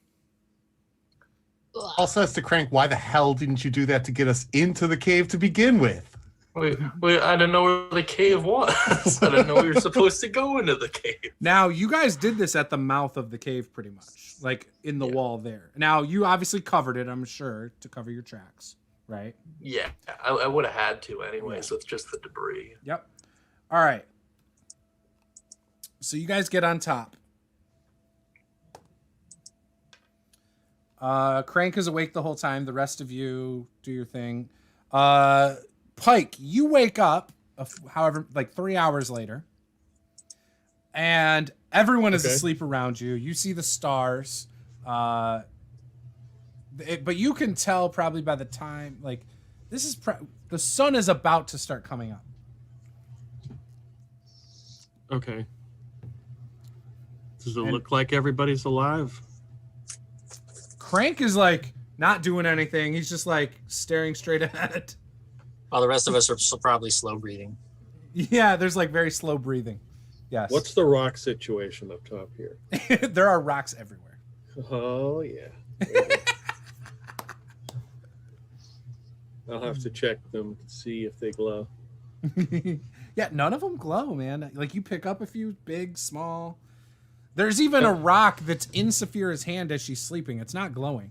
Paul says to Krank, why the hell didn't you do that to get us into the cave to begin with? Wait, I didn't know where the cave was. I didn't know we were supposed to go into the cave. Now, you guys did this at the mouth of the cave pretty much, like in the Yeah. wall there. Now, you obviously covered it, I'm sure, to cover your tracks, right? Yeah, I would have had to anyway, Yeah. so it's just the debris. Yep. All right. So you guys get on top. Krank is awake the whole time. The rest of you do your thing. Pike, you wake up, however, like 3 hours later, and everyone is asleep around you. You see the stars, but you can tell probably by the time, like, this is the sun is about to start coming up. Okay. Does it look like everybody's alive? Krank is like not doing anything. He's just like staring straight ahead. While the rest of us are probably slow breathing. Yeah, there's like very slow breathing. Yes. What's the rock situation up top here? There are rocks everywhere. Oh, yeah. I'll have to check them to see if they glow. Yeah, none of them glow, man. Like, you pick up a few big, small. There's even a rock that's in Saphira's hand as she's sleeping. It's not glowing.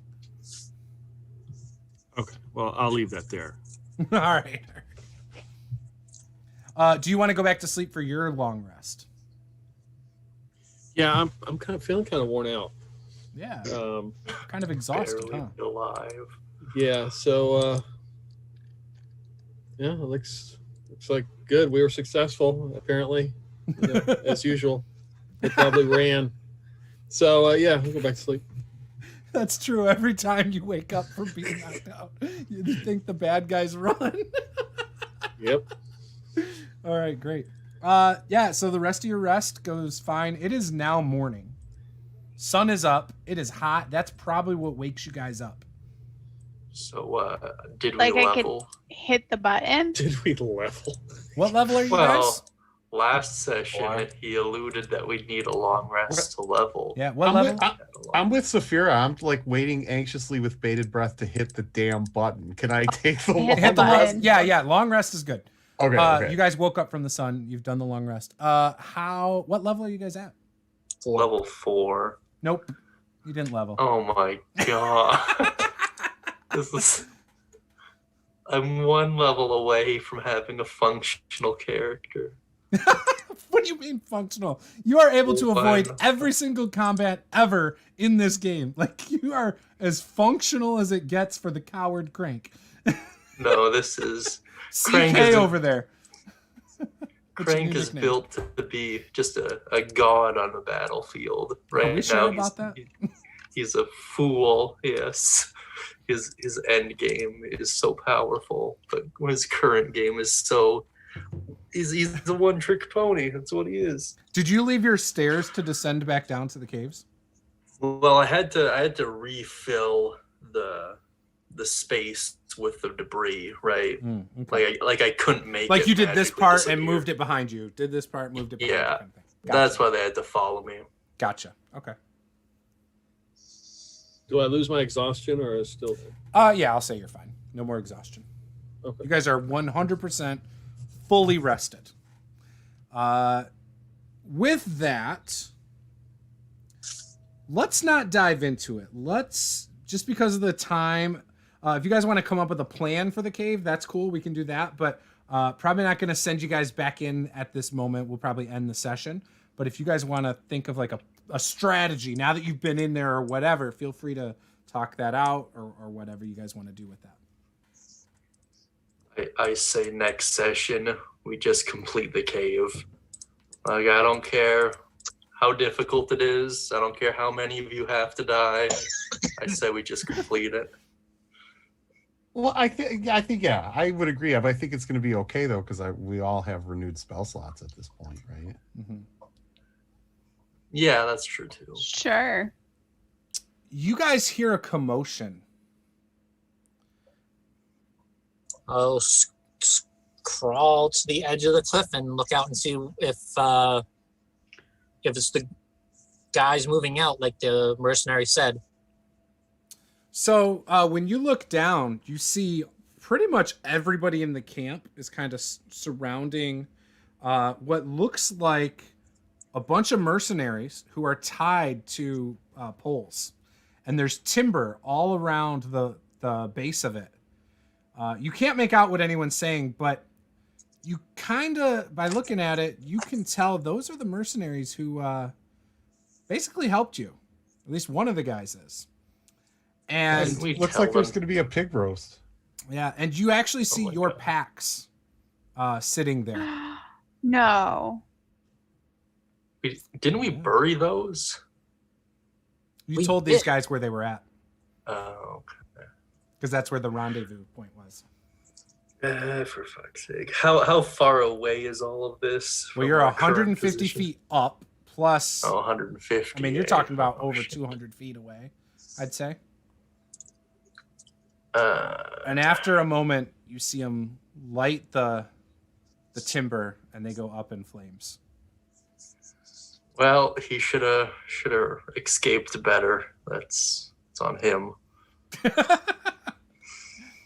Okay, well, I'll leave that there. All right. Do you want to go back to sleep for your long rest? Yeah, I'm feeling kind of worn out. Yeah. Kind of exhausted, Barely huh? alive. Yeah, so yeah, it looks like good. We were successful, apparently, as usual. They probably ran. So yeah, we'll go back to sleep. That's true. Every time you wake up from being knocked out, you think the bad guys run. Yep. All right, great. Yeah, so the rest of your rest goes fine. It is now morning. Sun is up. It is hot. That's probably what wakes you guys up. So, did we Like I could level? hit the button. Did we level? What level are you Well, guys? last session he alluded that we'd need a long rest to level. Yeah, what I'm level? with, I'm with Saphira. I'm like waiting anxiously with bated breath to hit the damn button. Can I take the Hit long Hit the button. rest. Yeah, long rest is good. Okay, okay. You guys woke up from the sun. You've done the long rest. What level are you guys at? Level 4. Nope. You didn't level. Oh my god. I'm one level away from having a functional character. What do you mean functional? You are able to avoid One. every single combat ever in this game. Like, you are as functional as it gets for the coward Krank. No, this is CK is a- over there. What's your Krank new is nickname? built to be just a god on the battlefield. Right Are we now, sure about that? he's a fool. Yes, his end game is so powerful, but his current game is so. He's the one trick pony. That's what he is. Did you leave your stairs to descend back down to the caves? Well, I had to refill the space with the debris, right? Okay. Like I couldn't make Like it you did this magically part disappear. and moved it behind you. Did this part, moved it behind you. Yeah, Kind of thing. Gotcha. that's why they had to follow me. Gotcha. Okay. Do I lose my exhaustion or is it still there? Yeah, I'll say you're fine. No more exhaustion. Okay. You guys are 100% fully rested. With that, let's not dive into it. Let's, just because of the time, if you guys want to come up with a plan for the cave, that's cool. We can do that. But probably not going to send you guys back in at this moment. We'll probably end the session. But if you guys want to think of like a strategy, now that you've been in there or whatever, feel free to talk that out or whatever you guys want to do with that. I say next session we just complete the cave. Like, I don't care how difficult it is. I don't care how many of you have to die. I say we just complete it. Well, I think yeah, I would agree. But I think it's going to be okay though, because we all have renewed spell slots at this point, right? Mm-hmm. Yeah, that's true too. Sure. You guys hear a commotion. I'll crawl to the edge of the cliff and look out and see if it's the guys moving out like the mercenary said. So when you look down, you see pretty much everybody in the camp is kind of surrounding what looks like a bunch of mercenaries who are tied to poles. And there's timber all around the base of it. You can't make out what anyone's saying, but you kind of, by looking at it, you can tell those are the mercenaries who basically helped you. At least one of the guys is. And we Looks tell like there's them. going to be a pig roast. yeah, and you actually see my your God. packs sitting there. No. Didn't we bury those? You We told these did. guys where they were at Oh, because that's where the rendezvous point was. for fuck's sake. How far away is all of this? Well, from you're our current 150 position? feet up plus. Oh, 150. I mean, you're talking about Oh, over shit. 200 feet away, I'd say. Uh, And after a moment, you see them light the timber, and they go up in flames. well, he should have escaped better. It's on him.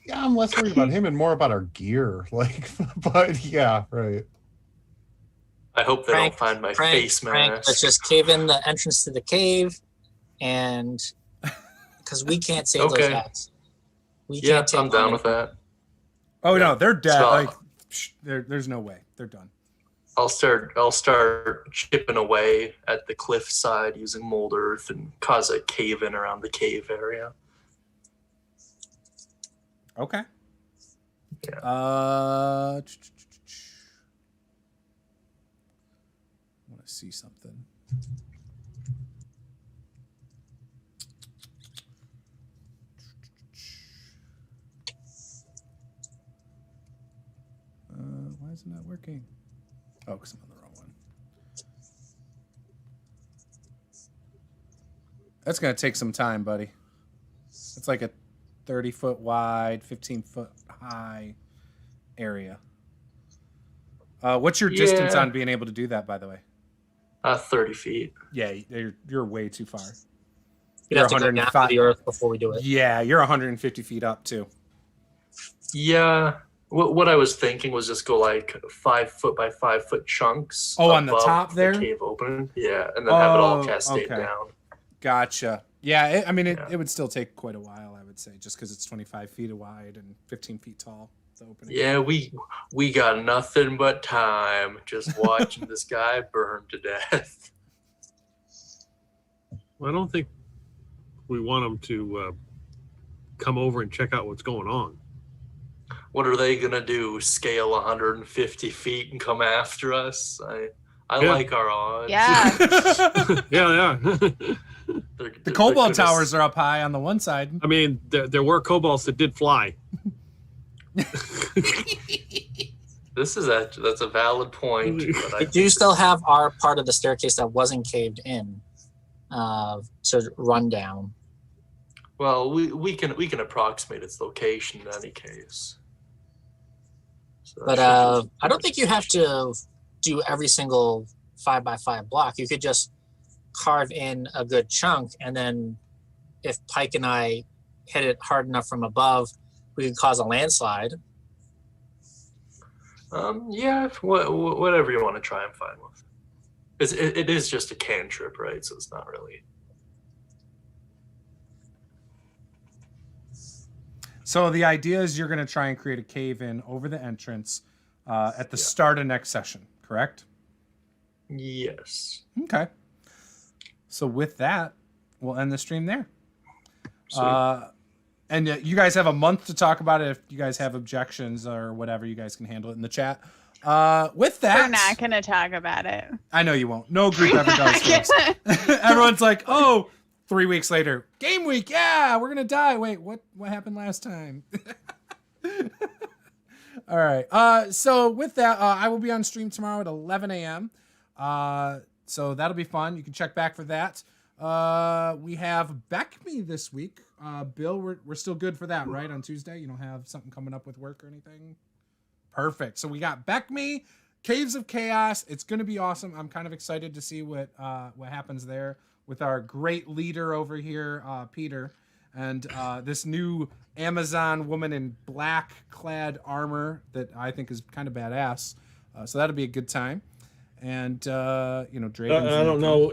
Yeah, I'm less worried about him and more about our gear. Like, but yeah, right. I hope they don't find my face mask. Let's just cave in the entrance to the cave, and because we can't save those Okay. guys. We Yeah, can't take I'm down on with that. Oh Yeah. no, they're dead. So- Like, there's no way. They're done. I'll start chipping away at the cliff side using mold earth and cause a cave in around the cave area. Okay. Yeah. I want to see something. Why is it not working? Oh, because I'm on the wrong one. That's going to take some time, buddy. It's like a 30-foot wide, 15-foot high area. What's your distance Yeah. on being able to do that, by the way? 30 feet. Yeah, you're way too far. You'd have to go down to 105 the earth before we do it. Yeah, you're 150 feet up, too. Yeah. What I was thinking was just go like 5 foot by 5 foot chunks. Oh, on the above top there? The cave opening. Yeah, and then have it all Oh, cascade okay. down. Gotcha. Yeah, Yeah. it would still take quite a while, I would say, just because it's 25 feet wide and 15 feet tall. The opening. Yeah, we got nothing but time just watching this guy burn to death. Well, I don't think we want them to come over and check out what's going on. What are they gonna do? Scale 150 feet and come after us? I Yeah. like our odds. Yeah. Yeah. The cobalt towers are up high on the one side. I mean, there were kobolds that did fly. That's a valid point. But We do still have our part of the staircase that wasn't caved in to run down. Well, we can approximate its location in any case. So But that should be- I don't think you have to do every single 5x5 block. You could just carve in a good chunk, and then if Pike and I hit it hard enough from above, we could cause a landslide. Yeah, whatever you want to try, I'm fine with. It is just a cantrip, right? So it's not really. So the idea is you're going to try and create a cave in over the entrance at the start of next session, correct? Yes. Okay. So with that, we'll end the stream there. Sweet. And you guys have a month to talk about it. If you guys have objections or whatever, you guys can handle it in the chat. With that, We're not going to talk about it. I know you won't. No group ever does this. Everyone's like, oh, 3 weeks later, game week. Yeah, we're going to die. Wait, what happened last time? All right. So with that, I will be on stream tomorrow at 11 a.m. So that'll be fun. You can check back for that. We have Beck Me this week. Bill, we're still good for that, right? On Tuesday, you don't have something coming up with work or anything? Perfect. So we got Beck Me, Caves of Chaos. It's going to be awesome. I'm kind of excited to see what happens there with our great leader over here, Peter, and this new Amazon woman in black clad armor that I think is kind of badass. So that'll be a good time. And Draven. I don't know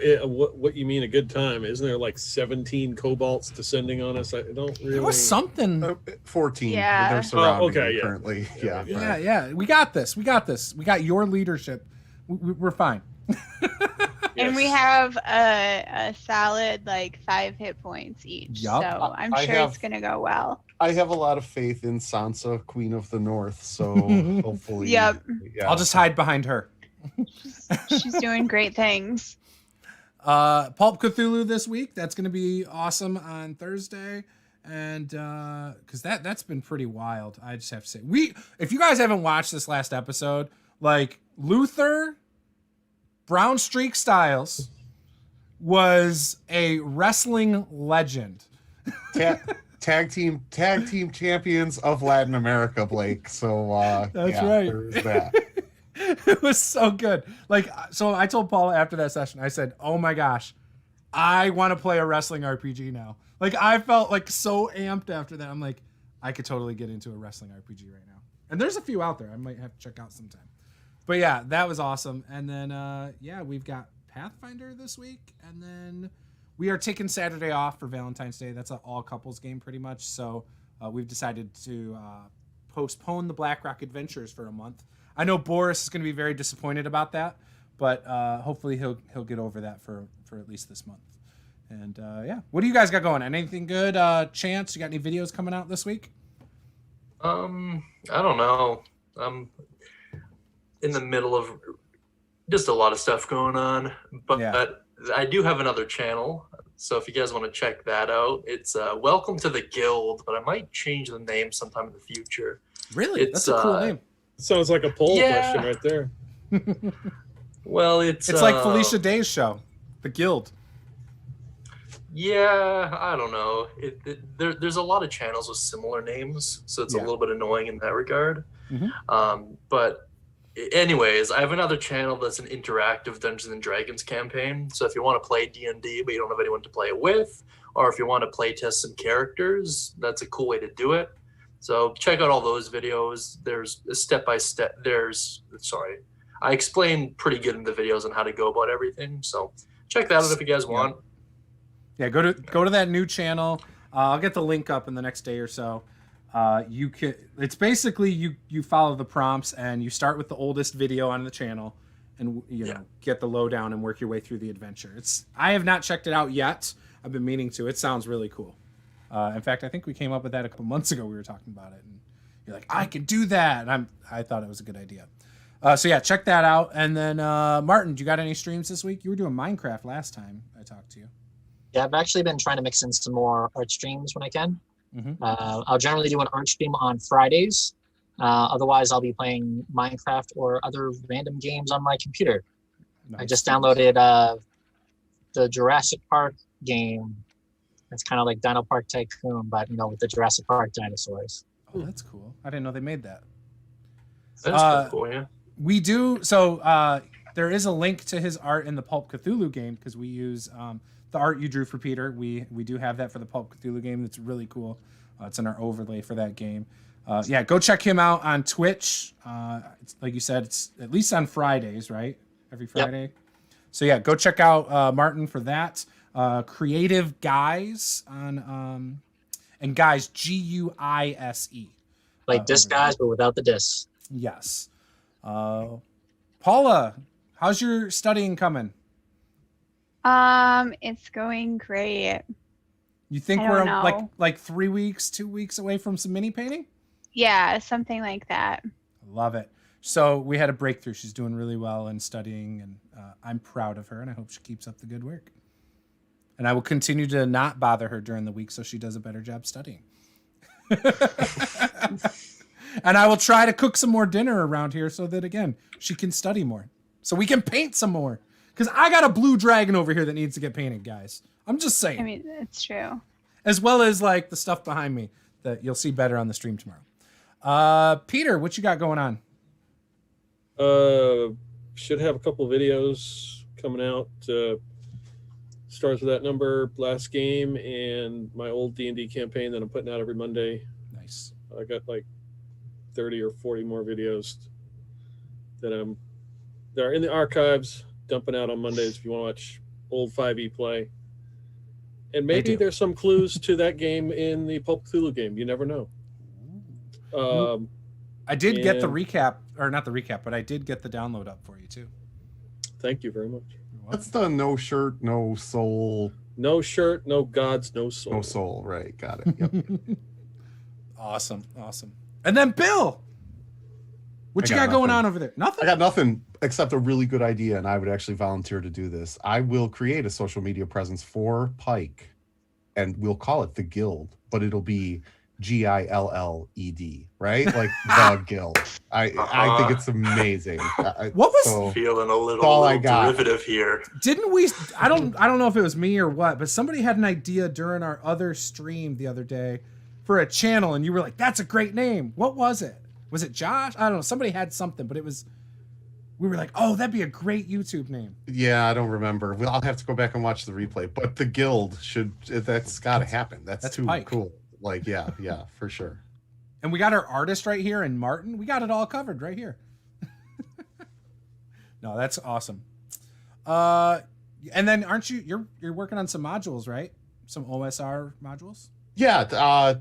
what you mean a good time. Isn't there like 17 kobolds descending on us? I don't really. There was something. 14. Yeah. They're surrounding okay, me yeah. currently. Yeah. Yeah, right. yeah. We got this. We got your leadership. We're fine. And we have a solid like 5 hit points each. Yup. So I'm I sure have- it's gonna go well. I have a lot of faith in Sansa, Queen of the North, so hopefully. Yep. Yeah. I'll just hide behind her. She's doing great things. Pulp Cthulhu this week. That's going to be awesome on Thursday. And because that's been pretty wild. I just have to say, if you guys haven't watched this last episode, like Luther Brown Streak Styles was a wrestling legend. Tag team champions of Latin America, Blake. So That's yeah, right. There's that. It was so good. Like, so I told Paula after that session, I said, oh my gosh, I want to play a wrestling RPG now. Like, I felt like so amped after that. I'm like, I could totally get into a wrestling RPG right now. And there's a few out there I might have to check out sometime. But yeah, that was awesome. And then, yeah, we've got Pathfinder this week. And then we are taking Saturday off for Valentine's Day. That's an all couples game pretty much. So we've decided to postpone the Blackrock Adventures for a month. I know Boris is going to be very disappointed about that, but hopefully he'll get over that for at least this month. And yeah, what do you guys got going? Anything good? Chance, you got any videos coming out this week? I don't know. I'm in the middle of just a lot of stuff going on, but Yeah. I do have another channel. So if you guys want to check that out, it's Welcome to the Guild, but I might change the name sometime in the future. Really? It's, That's a cool name. Sounds like a poll Yeah. question right there. Well, it's like Felicia Day's show, The Guild. Yeah, I don't know. There's a lot of channels with similar names, so it's a Yeah. little bit annoying in that regard. Mhm. But anyways, I have another channel that's an interactive Dungeons and Dragons campaign. So if you want to play D&D but you don't have anyone to play it with, or if you want to play test some characters, that's a cool way to do it. So check out all those videos. There's a step-by-step. I explain pretty good in the videos on how to go about everything. So check that out if you guys want. Yeah, go to that new channel. I'll get the link up in the next day or so. It's basically you follow the prompts and you start with the oldest video on the channel, and you know, get the lowdown and work your way through the adventure. I have not checked it out yet. I've been meaning to. It sounds really cool. In fact, I think we came up with that a couple months ago. We were talking about it, and you're like, I can do that. And I thought it was a good idea. So yeah, check that out. And then Martin, do you got any streams this week? You were doing Minecraft last time I talked to you. Yeah, I've actually been trying to mix in some more art streams when I can. Mhm. I'll generally do an art stream on Fridays. Otherwise, I'll be playing Minecraft or other random games on my computer. Nice. I just downloaded the Jurassic Park game. It's kind of like Dino Park Tycoon, but with the Jurassic Park dinosaurs. Oh, that's cool. I didn't know they made that. That's pretty cool, yeah. We do. So there is a link to his art in the Pulp Cthulhu game because we use the art you drew for Peter. We do have that for the Pulp Cthulhu game. That's really cool. It's in our overlay for that game. Yeah, go check him out on Twitch. It's, like you said, it's at least on Fridays, right? Every Friday. Yep. So yeah, go check out Martin for that. Creative Guys on and Guys Guise. Like disc guys, but without the disc. Yes. Paula, how's your studying coming? It's going great. You think I we're don't know. like 3 weeks, 2 weeks away from some mini painting? Yeah, something like that. Love it. So we had a breakthrough. She's doing really well in studying, and I'm proud of her, and I hope she keeps up the good work. And I will continue to not bother her during the week so she does a better job studying. And I will try to cook some more dinner around here so that, again, she can study more. So we can paint some more. Because I got a blue dragon over here that needs to get painted, guys. I'm just saying. I mean, it's true. As well as like the stuff behind me that you'll see better on the stream tomorrow. Peter, what you got going on? Should have a couple of videos coming out. Starts with that number, last game, and my old D&D campaign that I'm putting out every Monday. Nice. I got like 30 or 40 more videos that are in the archives, dumping out on Mondays if you want to watch old 5e play. And maybe there's some clues to that game in the Pulp Cthulhu game. You never know. I did get the recap, or not the recap, but I did get the download up for you too. Thank you very much. You're That's the no shirt, no soul. No shirt, no gods, no soul. No soul, right? Got it. Yep. Awesome. And then Bill, what you got going on over there? Nothing. I got nothing except a really good idea, and I would actually volunteer to do this. I will create a social media presence for Pike, and we'll call it the Guild, but it'll be GILLED, right? Like the Guild. I think it's amazing. What was feeling a little derivative here? Didn't we? I don't know if it was me or what, but somebody had an idea during our other stream the other day for a channel, and you were like, "That's a great name." What was it? Was it Josh? I don't know. Somebody had something, but it was. We were like, "Oh, that'd be a great YouTube name." Yeah, I don't remember. Well, I'll have to go back and watch the replay. But the Guild that's got to happen. That's too Pike. Cool. Like, yeah, for sure. And we got our artist right here, and Martin. We got it all covered right here. No, that's awesome. And then aren't you're working on some modules, right? Some OSR modules? Yeah,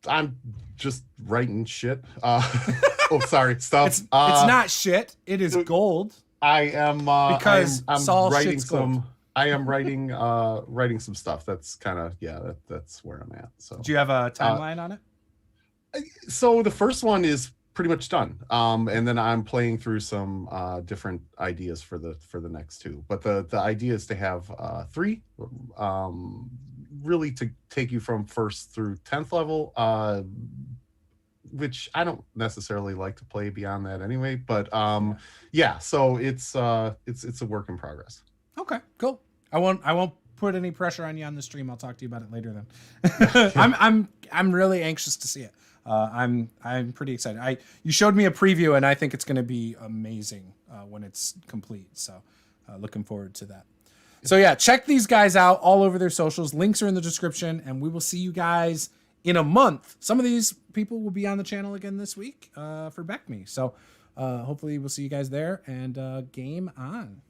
I'm just writing shit. Stuff. It's not shit. It is gold. I am because I'm Saul writing shit's gold. I am writing writing some stuff. That's kind of that's where I'm at. So do you have a timeline on it? So the first one is pretty much done. And then I'm playing through some different ideas for the next two. But the idea is to have 3 really to take you from 1st through 10th level, which I don't necessarily like to play beyond that anyway. But yeah, so it's a work in progress. Okay, cool. I won't put any pressure on you on the stream. I'll talk to you about it later then. I'm really anxious to see it. I'm pretty excited. You showed me a preview, and I think it's going to be amazing when it's complete. So looking forward to that. So yeah, check these guys out all over their socials. Links are in the description, and we will see you guys in a month. Some of these people will be on the channel again this week for Back Me. So hopefully we'll see you guys there, and game on.